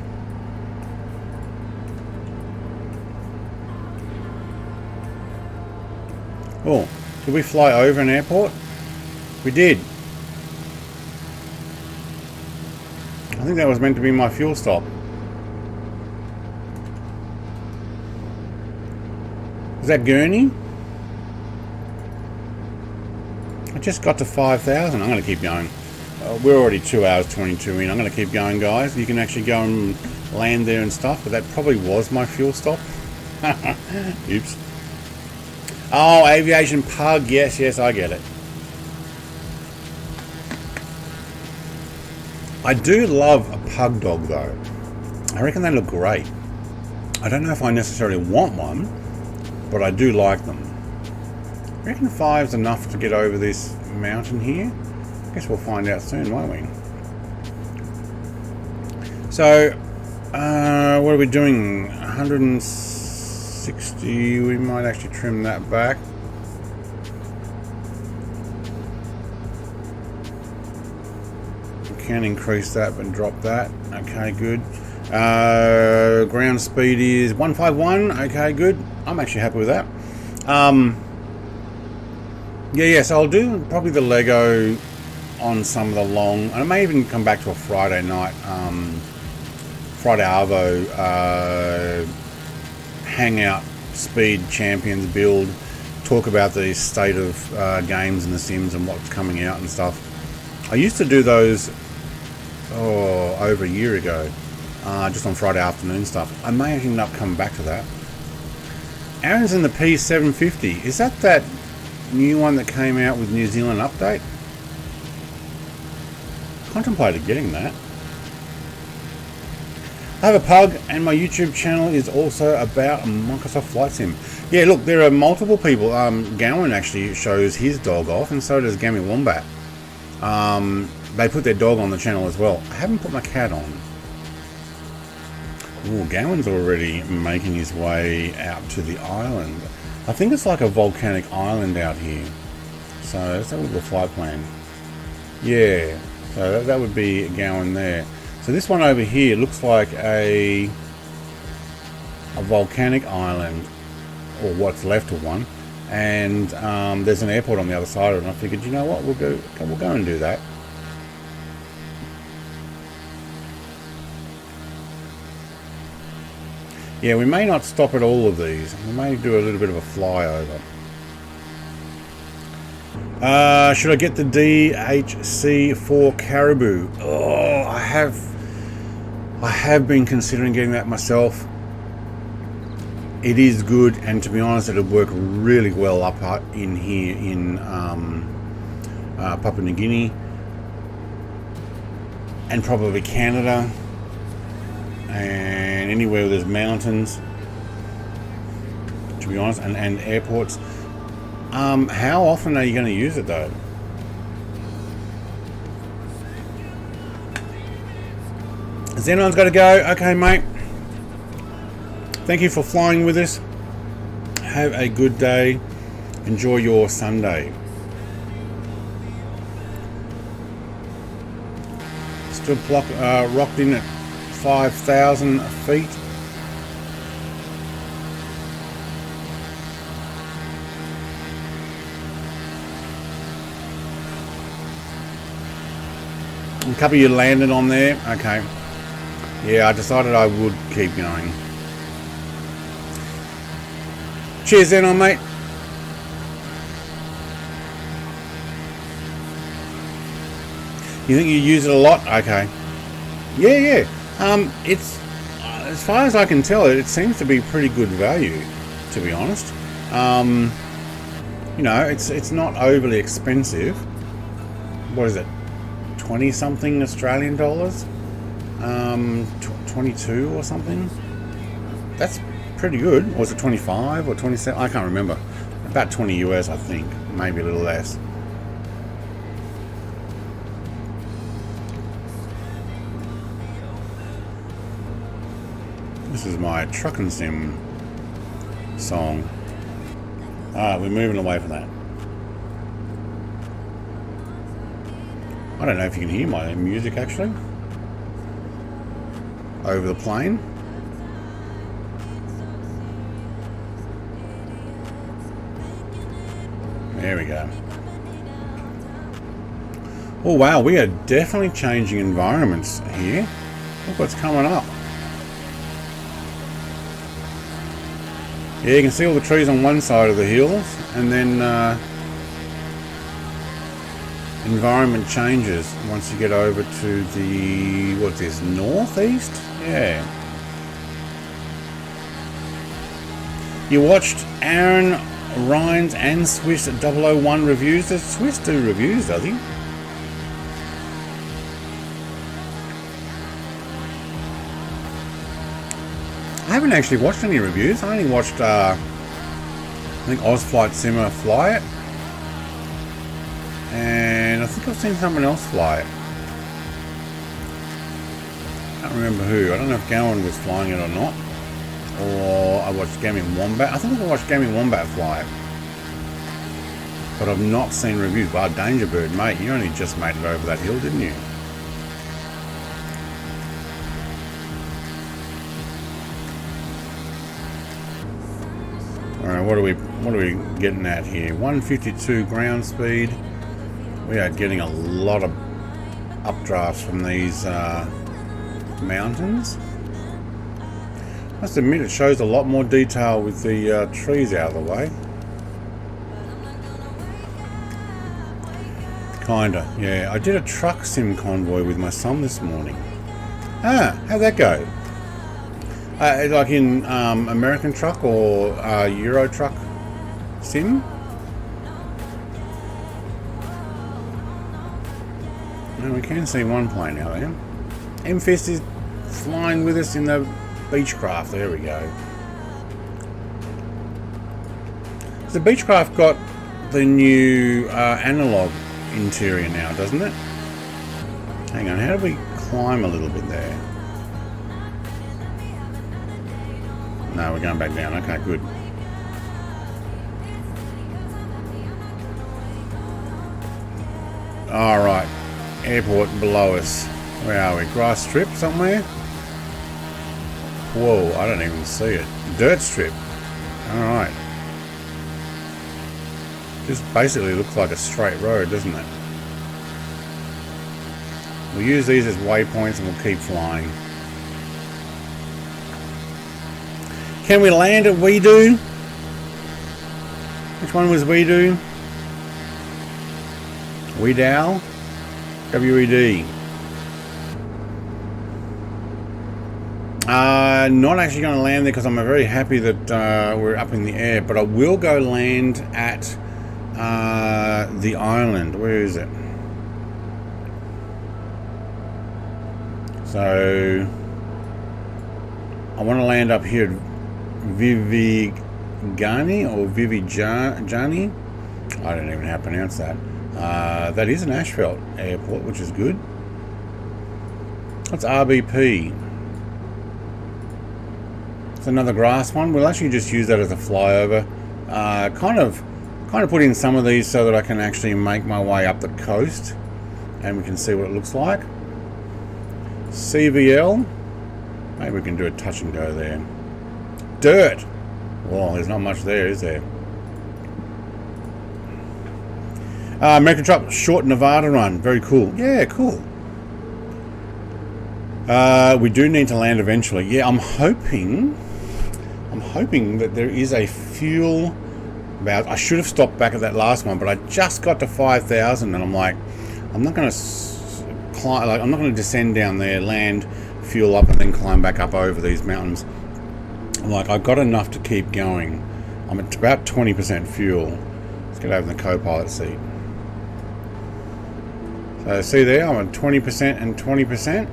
Oh, did we fly over an airport? We did. I think that was meant to be my fuel stop. Is that Gurney? I just got to 5,000. I'm going to keep going. We're already 2 hours 22 in. I'm going to keep going, guys. You can actually go and land there and stuff, but that probably was my fuel stop. Oops. Oh, aviation pug. Yes, yes, I get it. I do love a pug dog, though. I reckon they look great. I don't know if I necessarily want one, but I do like them. I reckon 5's enough to get over this mountain here. I guess we'll find out soon, won't we? So, what are we doing? 160. We might actually trim that back. We can increase that but drop that. Okay, good. Ground speed is 151. Okay, good. I'm actually happy with that. Yeah, so I'll do probably the Lego on some of the long, and I may even come back to a Friday night, Friday Arvo hangout speed champions build, talk about the state of games and the Sims and what's coming out and stuff. I used to do those over a year ago, just on Friday afternoon stuff. I may end up coming back to that. Aaron's in the P750. Is that new one that came out with New Zealand update? Contemplated getting that. I have a pug, and my YouTube channel is also about Microsoft Flight Sim. Yeah, look, there are multiple people. Gowan actually shows his dog off, and so does Gammy Wombat. They put their dog on the channel as well. I haven't put my cat on. Ooh, Gowan's already making his way out to the island. I think it's like a volcanic island out here. So let's have a look at the flight plan. Yeah, so that would be Gowan there. So this one over here looks like a volcanic island, or what's left of one, and there's an airport on the other side of it. And I figured, you know what, we'll go and do that. Yeah, we may not stop at all of these. We may do a little bit of a flyover. Should I get the DHC for Caribou? Oh, I have been considering getting that myself. It is good, and to be honest, it'll work really well up in here in Papua New Guinea, and probably Canada, and anywhere where there's mountains, to be honest, and airports. How often are you going to use it though? Xenon's got to go. Okay, mate. Thank you for flying with us. Have a good day. Enjoy your Sunday. Still rocked in at 5,000 feet. A couple you landed on there. Okay. Yeah, I decided I would keep going. Cheers then on, mate. You think you use it a lot? Okay. Yeah. It's as far as I can tell, it seems to be pretty good value, to be honest. You know, it's not overly expensive. What is it? 20 something Australian dollars? 22 or something? That's pretty good. Or was it 25 or 27? I can't remember. About 20 US, I think. Maybe a little less. This is my truck and sim song. Alright, we're moving away from that. I don't know if you can hear my music actually. Over the plane. There we go. Oh wow, we are definitely changing environments here. Look what's coming up. Yeah, you can see all the trees on one side of the hills, and then environment changes once you get over to the, what's this, northeast? Yeah. You watched Aaron Rhines and Swiss 001 reviews. Does Swiss do reviews, does he? I haven't actually watched any reviews. I only watched, I think Ozflight Simmer fly it. And I think I've seen someone else fly it. I can't remember who. I don't know if Gowan was flying it or not. Or I watched Gaming Wombat. I think I watched Gaming Wombat fly it. But I've not seen reviews. Wow, Dangerbird, mate. You only just made it over that hill, didn't you? Alright, what are we getting at here? 152 ground speed. We are getting a lot of updrafts from these mountains. I must admit, it shows a lot more detail with the trees out of the way. Kinda, yeah. I did a truck sim convoy with my son this morning. Ah, how'd that go? Like in American truck or Euro truck sim? And we can see one plane out there. M-Fist is flying with us in the Beechcraft. There we go. The Beechcraft got the new analog interior now, doesn't it? Hang on, how do we climb a little bit there? No, we're going back down. Okay, good. Alright. Airport below us. Where are we? Grass strip somewhere? Whoa, I don't even see it. Dirt strip. Alright. Just basically looks like a straight road, doesn't it? We'll use these as waypoints and we'll keep flying. Can we land at We Do? Which one was We Do? Wedow? WED. Not actually going to land there because I'm very happy that we're up in the air, but I will go land at the island. Where is it? So I want to land up here at Vivigani or Vivigani. I don't even know how to pronounce that. That is an asphalt airport, which is good. What's RBP? It's another grass one. We'll actually just use that as a flyover. Kind of put in some of these so that I can actually make my way up the coast and we can see what it looks like. CVL. Maybe we can do a touch and go there. Dirt. Well, there's not much there, is there? American truck, short Nevada run. Very cool. Yeah, cool. We do need to land eventually. Yeah, I'm hoping that there is a fuel about. I should have stopped back at that last one, but I just got to 5,000, and I'm like, I'm not going to climb. Like, I'm not going to descend down there, land, fuel up, and then climb back up over these mountains. I'm like, I've got enough to keep going. I'm at about 20% fuel. Let's get over in the co-pilot seat. So see there, I'm at 20% and 20%.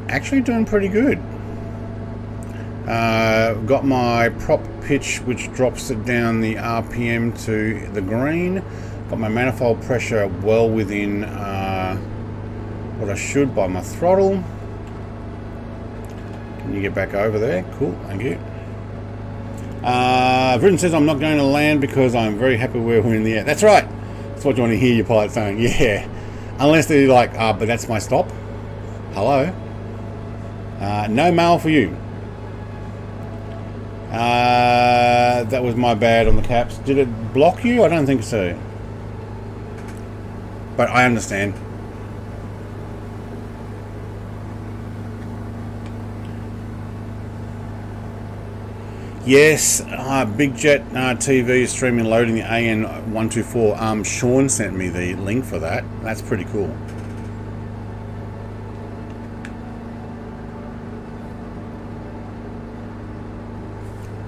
Actually doing pretty good. Got my prop pitch, which drops it down the RPM to the green. Got my manifold pressure well within what I should by my throttle. Can you get back over there? Cool, thank you. Britain says I'm not going to land because I'm very happy where we're in the air. That's right. That's what you want to hear your pilot saying. Yeah. Unless they're like, but that's my stop. Hello. No mail for you. That was my bad on the caps. Did it block you? I don't think so. But I understand. Yes, Big Jet TV is streaming loading the AN124. Sean sent me the link for that. That's pretty cool.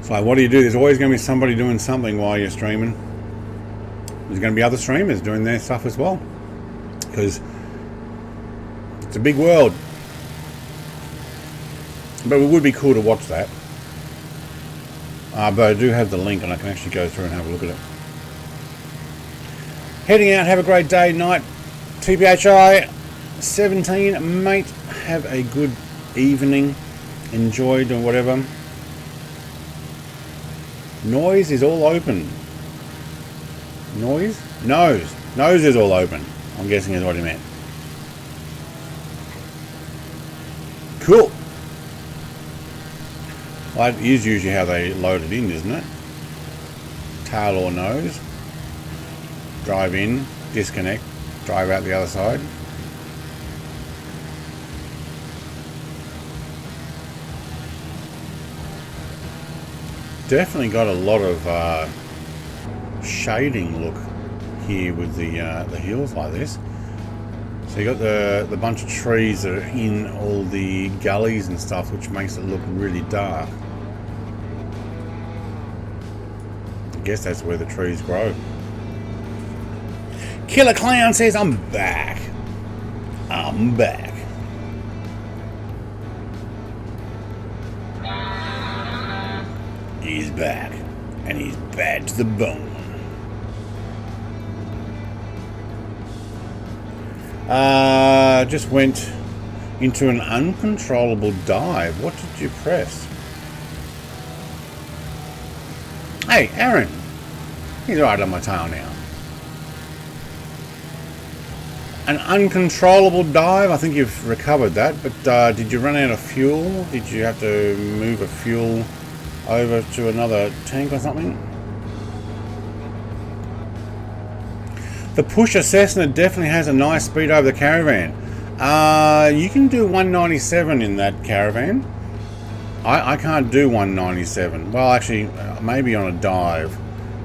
So what do you do? There's always going to be somebody doing something while you're streaming. There's going to be other streamers doing their stuff as well. Because it's a big world. But it would be cool to watch that. But I do have the link and I can actually go through and have a look at it. Heading out, have a great day, night. TPHI 17, mate. Have a good evening. Enjoy doing whatever. Noise is all open. Noise? Nose. Nose is all open. I'm guessing is what he meant. Cool. Well, that is usually how they load it in, isn't it? Tail or nose. Drive in, disconnect, drive out the other side. Definitely got a lot of shading look here with the hills like this. So you got the bunch of trees that are in all the gullies and stuff, which makes it look really dark. I guess that's where the trees grow. Killer Clown says, I'm back. I'm back. He's back, and he's bad to the bone. Just went into an uncontrollable dive. What did you press? Hey, Aaron. He's right on my tail now. An uncontrollable dive. I think you've recovered that, but did you run out of fuel? Did you have to move a fuel over to another tank or something? The pusher Cessna definitely has a nice speed over the Caravan. You can do 197 in that Caravan. I can't do 197. Well, actually, maybe on a dive.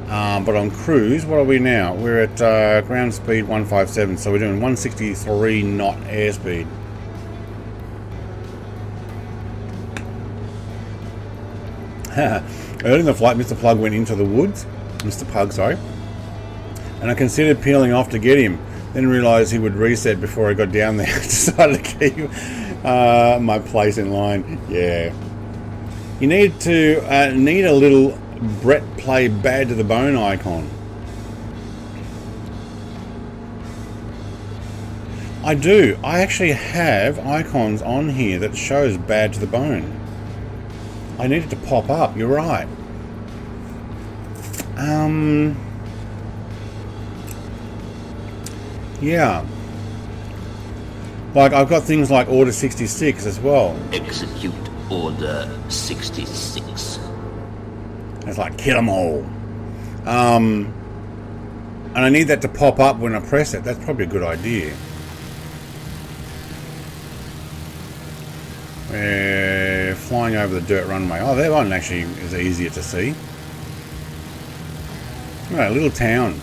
But on cruise, what are we now? We're at ground speed 157, so we're doing 163 knot airspeed. Early in the flight, Mr. Plug went into the woods. Mr. Pug, sorry. And I considered peeling off to get him. Then realised he would reset before I got down there. I decided to keep my place in line. Yeah. You need to need a little Brett Play Bad to the Bone icon. I do. I actually have icons on here that shows Bad to the Bone. I need it to pop up. You're right. Yeah. Like, I've got things like Order 66 as well. Execute Order 66. It's like, kill them all. And I need that to pop up when I press it. That's probably a good idea. We're flying over the dirt runway. Oh, that one actually is easier to see. Oh, a little town.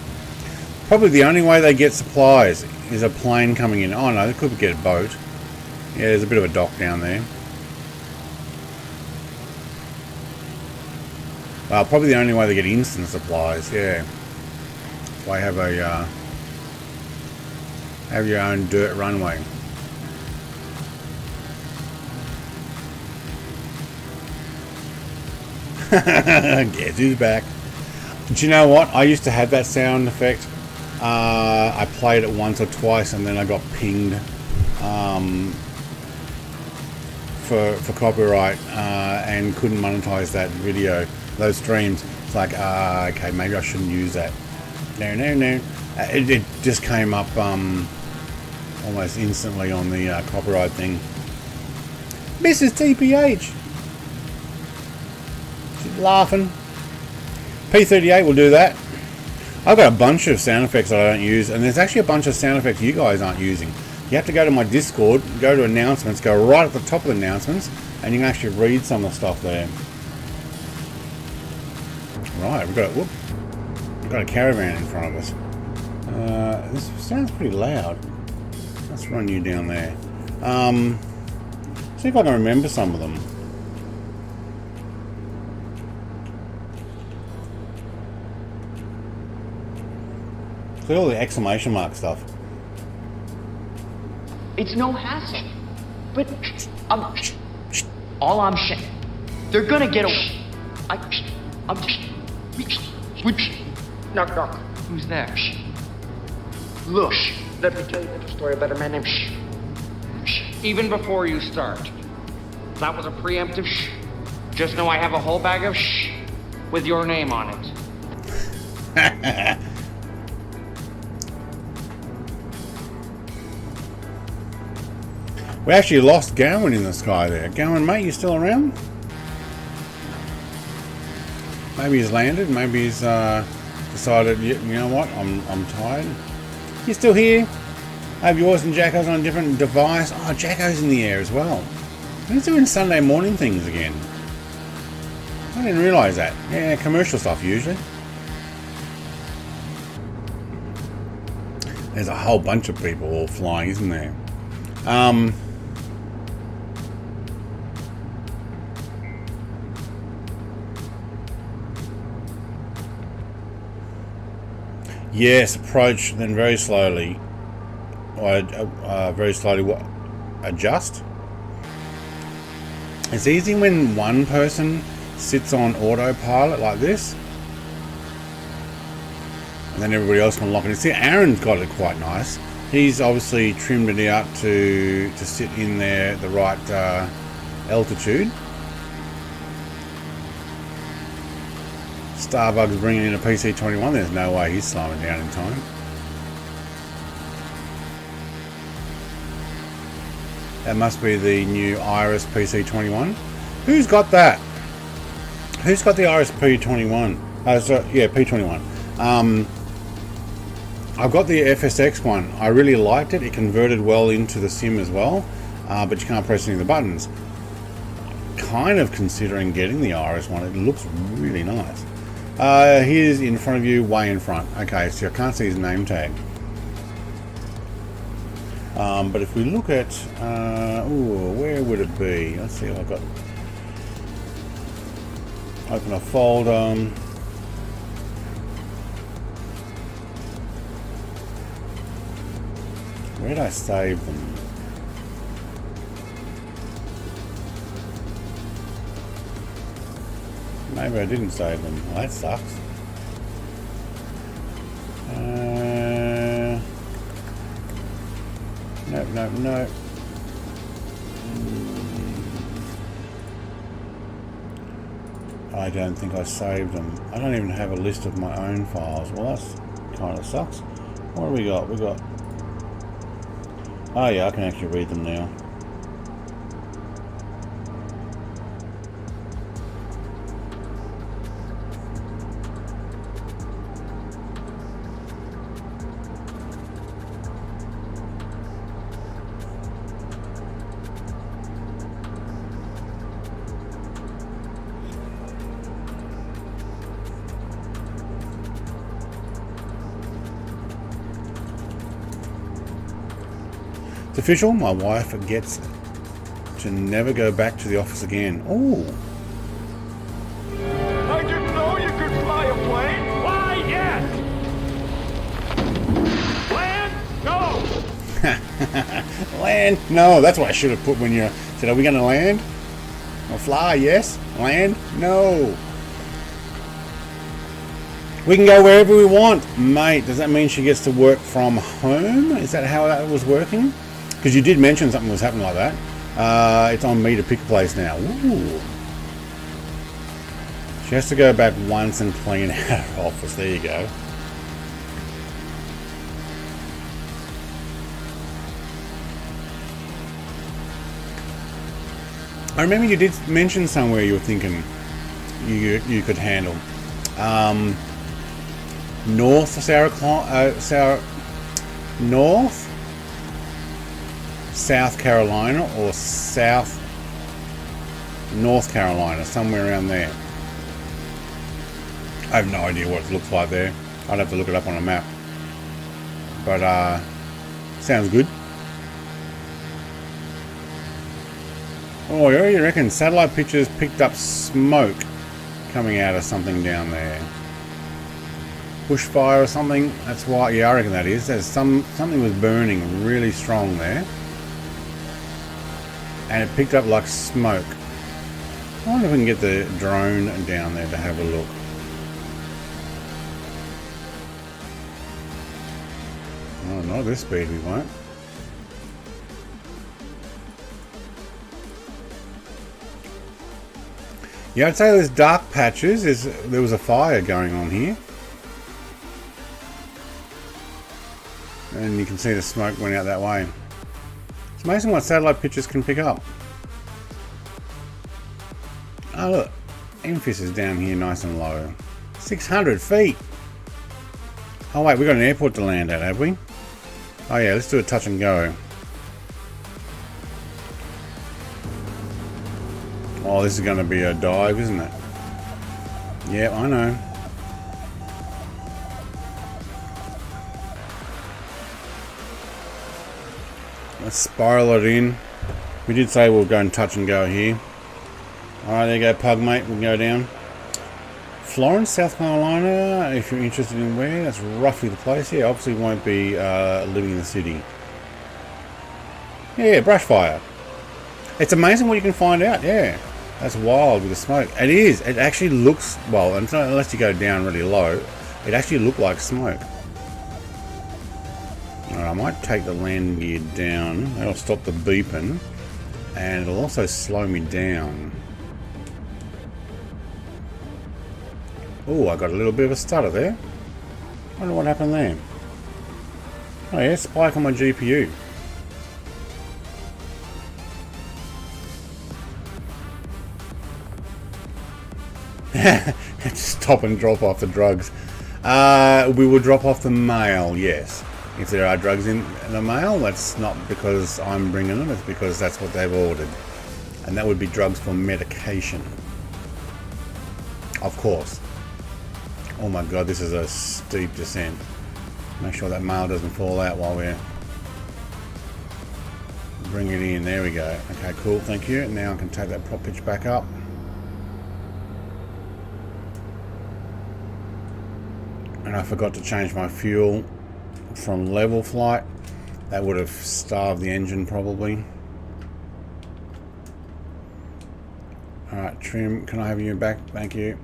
Probably the only way they get supplies is a plane coming in. Oh no, they could get a boat. Yeah, there's a bit of a dock down there. Probably the only way they get instant supplies, yeah. So I have a have your own dirt runway. Guess who's back? Do you know what? I used to have that sound effect. I played it once or twice, and then I got pinged for copyright and couldn't monetize that video, those streams. It's like, okay, maybe I shouldn't use that. No. It just came up almost instantly on the copyright thing. Mrs. TPH. She's laughing. P38 will do that. I've got a bunch of sound effects that I don't use, and there's actually a bunch of sound effects you guys aren't using. You have to go to my Discord, go to announcements, go right at the top of the announcements, and you can actually read some of the stuff there. Right, we've got a caravan in front of us. This sounds pretty loud. Let's run you down there. See if I can remember some of them. See all the exclamation mark stuff. It's no hassle. But all I'm saying, they're gonna get away. Knock knock. Who's there? Look, let me tell you a little story about a man named Even before you start, that was a preemptive Just know I have a whole bag of with your name on it. We actually lost Gowan in the sky there. Gowan, mate, you still around? Maybe he's landed. Maybe he's decided, you know what, I'm tired. You still here? I have yours and Jacko's on a different device. Oh, Jacko's in the air as well. He's doing Sunday morning things again. I didn't realise that. Yeah, commercial stuff usually. There's a whole bunch of people all flying, isn't there? Yes, approach, then very slowly, adjust. It's easy when one person sits on autopilot like this, and then everybody else can lock it in. See, Aaron's got it quite nice. He's obviously trimmed it out to sit in there the right altitude. Starbucks bringing in a PC21. There's no way he's slowing down in time. That must be the new Iris PC21. Who's got that? Who's got the Iris P21? Yeah, P21. I've got the FSX one. I really liked it. It converted well into the sim as well, but you can't press any of the buttons. Kind of considering getting the Iris one. It looks really nice. Here's in front of you, way in front. Okay, so I can't see his name tag. But if we look at, where would it be? Let's see if I've got. Open a folder. Where did I save them? Maybe I didn't save them. Well, that sucks. Nope. I don't think I saved them. I don't even have a list of my own files. Well, that's kind of sucks. What do we got? We got. Oh yeah, I can actually read them now. It's official. My wife gets to never go back to the office again. Oh. I didn't know you could fly a plane. Why, yes. Land? No. Land? No. That's what I should have put when you said, are we going to land? Or fly? Yes. Land? No. We can go wherever we want. Mate, does that mean she gets to work from home? Is that how that was working? Because you did mention something was happening like that. It's on me to pick a place now. Ooh. She has to go back once and clean out her office. There you go. I remember you did mention somewhere you were thinking you could handle. North South Carolina or South North Carolina, somewhere around there. I have no idea what it looks like there. I'd have to look it up on a map. But sounds good. Oh, yeah, you reckon satellite pictures picked up smoke coming out of something down there? Bushfire or something? That's why. Yeah, I reckon that is. There's something was burning really strong there, and it picked up like smoke. I wonder if we can get the drone down there to have a look. Oh, not this speed we won't. Yeah, I'd say there's dark patches. There was a fire going on here. And you can see the smoke went out that way. It's amazing what satellite pictures can pick up. Oh look, Memphis is down here nice and low. 600 feet! Oh wait, we've got an airport to land at, have we? Oh yeah, let's do a touch and go. Oh, this is going to be a dive, isn't it? Yeah, I know. Let's spiral it in. We did say we'll go and touch and go here. Alright, there you go, Pug mate. We can go down. Florence, South Carolina, if you're interested in where, that's roughly the place. Yeah, obviously won't be living in the city. Yeah, brush fire. It's amazing what you can find out, yeah. That's wild with the smoke. It is. It actually looks, well, unless you go down really low, it actually looked like smoke. Alright, I might take the land gear down. That'll stop the beeping. And it'll also slow me down. Oh, I got a little bit of a stutter there. I wonder what happened there. Oh yeah, spike on my GPU. Stop and drop off the drugs. We will drop off the mail, yes. If there are drugs in the mail, that's not because I'm bringing them, it's because that's what they've ordered. And that would be drugs for medication. Of course. Oh my god, this is a steep descent. Make sure that mail doesn't fall out while we're bringing it in. There we go. Okay, cool, thank you. Now I can take that prop pitch back up. And I forgot to change my fuel from level flight. That would have starved the engine probably. Alright, trim, can I have you back? Thank you.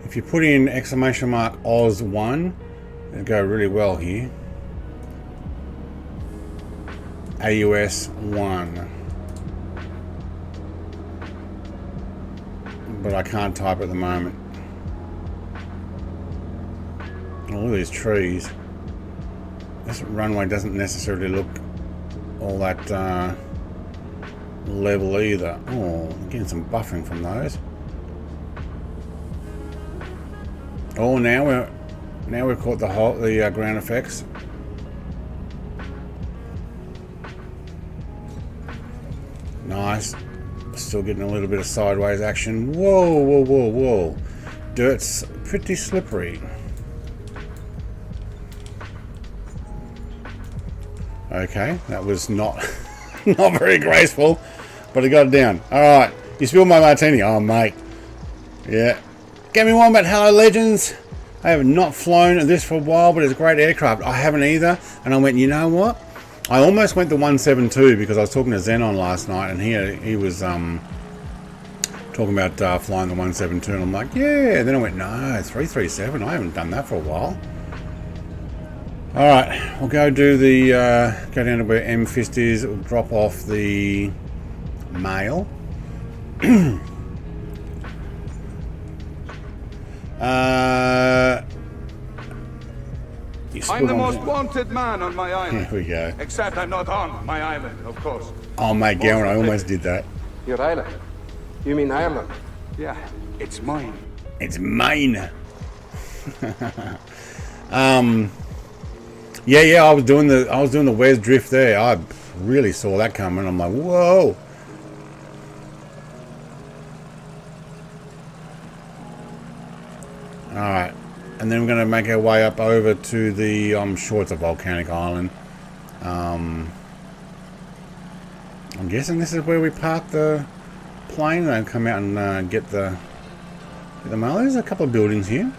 If you put in exclamation mark Oz1, it'll go really well here. AUS1. But I can't type at the moment. Oh, look at these trees. This runway doesn't necessarily look all that level either. Oh, I'm getting some buffering from those. Oh, now we've caught the ground effects. Nice. Still getting a little bit of sideways action. Whoa, whoa, whoa, whoa. Dirt's pretty slippery. Okay, that was not not very graceful, but I got it down. Alright, you spilled my martini. Oh, mate. Yeah. Get me one about Hello Legends. I have not flown this for a while, but it's a great aircraft. I haven't either. And I went, you know what? I almost went to 172 because I was talking to Xenon last night, and he was talking about flying the 172, and I'm like, yeah. Then I went, no, 337. I haven't done that for a while. All right, we'll go do the go down to where M-Fist is. We'll drop off the mail. I'm the most wanted man on my island. Here we go. Except I'm not on my island, of course. Oh, mate, Garen, I almost did that. Your island? You mean Ireland? Yeah, it's mine. It's mine. Yeah, I was doing the Wes drift there. I really saw that coming. I'm like, whoa. All right, and then we're going to make our way up over to the. I'm sure it's a volcanic island. I'm guessing this is where we park the plane and come out and get the mail. There's a couple of buildings here.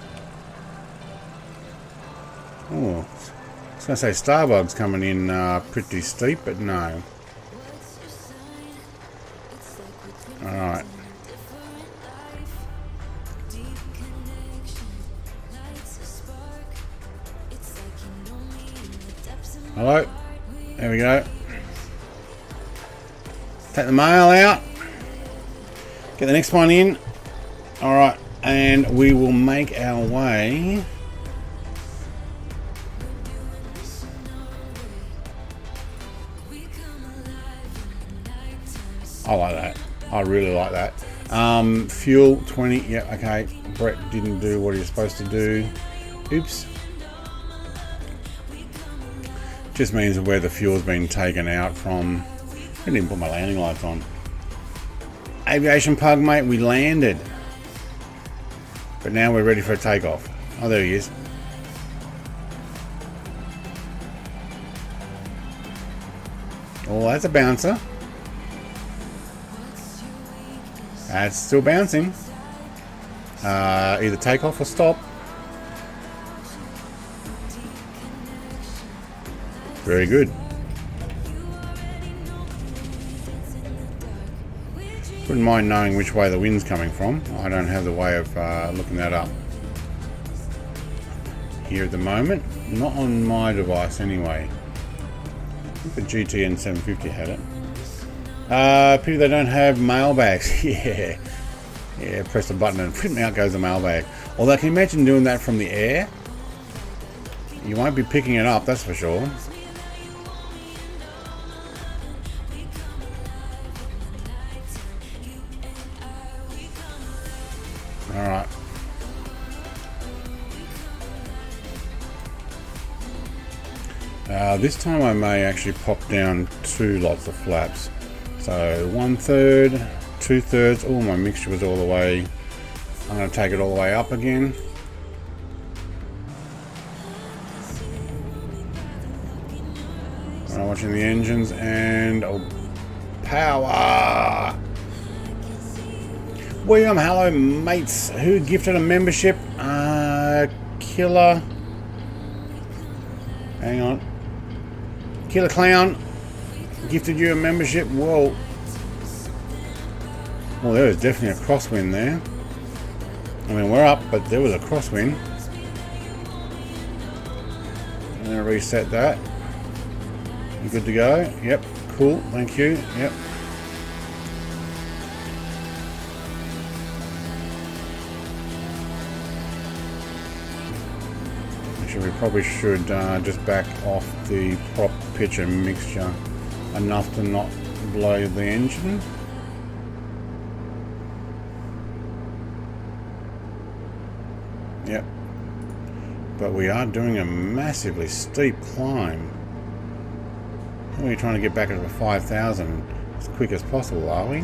Oh. I was going to say Starbucks coming in pretty steep, but no. Alright. Hello. There we go. Take the mail out. Get the next one in. Alright. And we will make our way. I like that. I really like that. Fuel 20. Yeah, okay. Brett didn't do what he was supposed to do. Oops. Just means where the fuel's been taken out from. I didn't even put my landing lights on. Aviation Pug, mate, we landed. But now we're ready for a takeoff. Oh, there he is. Oh, that's a bouncer. That's still bouncing. Either take off or stop. Very good. Wouldn't mind knowing which way the wind's coming from. I don't have the way of looking that up here at the moment. Not on my device anyway. I think the GTN 750 had it. Pity they don't have mailbags. Yeah, press the button and out goes the mailbag. Although, can you imagine doing that from the air? You won't be picking it up, that's for sure. Alright. This time I may actually pop down 2 lots of flaps. So 1/3, 2/3. Oh, my mixture was all the way. I'm going to take it all the way up again. I'm watching the engines and power. William, hello mates. Who gifted a membership? Killer. Hang on. Killer Clown gifted you a membership. Whoa. Well, there was definitely a crosswind there. I mean, we're up, but there was a crosswind. I'm going to reset that. You good to go? Yep. Cool. Thank you. Yep. Actually, we probably should just back off the prop pitcher mixture enough to not blow the engine. Yep. But we are doing a massively steep climb. We're trying to get back into 5,000 as quick as possible, are we?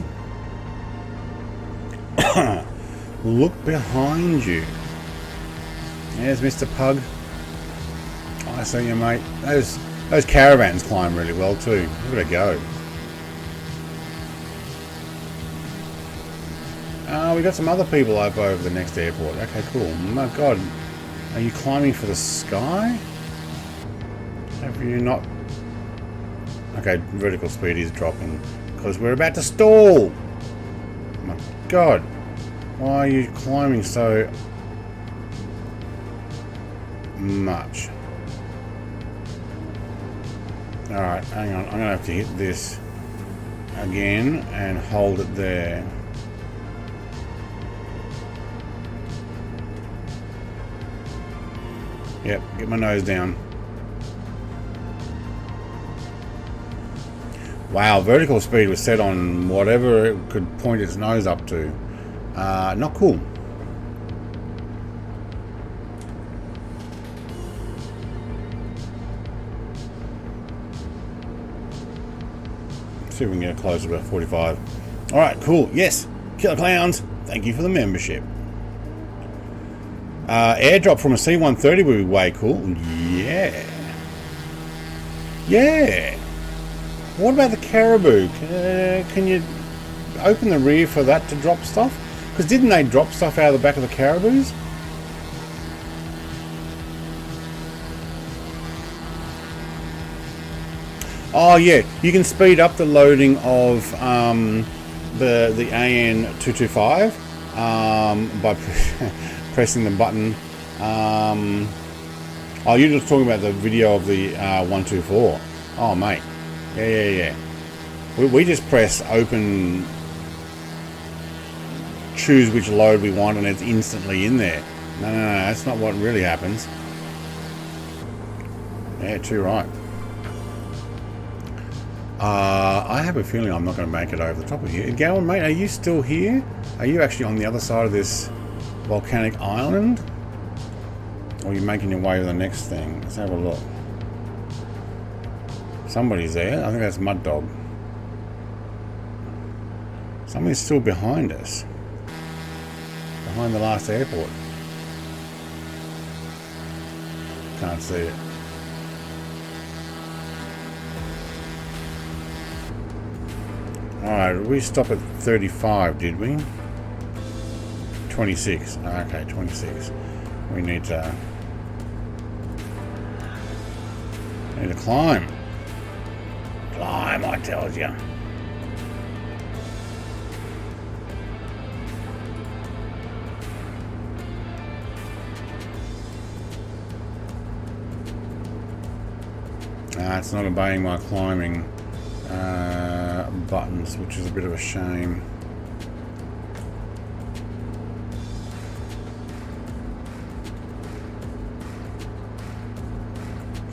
Look behind you. There's Mr. Pug. I see you, mate. Those Those caravans climb really well too. Look at it go. We got some other people up over the next airport. Okay, cool. My God, are you climbing for the sky? Have you not? Okay, vertical speed is dropping because we're about to stall. My God, why are you climbing so much? Alright, hang on. I'm going to have to hit this again and hold it there. Yep, get my nose down. Wow, vertical speed was set on whatever it could point its nose up to. Not cool. See if we can get close to about 45. Alright, cool. Yes, Killer Clowns, thank you for the membership. Airdrop from a C-130 would be way cool. Yeah. Yeah. What about the Caribou? Can you open the rear for that to drop stuff? Because didn't they drop stuff out of the back of the Caribous? Oh yeah, you can speed up the loading of the AN225 by pressing the button. Oh, you're just talking about the video of the 124. Oh mate, yeah. We just press open, choose which load we want, and it's instantly in there. No, that's not what really happens. Yeah, too right. I have a feeling I'm not going to make it over the top of here. Gowan, mate, are you still here? Are you actually on the other side of this volcanic island? Or are you making your way to the next thing? Let's have a look. Somebody's there. I think that's Mud Dog. Somebody's still behind us. Behind the last airport. Can't see it. Alright, we stopped at 35, did we? 26. Okay, 26. We need to climb. Climb, I tells you. It's not obeying my climbing buttons, which is a bit of a shame.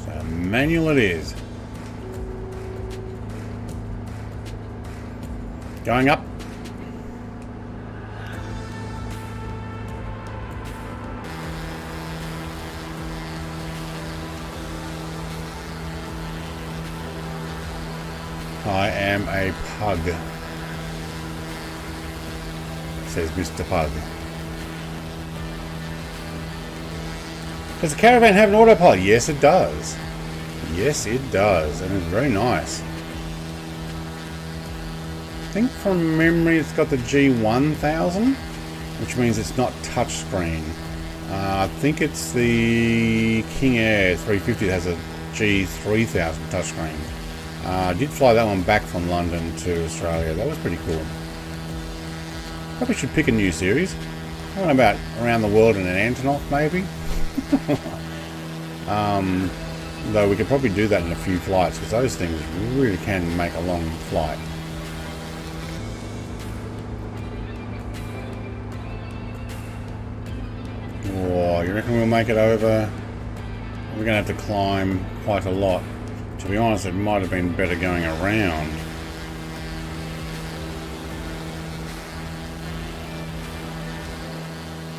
So manual it is. Going up. I am a pug, says Mr. Pug. Does the caravan have an autopilot? Yes, it does. Yes, it does, and it's very nice. I think from memory it's got the G1000, which means it's not touchscreen. I think it's the King Air 350 that has a G3000 touchscreen. I did fly that one back from London to Australia. That was pretty cool. Probably should pick a new series. I don't know about around the world in an Antonov, maybe. Though we could probably do that in a few flights, because those things really can make a long flight. Oh, you reckon we'll make it over? We're going to have to climb quite a lot. To be honest, it might have been better going around.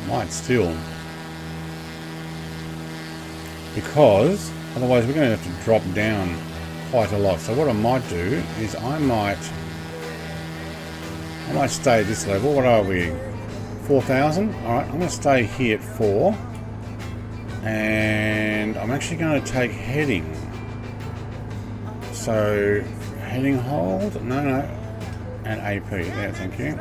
Might still. Because otherwise we're going to have to drop down quite a lot. So what I might do is I might stay at this level. What are we? 4,000? Alright, I'm going to stay here at 4. And I'm actually going to take heading So heading hold, no, and AP. Yeah, thank you.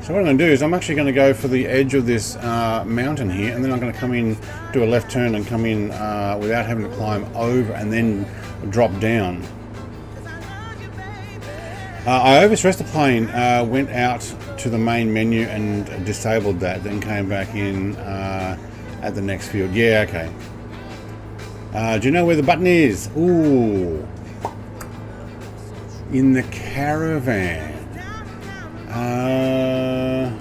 So what I'm going to do is I'm actually going to go for the edge of this mountain here, and then I'm going to come in, do a left turn and come in without having to climb over and then drop down. I overstressed the plane, went out to the main menu and disabled that, then came back in at the next field. Yeah, okay. Do you know where the button is? Ooh. In the caravan. I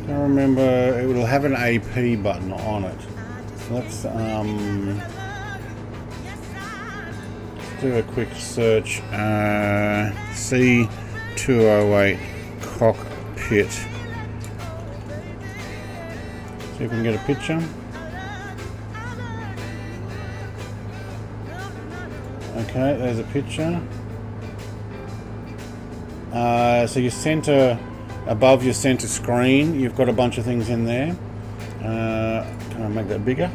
don't remember. It will have an AP button on it. So let's do a quick search. C208 cockpit. See if we can get a picture. Okay, there's a picture. So your center, above your center screen, you've got a bunch of things in there. Can I make that bigger?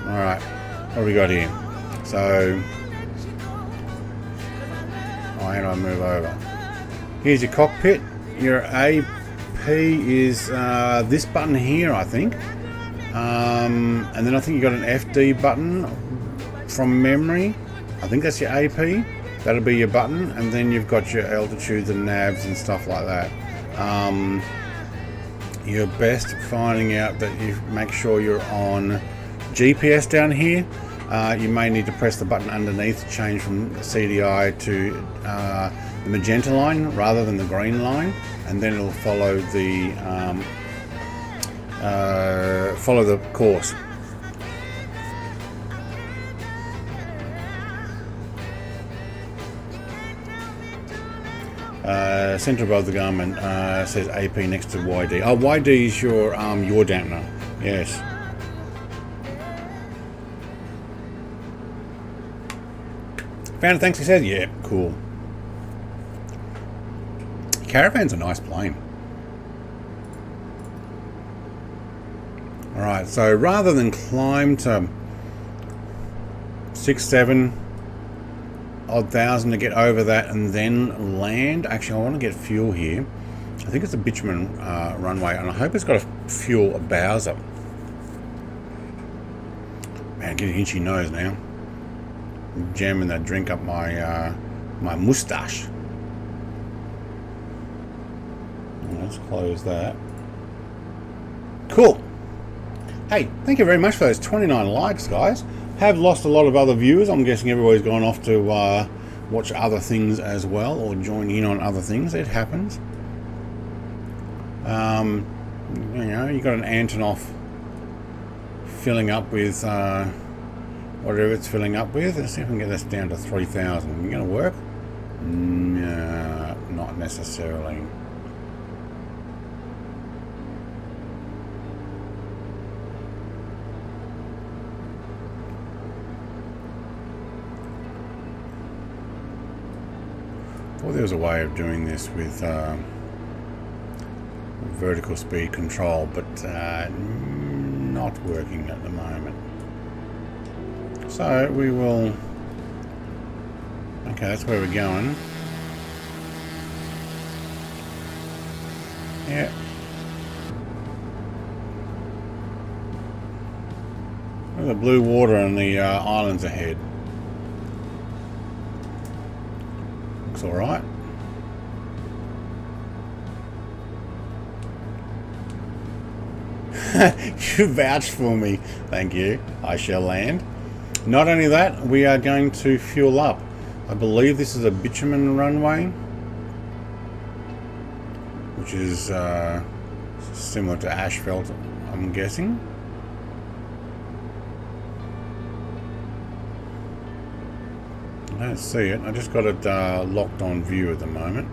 Alright, what have we got here? So, how do I move over? Here's your cockpit. Your AP is this button here, I think. And then I think you got an FD button from memory. I think that's your AP. That'll be your button. And then you've got your altitudes and navs and stuff like that. You're best finding out that you make sure you're on GPS down here. You may need to press the button underneath to change from CDI to the magenta line rather than the green line, and then it'll follow the course. Center above the garment says AP next to YD. Oh, YD is your dampener. Yes. Found it, thanks, he said. Yeah, cool. Caravan's a nice plane. Alright, so rather than climb to 6-7 odd thousand to get over that and then land, actually I want to get fuel here. I think it's a bitumen runway, and I hope it's got a fuel Bowser. Man, getting an itchy nose now. Jamming that drink up my my moustache. Let's close that. Cool. Hey, thank you very much for those 29 likes, guys. Have lost a lot of other viewers. I'm guessing everybody's gone off to watch other things as well, or join in on other things. It happens. You know, you got an Antonov filling up with whatever it's filling up with. Let's see if we can get this down to 3,000. You going to work? No, not necessarily. Thought there was a way of doing this with vertical speed control, but not working at the moment. So we will. Okay, that's where we're going. Yeah. Look at the blue water and the islands ahead. Looks all right. You vouched for me. Thank you. I shall land. Not only that, we are going to fuel up. I believe this is a bitumen runway, which is similar to asphalt, I'm guessing. I don't see it. I just got it locked on view at the moment.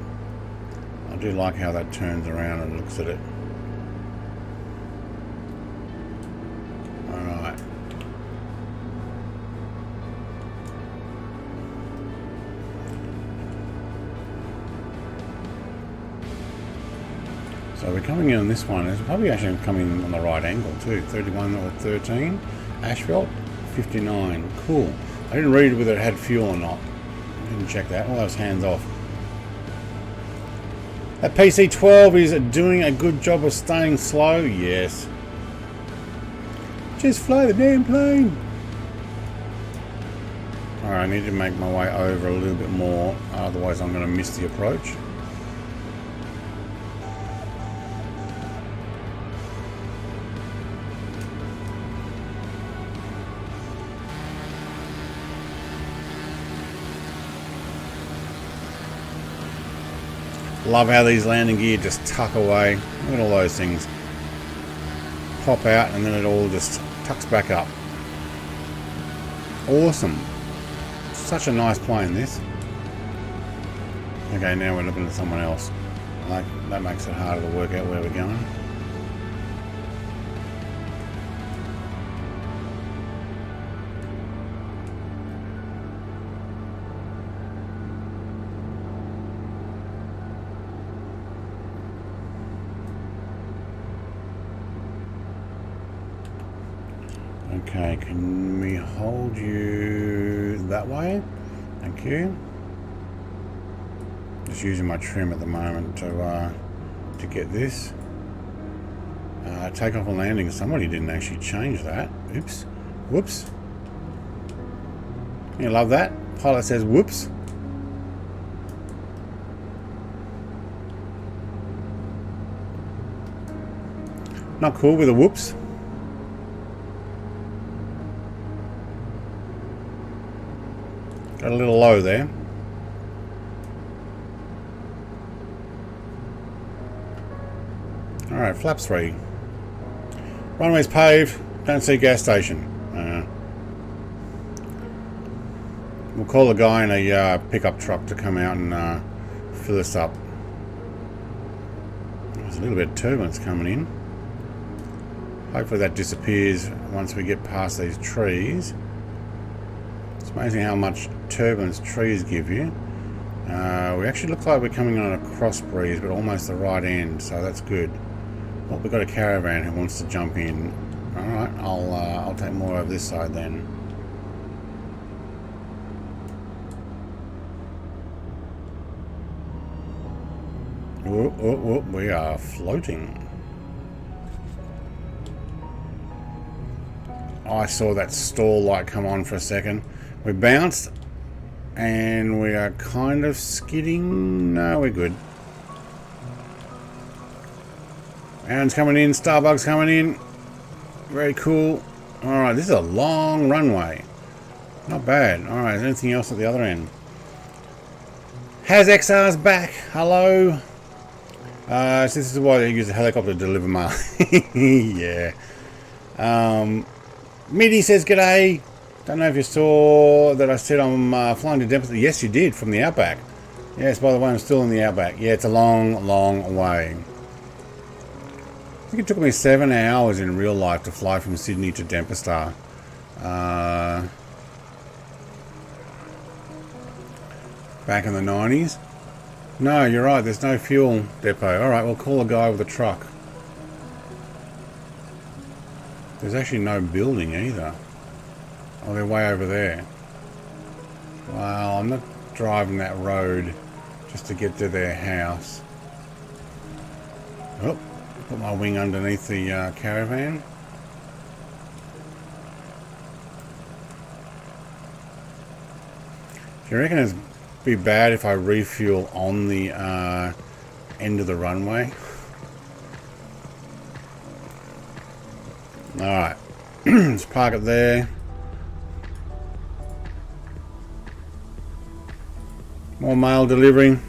I do like how that turns around and looks at it. So we're coming in on this one. It's probably actually coming on the right angle too. 31 or 13. Asphalt, 59. Cool. I didn't read whether it had fuel or not. Didn't check that. All those hands off. That PC-12 is doing a good job of staying slow. Yes. Just fly the damn plane. Alright, I need to make my way over a little bit more. Otherwise I'm going to miss the approach. Love how these landing gear just tuck away. Look at all those things. Pop out and then it all just tucks back up. Awesome. Such a nice plane, this. Okay, now we're looking at someone else. Like, that makes it harder to work out where we're going. Okay, can we hold you that way? Thank you. Just using my trim at the moment to get this. Takeoff and landing. Somebody didn't actually change that. Oops. Whoops. You love that? Pilot says whoops. Not cool with a whoops. Got a little low there. Alright, flaps 3. Runway's paved. Don't see gas station. We'll call a guy in a pickup truck to come out and fill us up. There's a little bit of turbulence coming in. Hopefully that disappears once we get past these trees. It's amazing how much turbulence trees give you. We actually look like we're coming on a cross breeze, but almost the right end, so that's good. Well, we've got a caravan who wants to jump in. Alright, I'll take more over this side then. Whoop, whoop, whoop, we are floating. I saw that stall light come on for a second. We bounced and we are kind of skidding. No, we're good. Aaron's coming in, Starbucks coming in. Very cool. Alright, this is a long runway. Not bad. Alright, is there anything else at the other end? Has XR's back. Hello. So this is why they use a helicopter to deliver mail. Yeah. Midi says g'day. Don't know if you saw that I said I'm flying to Dempsey. Yes, you did, from the Outback. Yes, by the way, I'm still in the Outback. Yeah, it's a long, long way. I think it took me 7 hours in real life to fly from Sydney to Dempsey. Back in the 90s. No, you're right, there's no fuel depot. Alright, we'll call a guy with a truck. There's actually no building either. Oh, they're way over there. Well, I'm not driving that road just to get to their house. Oh, put my wing underneath the caravan. Do you reckon it'd be bad if I refuel on the end of the runway? Alright, let's park it there. More mail delivery.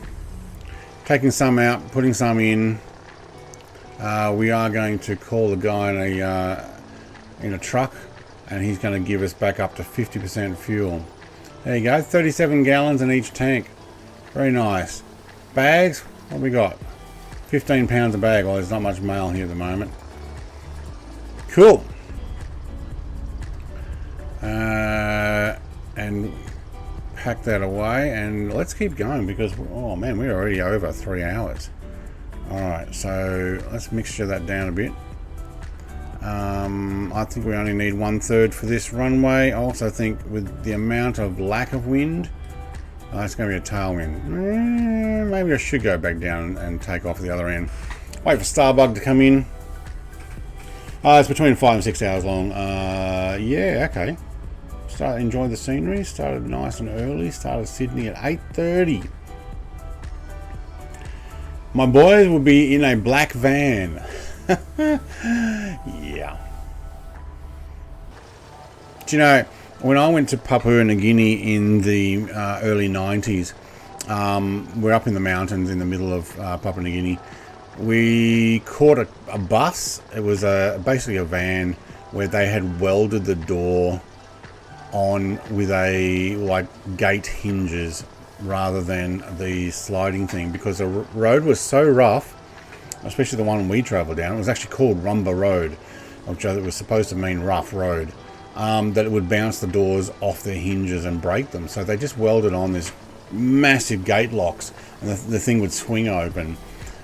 Taking some out, putting some in. We are going to call the guy in a truck, and he's going to give us back up to 50% fuel. There you go, 37 gallons in each tank. Very nice. Bags, what we got? 15 pounds a bag. Well, there's not much mail here at the moment. Cool. And pack that away, and let's keep going because, oh man, we're already over 3 hours. Alright, so let's mixture that down a bit. I think we only need 1/3 for this runway. I also think with the amount of lack of wind, it's going to be a tailwind. Maybe I should go back down and take off the other end. Wait for Starbug to come in. It's between 5 and 6 hours long. Yeah, okay. Enjoy the scenery. Started nice and early. Started Sydney at 8:30. My boys will be in a black van. Yeah. Do you know, when I went to Papua New Guinea in the early 90s, we're up in the mountains in the middle of Papua New Guinea. We caught a bus. It was basically a van where they had welded the door on with like gate hinges rather than the sliding thing, because the road was so rough, especially the one we travelled down. It was actually called Rumba Road, which was supposed to mean rough road, that it would bounce the doors off their hinges and break them. So they just welded on this massive gate locks, and the thing would swing open,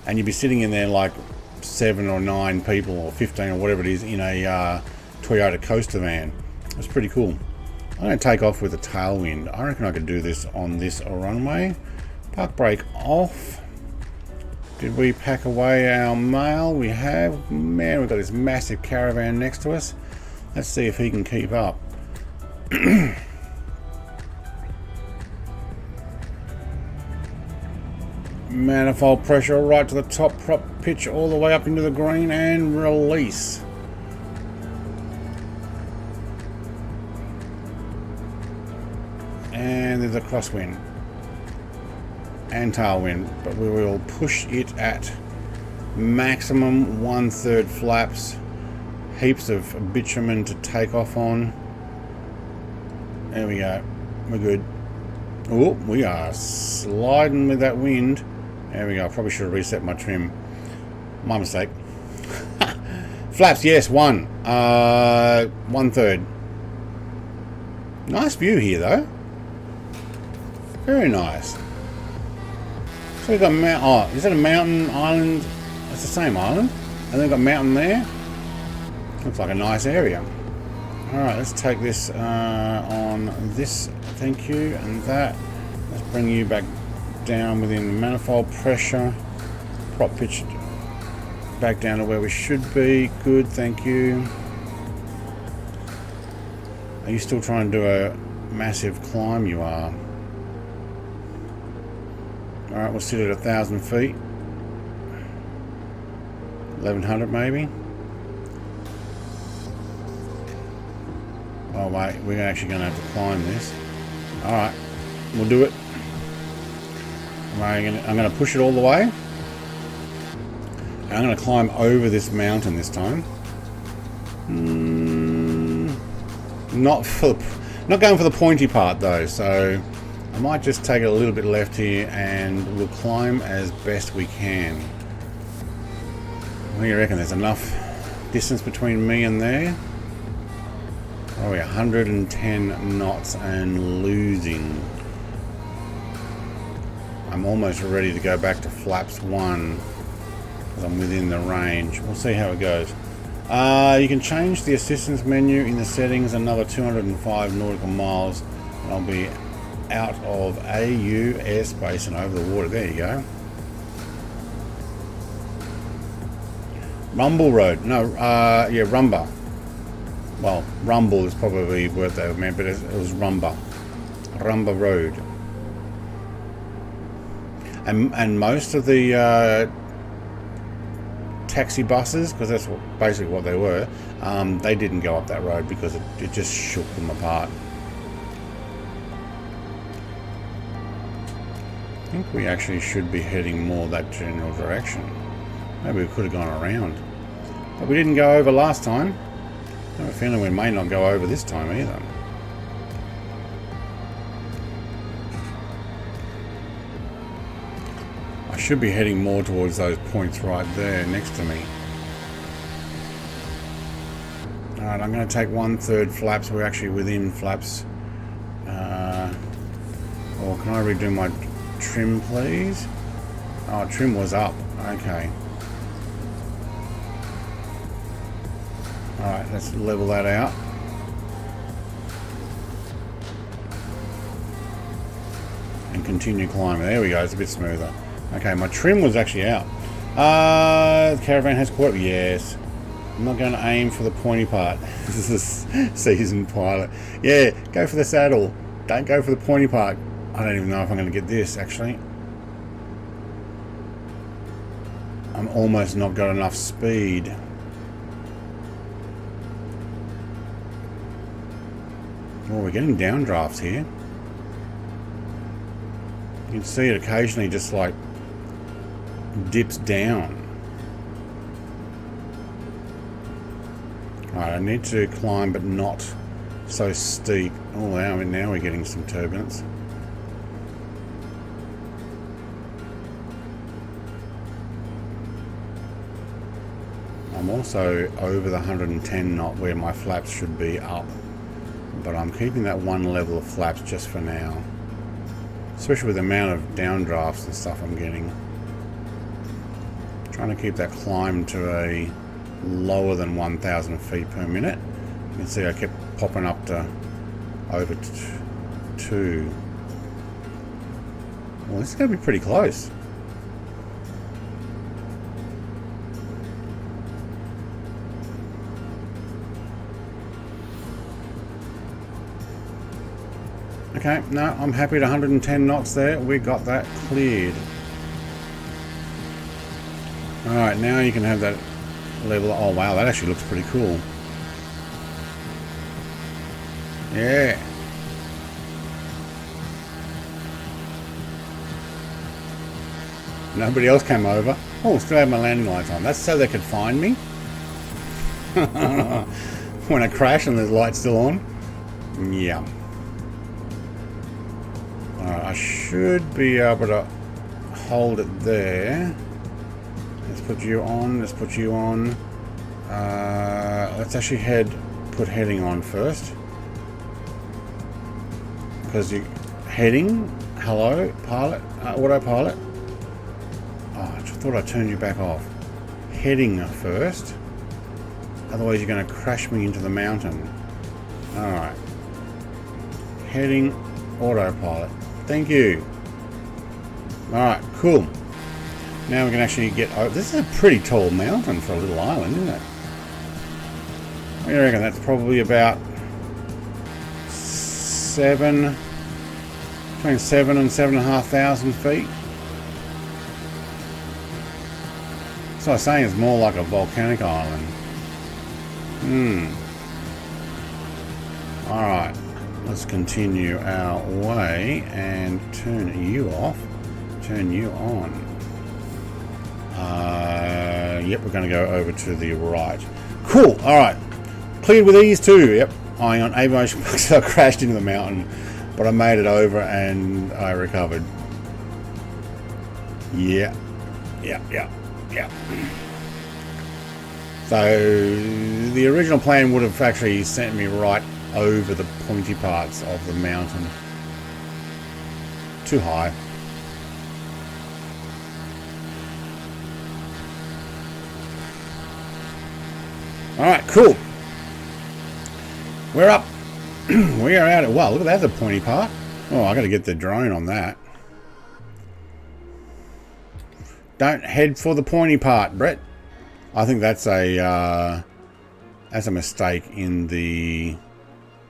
and you'd be sitting in there like 7 or 9 people or 15 or whatever it is in a Toyota Coaster van. It was pretty cool. I'm going to take off with a tailwind. I reckon I could do this on this runway. Park brake off. Did we pack away our mail? We have. Man, we've got this massive caravan next to us. Let's see if he can keep up. Manifold pressure right to the top, prop pitch all the way up into the green and release. And there's a crosswind and tailwind, but we will push it at maximum 1/3 flaps. Heaps of bitumen to take off on. There we go. We're good. Oh, we are sliding with that wind. There we go. I probably should have reset my trim. My mistake. Flaps, yes, 1/3. Nice view here, though. Very nice. So we've got is that a mountain island? It's the same island. And then we've got mountain there. Looks like a nice area. Alright, let's take this on this. Thank you. And that. Let's bring you back down within the manifold pressure. Prop pitch back down to where we should be. Good, thank you. Are you still trying to do a massive climb? You are. Alright, we'll sit at 1,000 feet. 1,100 maybe. Oh wait, we're actually going to have to climb this. Alright, we'll do it. I'm going to push it all the way. And I'm going to climb over this mountain this time. Not going for the pointy part though, so I might just take it a little bit left here and we'll climb as best we can. What do you reckon? There's enough distance between me and there? Oh, we're 110 knots and losing. I'm almost ready to go back to flaps 1 because I'm within the range. We'll see how it goes. You can change the assistance menu in the settings another 205 nautical miles and I'll be out of AU airspace and over the water. There you go. Rumble Road. No, yeah, Rumba. Well, Rumble is probably what they meant, but it was Rumba. Rumba Road. And most of the taxi buses, because that's basically what they were, they didn't go up that road because it just shook them apart. I think we actually should be heading more that general direction. Maybe we could have gone around. But we didn't go over last time. I have a feeling we may not go over this time either. I should be heading more towards those points right there next to me. Alright, I'm going to take 1/3 flaps. We're actually within flaps. Or can I redo my trim, please? Oh, trim was up. Okay. Alright, let's level that out. And continue climbing. There we go, it's a bit smoother. Okay, my trim was actually out. The caravan has caught up. Yes. I'm not going to aim for the pointy part. This is a seasoned pilot. Yeah, go for the saddle. Don't go for the pointy part. I don't even know if I'm going to get this, actually. I'm almost not got enough speed. Oh, we're getting downdrafts here. You can see it occasionally just like dips down. Alright, I need to climb but not so steep. Oh wow, now we're getting some turbulence. I'm also over the 110 knot where my flaps should be up. But I'm keeping that one level of flaps just for now. Especially with the amount of downdrafts and stuff I'm getting. Trying to keep that climb to a lower than 1,000 feet per minute. You can see I kept popping up to over 2. Well, this is going to be pretty close. Okay, no, I'm happy at 110 knots there. We got that cleared. Alright, now you can have that level. Oh wow, that actually looks pretty cool. Yeah. Nobody else came over. Oh, still have my landing lights on. That's so they could find me. When I crash and the light's still on. Yeah. I should be able to hold it there. Let's put you on. Let's put you on. Let's actually put heading on first. Because you heading. Hello, pilot. Autopilot. Oh, I just thought I turned you back off. Heading first. Otherwise, you're going to crash me into the mountain. All right. Heading. Autopilot. Thank you. Alright, cool. Now we can actually get over. This is a pretty tall mountain for a little island, isn't it? I reckon that's probably about between 7 and 7,500 feet. So I was saying it's more like a volcanic island. Alright. Let's continue our way and turn you off. Turn you on. Yep, we're going to go over to the right. Cool. All right. Cleared with ease too. Yep. Eyeing on aviation bugs. I crashed into the mountain, but I made it over and I recovered. Yeah. Yeah. So the original plan would have actually sent me right over the pointy parts of the mountain. Too high. Alright, cool. We're up. We are out of. Wow, look at that, the pointy part. Oh, I gotta get the drone on that. Don't head for the pointy part, Brett. I think that's a mistake in the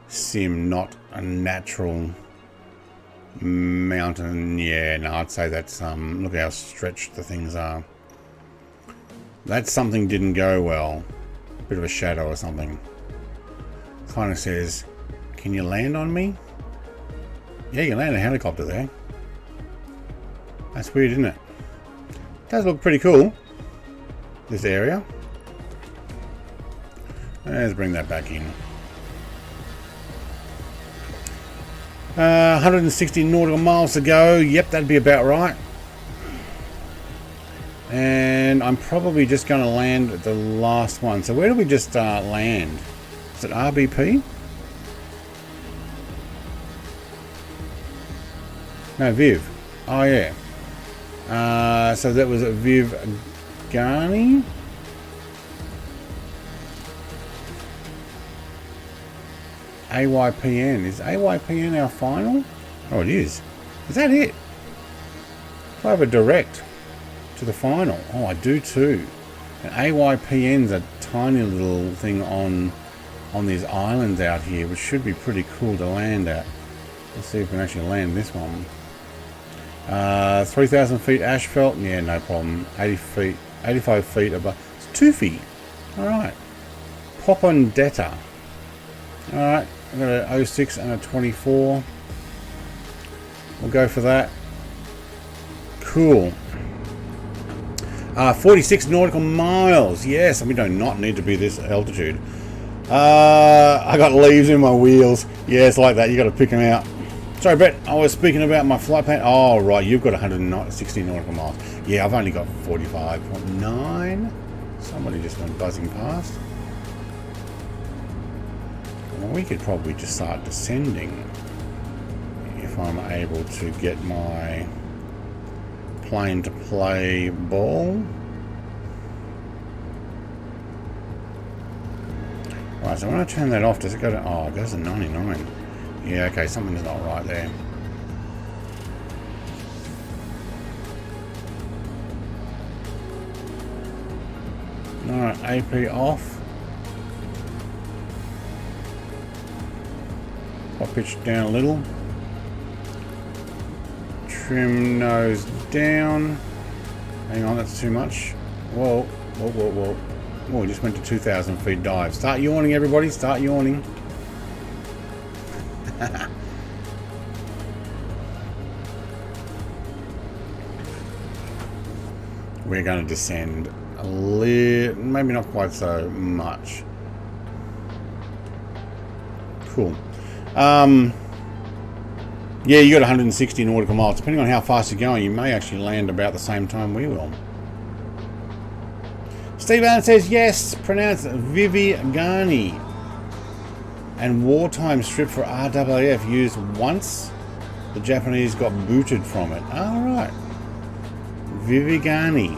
sim, not a natural mountain. Yeah, no, I'd say that's look how stretched the things are. That something didn't go well. Bit of a shadow or something. Kind of says, can you land on me? Yeah, you land a helicopter there. That's weird, isn't it? Does look pretty cool, this area. Let's bring that back in. 160 nautical miles to go. Yep, that'd be about right. And I'm probably just going to land at the last one. So where do we just land? Is it RBP? No, Viv. Oh yeah. So that was a Viv Garni. AYPN. Is AYPN our final? Oh, it is. Is that it? I have a direct to the final. Oh, I do too. And AYPN's a tiny little thing on these islands out here, which should be pretty cool to land at. Let's see if we can actually land this one. 3,000 feet asphalt. Yeah, no problem. 85 feet above. It's 2 feet. Alright. Popondetta. Alright. I've got an 06 and a 24. We'll go for that. Cool. 46 nautical miles. Yes, we do not need to be this altitude. I got leaves in my wheels. Yeah, it's like that. You got to pick them out. Sorry, Brett. I was speaking about my flight plan. Oh, right. You've got 160 nautical miles. Yeah, I've only got 45.9. Somebody just went buzzing past. Well, we could probably just start descending if I'm able to get my plane to play ball. Right, so when I turn that off, does it go to... Oh, it goes to 99. Yeah, okay, something's not right there. Alright, AP off. I'll pitch down a little. Trim nose down. Hang on, that's too much. Whoa, whoa, whoa, whoa. Oh, we just went to 2,000 feet dive. Start yawning, everybody. Start yawning. We're going to descend a little, maybe not quite so much. Cool. Yeah, you got 160 nautical miles. Depending on how fast you're going, you may actually land about the same time we will. Steve Allen says yes, pronounced Vivi-Gani. And wartime strip for RWF used once. The Japanese got booted from it. Alright. Vivi-Gani.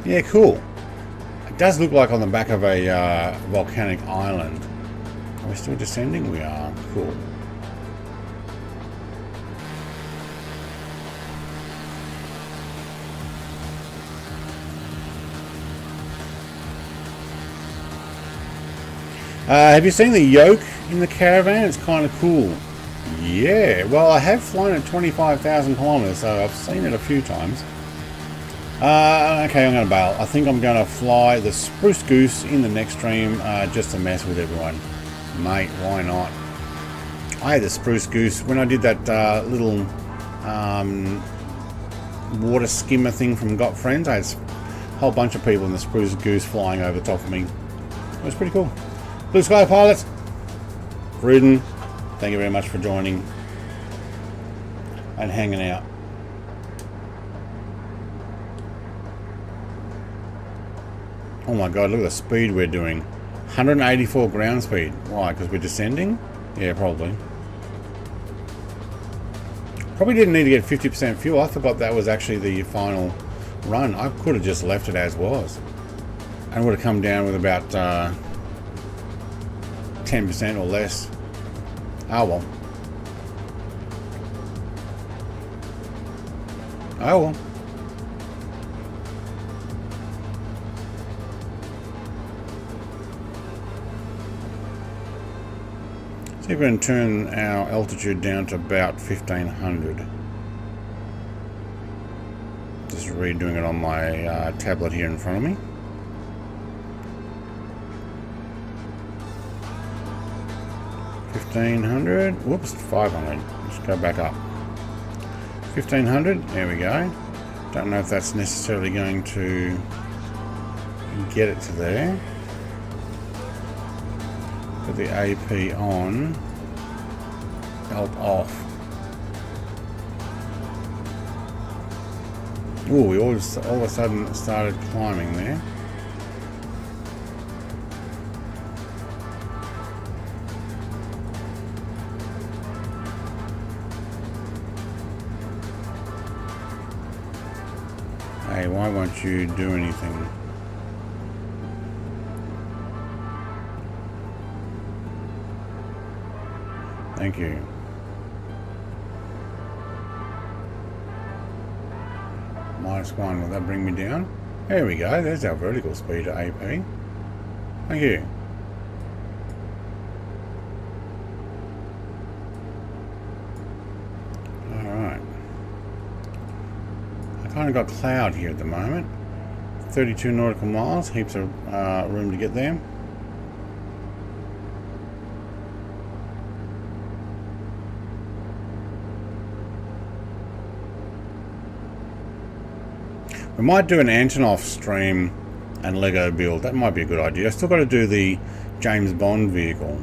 Yeah, cool. It does look like on the back of a volcanic island. Are we still descending? We are. Cool. Have you seen the Yoke in the caravan? It's kind of cool. Yeah, well, I have flown at 25,000 kilometers, so I've seen it a few times. Okay, I'm going to bail. I think I'm going to fly the Spruce Goose in the next stream just to mess with everyone. Mate, why not? I had the Spruce Goose when I did that little water skimmer thing from Got Friends. I had a whole bunch of people in the Spruce Goose flying over the top of me. It was pretty cool. Blue Sky Pilots, Rudin, thank you very much for joining and hanging out. Oh my god, look at the speed we're doing. 184 ground speed. Why? Because we're descending? Yeah, probably. Probably didn't need to get 50% fuel. I forgot that was actually the final run. I could have just left it as was. And would have come down with about 10% or less. Oh well. Oh well. See if we can turn our altitude down to about 1,500. Just redoing it on my tablet here in front of me. $1,500. Whoops, 500. Let's go back up. 1,500. There we go. Don't know if that's necessarily going to get it to there. Put the AP on. Alt off. Ooh, we all of a sudden started climbing there. why won't you do anything? Thank you. -1, will that bring me down? There we go, there's our vertical speed at AP. Thank you. Alright. I kind of got cloud here at the moment. 32 nautical miles, heaps of room to get there. We might do an Antonov stream and Lego build. That might be a good idea. I still got to do the James Bond vehicle.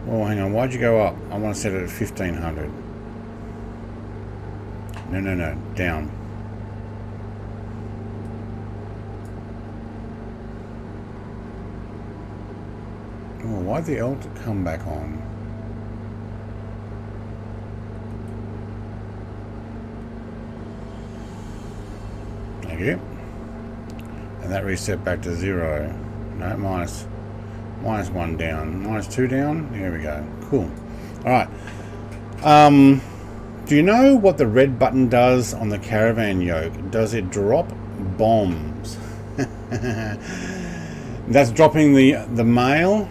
Oh, hang on. Why'd you go up? I want to set it at 1500. No. Down. Oh, why'd the alt come back on? Thank you. And that reset back to 0. No, minus 1 down. -2 down. There we go. Cool. Alright. Do you know what the red button does on the caravan yoke? Does it drop bombs? That's dropping the mail?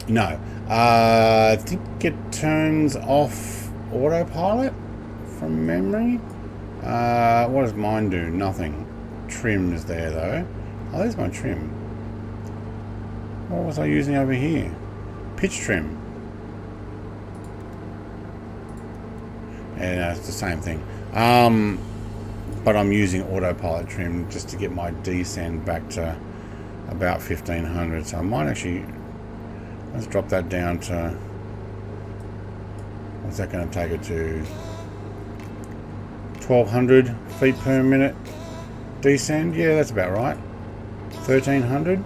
No. I think it turns off autopilot from memory. What does mine do? Nothing. Trim is there though. Oh, there's my trim. What was I using over here? Pitch trim. Yeah, it's the same thing. But I'm using autopilot trim just to get my descend back to about 1500. So I might actually, let's drop that down to, what's that going to take it to? 1200 feet per minute descend. Yeah, that's about right. 1300.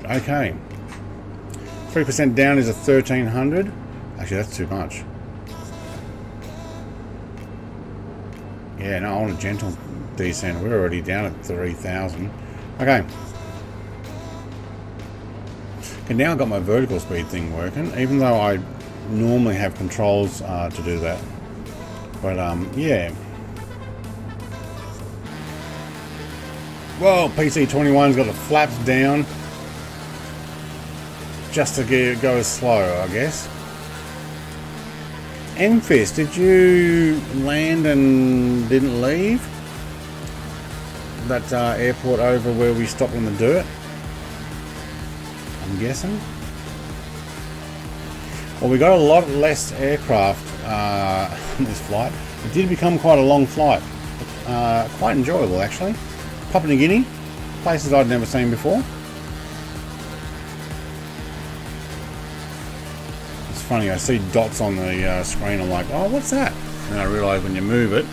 Okay. 3% down is a 1300. Actually, that's too much. Yeah, no, I want a gentle descent. We're already down at 3000. Okay. And now I've got my vertical speed thing working, even though I normally have controls to do that. But yeah. Whoa, PC21's got the flaps down just to go slow, I guess. Memphis, did you land and didn't leave? That airport over where we stopped on the dirt? I'm guessing. Well, we got a lot less aircraft on this flight. It did become quite a long flight. Quite enjoyable, actually. Papua New Guinea, places I'd never seen before. It's funny, I see dots on the screen, I'm like, oh, what's that? And I realise when you move it,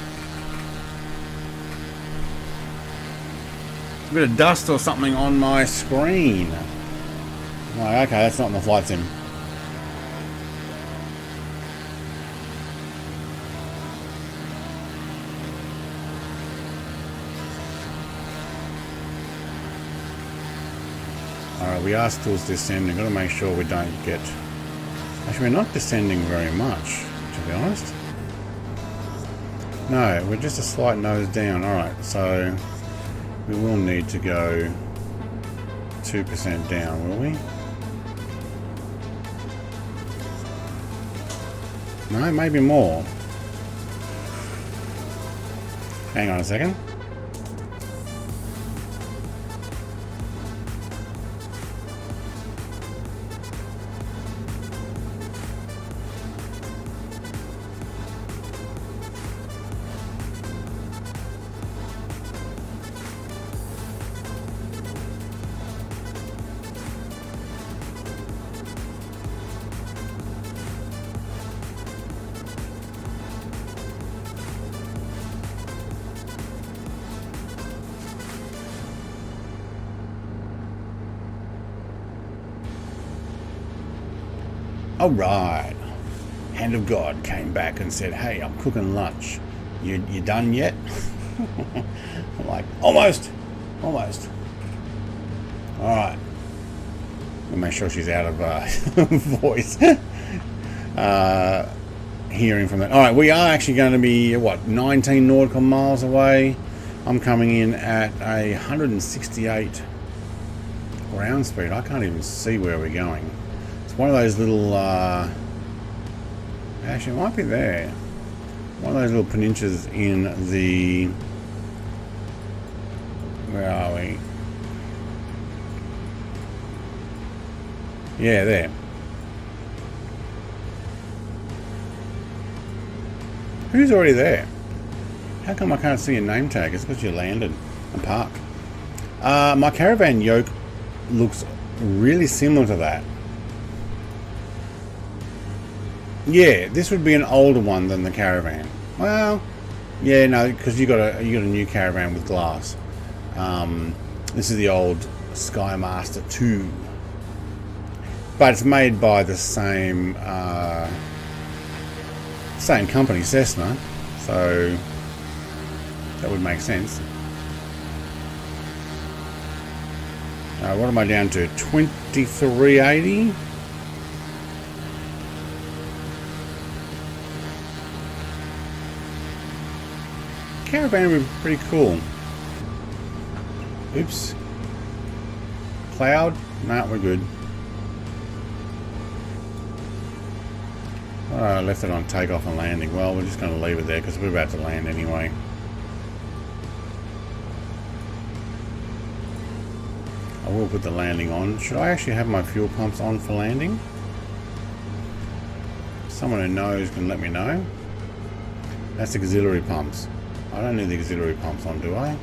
a bit of dust or something on my screen. I'm like, okay, that's not in the flight sim. Alright, we are still descending. Got to make sure we don't get... Actually, we're not descending very much, to be honest. No, we're just a slight nose down. Alright, so we will need to go 2% down, will we? No, maybe more. Hang on a second. Alright. Hand of God came back and said, hey, I'm cooking lunch. You done yet? I'm like, almost. Alright. I'll make sure she's out of voice. Hearing from that. Alright, we are actually going to be, what, 19 nautical miles away. I'm coming in at 168 ground speed. I can't even see where we're going. It's one of those little, actually it might be there. One of those little peninsulas in the, where are we? Yeah, there. Who's already there? How come I can't see your name tag? It's because you landed and parked. My caravan yoke looks really similar to that. Yeah, this would be an older one than the caravan. Well, yeah, no, because you got a new caravan with glass. This is the old Skymaster 2, but it's made by the same company, Cessna, so that would make sense. What am I down to? 2380. Caravan would be pretty cool. Oops. Cloud? Nah, we're good. I left it on takeoff and landing. Well, we're just going to leave it there because we're about to land anyway. I will put the landing on. Should I actually have my fuel pumps on for landing? Someone who knows can let me know. That's auxiliary pumps. I don't need the auxiliary pumps on, do I?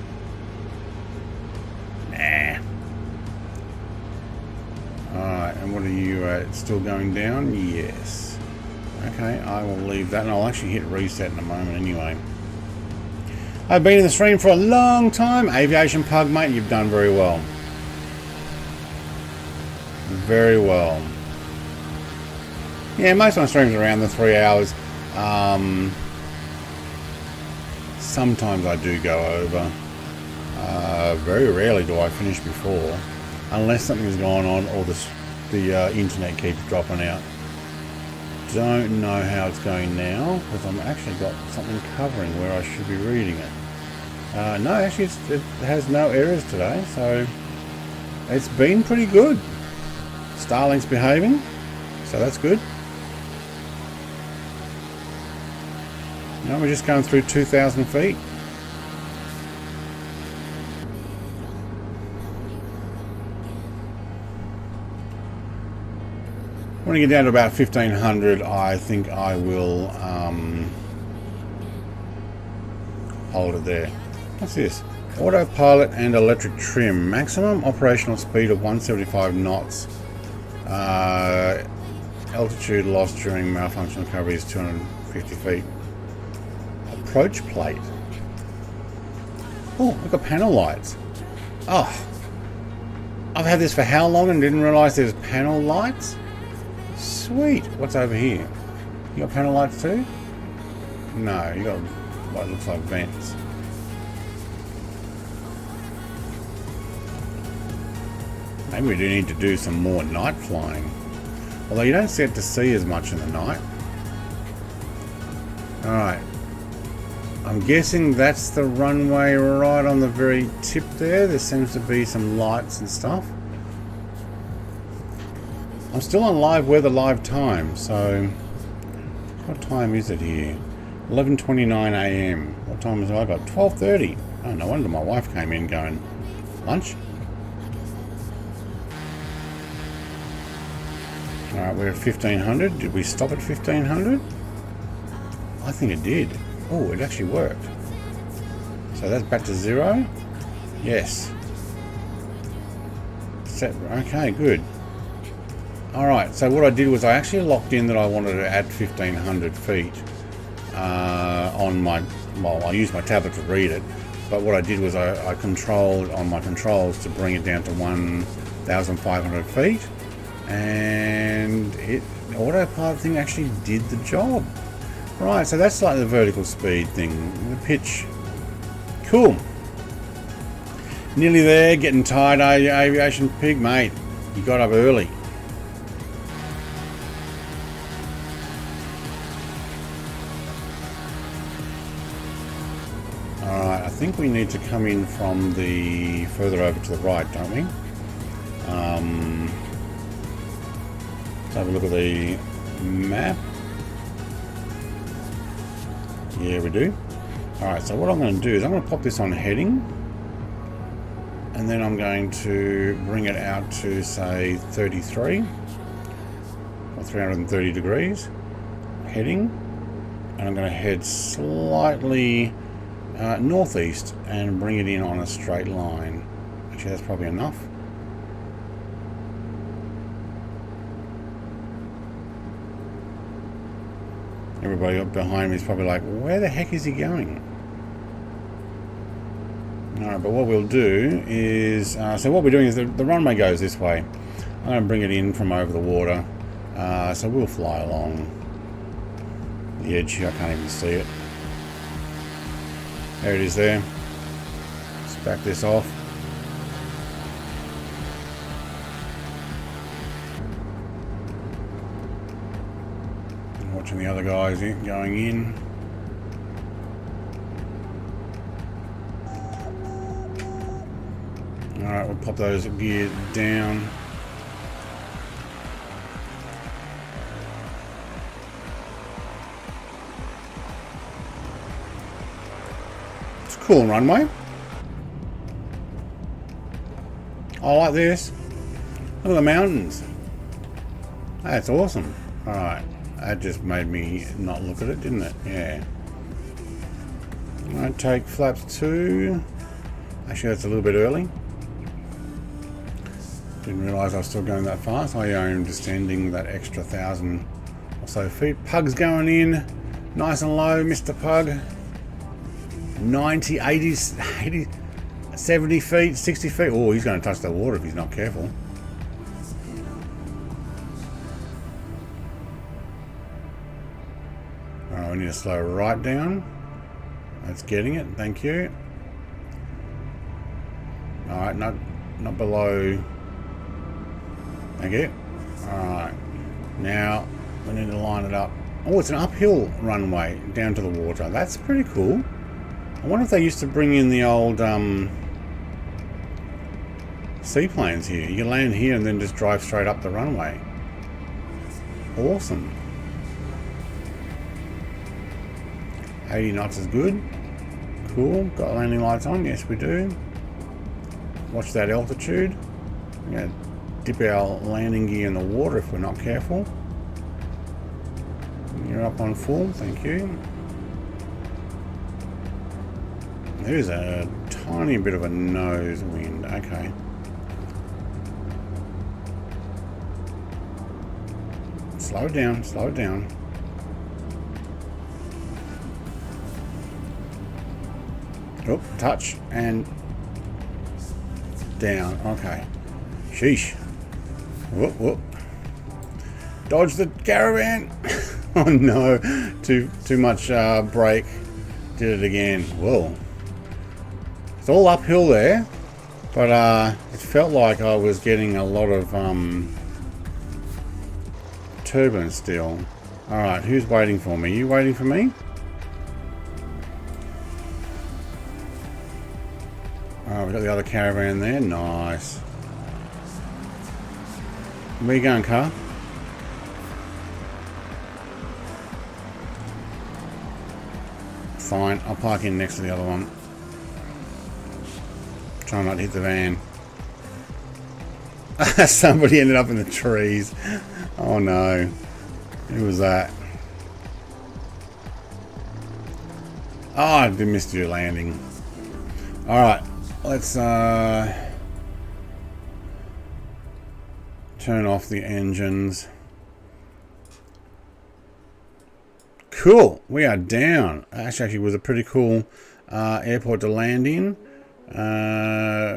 Nah. Alright, and what are you still going down? Yes. Okay, I will leave that, and I'll actually hit reset in a moment anyway. I've been in the stream for a long time. Aviation Pug, mate, you've done very well. Very well. Yeah, most of my streams are around the 3 hours. Sometimes I do go over. Very rarely do I finish before, unless something's going on or the internet keeps dropping out. Don't know how it's going now because I've actually got something covering where I should be reading it. No, actually it has no errors today, so it's been pretty good. Starlink's behaving, so that's good. No, we're just going through 2,000 feet. When I get down to about 1,500, I think I will hold it there. What's this? Autopilot and electric trim. Maximum operational speed of 175 knots. Altitude loss during malfunction recovery is 250 feet. Approach plate. Oh, look at panel lights. Oh, I've had this for how long and didn't realise there's panel lights? Sweet. What's over here? You got panel lights too? No, you got what looks like vents. Maybe we do need to do some more night flying. Although you don't get to see as much in the night. Alright. I'm guessing that's the runway right on the very tip there. There seems to be some lights and stuff. I'm still on live weather live time, so what time is it here? 11:29 AM. What time has I got? 12:30. Oh, no wonder my wife came in going, lunch? Alright, we're at 1,500. Did we stop at 1,500? I think it did. Oh, it actually worked. So that's back to 0? Yes. Set. Okay, good. Alright, so what I did was I actually locked in that I wanted to add 1,500 feet on my, well, I used my tablet to read it, but what I did was I controlled on my controls to bring it down to 1,500 feet, and the autopilot thing actually did the job. Right, so that's like the vertical speed thing, the pitch. Cool. Nearly there, getting tired, are you, aviation pig, mate? You got up early. Alright, I think we need to come in from the further over to the right, don't we? Let's have a look at the map. Yeah, we do. Alright, so what I'm going to do is I'm going to pop this on heading. And then I'm going to bring it out to, say, 33 or 330 degrees heading. And I'm going to head slightly northeast and bring it in on a straight line. Actually, that's probably enough. Everybody up behind me is probably like, where the heck is he going? Alright, but what we'll do is, so what we're doing is the runway goes this way. I'm going to bring it in from over the water. So we'll fly along the edge here. I can't even see it. There it is there. Let's back this off. Watching the other guys going in. Alright, we'll pop those gears down. It's a cool runway. I like this. Look at the mountains. That's awesome. Alright. That just made me not look at it, didn't it? Yeah. Alright, take flaps 2. Actually, that's a little bit early. Didn't realise I was still going that fast. I am descending that extra 1,000 or so feet. Pug's going in. Nice and low, Mr. Pug. 90, 80, 80, 70 feet, 60 feet. Oh, he's going to touch the water if he's not careful. We need to slow right down. That's getting it. Thank you. All right, not below. Thank you. All right. Now we need to line it up. Oh, it's an uphill runway down to the water. That's pretty cool. I wonder if they used to bring in the old seaplanes here. You can land here and then just drive straight up the runway. Awesome. 80 knots is good. Cool. Got landing lights on? Yes, we do. Watch that altitude. We're going to dip our landing gear in the water if we're not careful. You're up on full. Thank you. There's a tiny bit of a nose wind. Okay. Slow it down. Slow it down. Oh, touch and down. Okay. Sheesh. Whoop, whoop. Dodge the caravan. Oh no. Too much brake. Did it again. Whoa. It's all uphill there, but it felt like I was getting a lot of turbulence still. Alright, who's waiting for me? You waiting for me? Oh, we've got the other caravan there. Nice. Where you going, car? Fine. I'll park in next to the other one. Try not to hit the van. Somebody ended up in the trees. Oh no. Who was that? Oh, I missed your landing. Alright. Let's turn off the engines. Cool. We are down. Actually, it was a pretty cool airport to land in.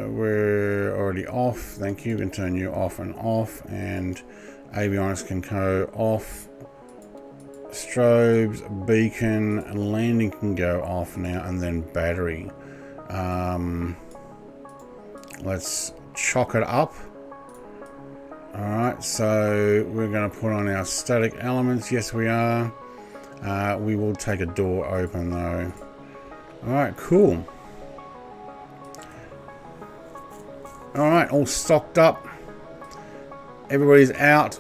We're already off. Thank you. We can turn you off and off. And avionics can go off. strobes, beacon, landing can go off now, and then battery. Let's chalk it up. Alright, so we're going to put on our static elements. Yes, we are. We will take a door open though. Alright, cool. Alright, all stocked up. Everybody's out.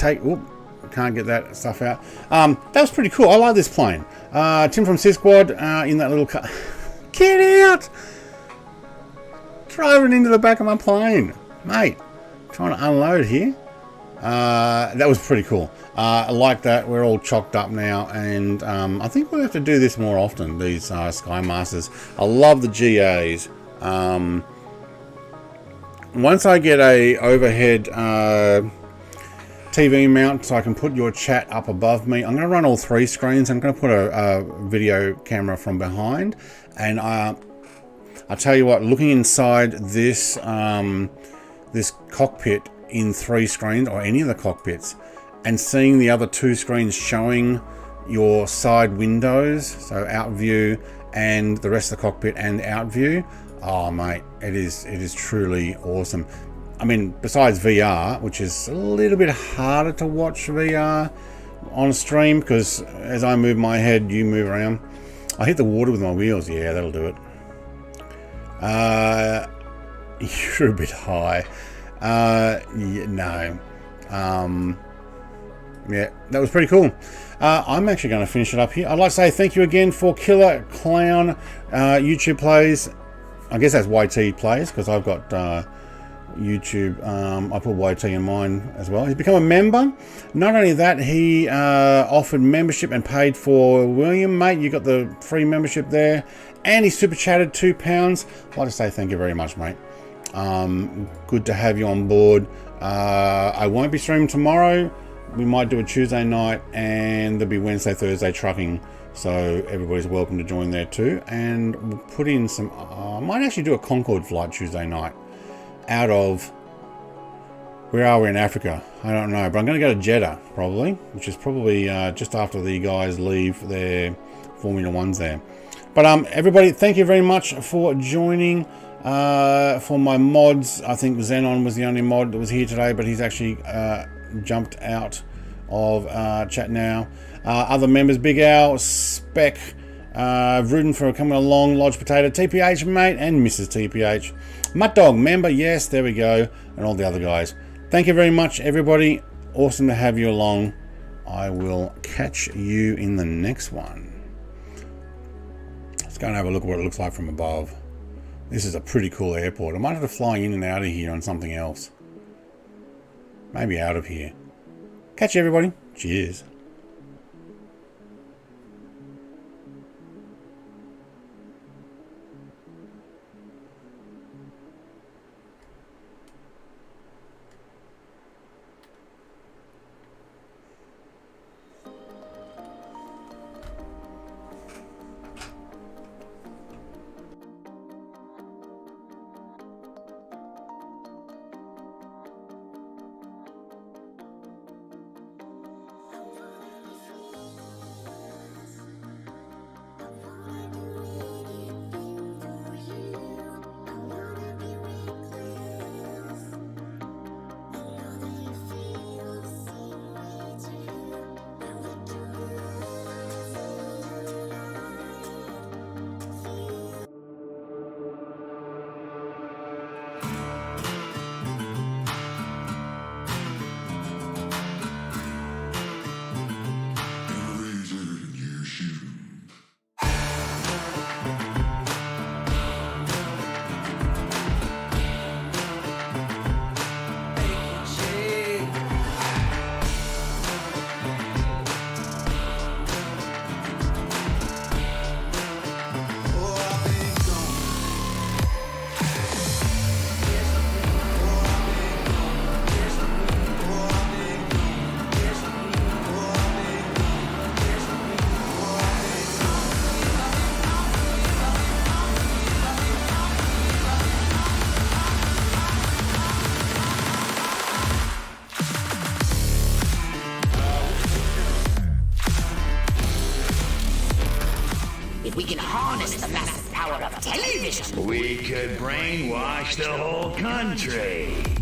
Whoop, can't get that stuff out. That was pretty cool. I like this plane. Tim from Sisquad in that little car. Get out! Driving into the back of my plane. Mate, trying to unload here. That was pretty cool. I like that. We're all chocked up now, and I think we'll have to do this more often, these Sky Masters. I love the GAs. Once I get a overhead TV mount so I can put your chat up above me, I'm going to run all 3 screens. I'm going to put a video camera from behind, and I'll tell you what, looking inside this this cockpit in 3 screens, or any of the cockpits, and seeing the other 2 screens showing your side windows, so out view and the rest of the cockpit and out view, oh mate, it is truly awesome. I mean, besides VR, which is a little bit harder to watch VR on stream, because as I move my head, you move around. I hit the water with my wheels. Yeah, that'll do it. You're a bit high. Yeah, no. Yeah, that was pretty cool. I'm actually going to finish it up here. I'd like to say thank you again for Killer Clown YouTube plays. I guess that's YT plays, because I've got YouTube. I put YT in mine as well. He's become a member. Not only that, he offered membership and paid for William, mate. You got the free membership there, and he super chatted £2. I'd like to say thank you very much, mate. Good to have you on board. I won't be streaming tomorrow. We might do a Tuesday night, and there'll be Wednesday, Thursday trucking, so everybody's welcome to join there too. And we'll put in some I might actually do a Concorde flight Tuesday night out of, where are we in Africa? I don't know, but I'm going to go to Jeddah probably, which is probably just after the guys leave their Formula 1s there. But everybody, thank you very much for joining. For my mods, I think Xenon was the only mod that was here today, but he's actually jumped out of chat now. Other members, Big Al, Spec, Rudin for coming along, Lodge Potato, TPH mate, and Mrs. TPH. Mutt Dog member, yes, there we go, and all the other guys. Thank you very much, everybody. Awesome to have you along. I will catch you in the next one. Let's go and have a look at what it looks like from above. This is a pretty cool airport. I might have to fly in and out of here on something else. Maybe out of here. Catch you, everybody. Cheers. of television. We could brainwash the whole country.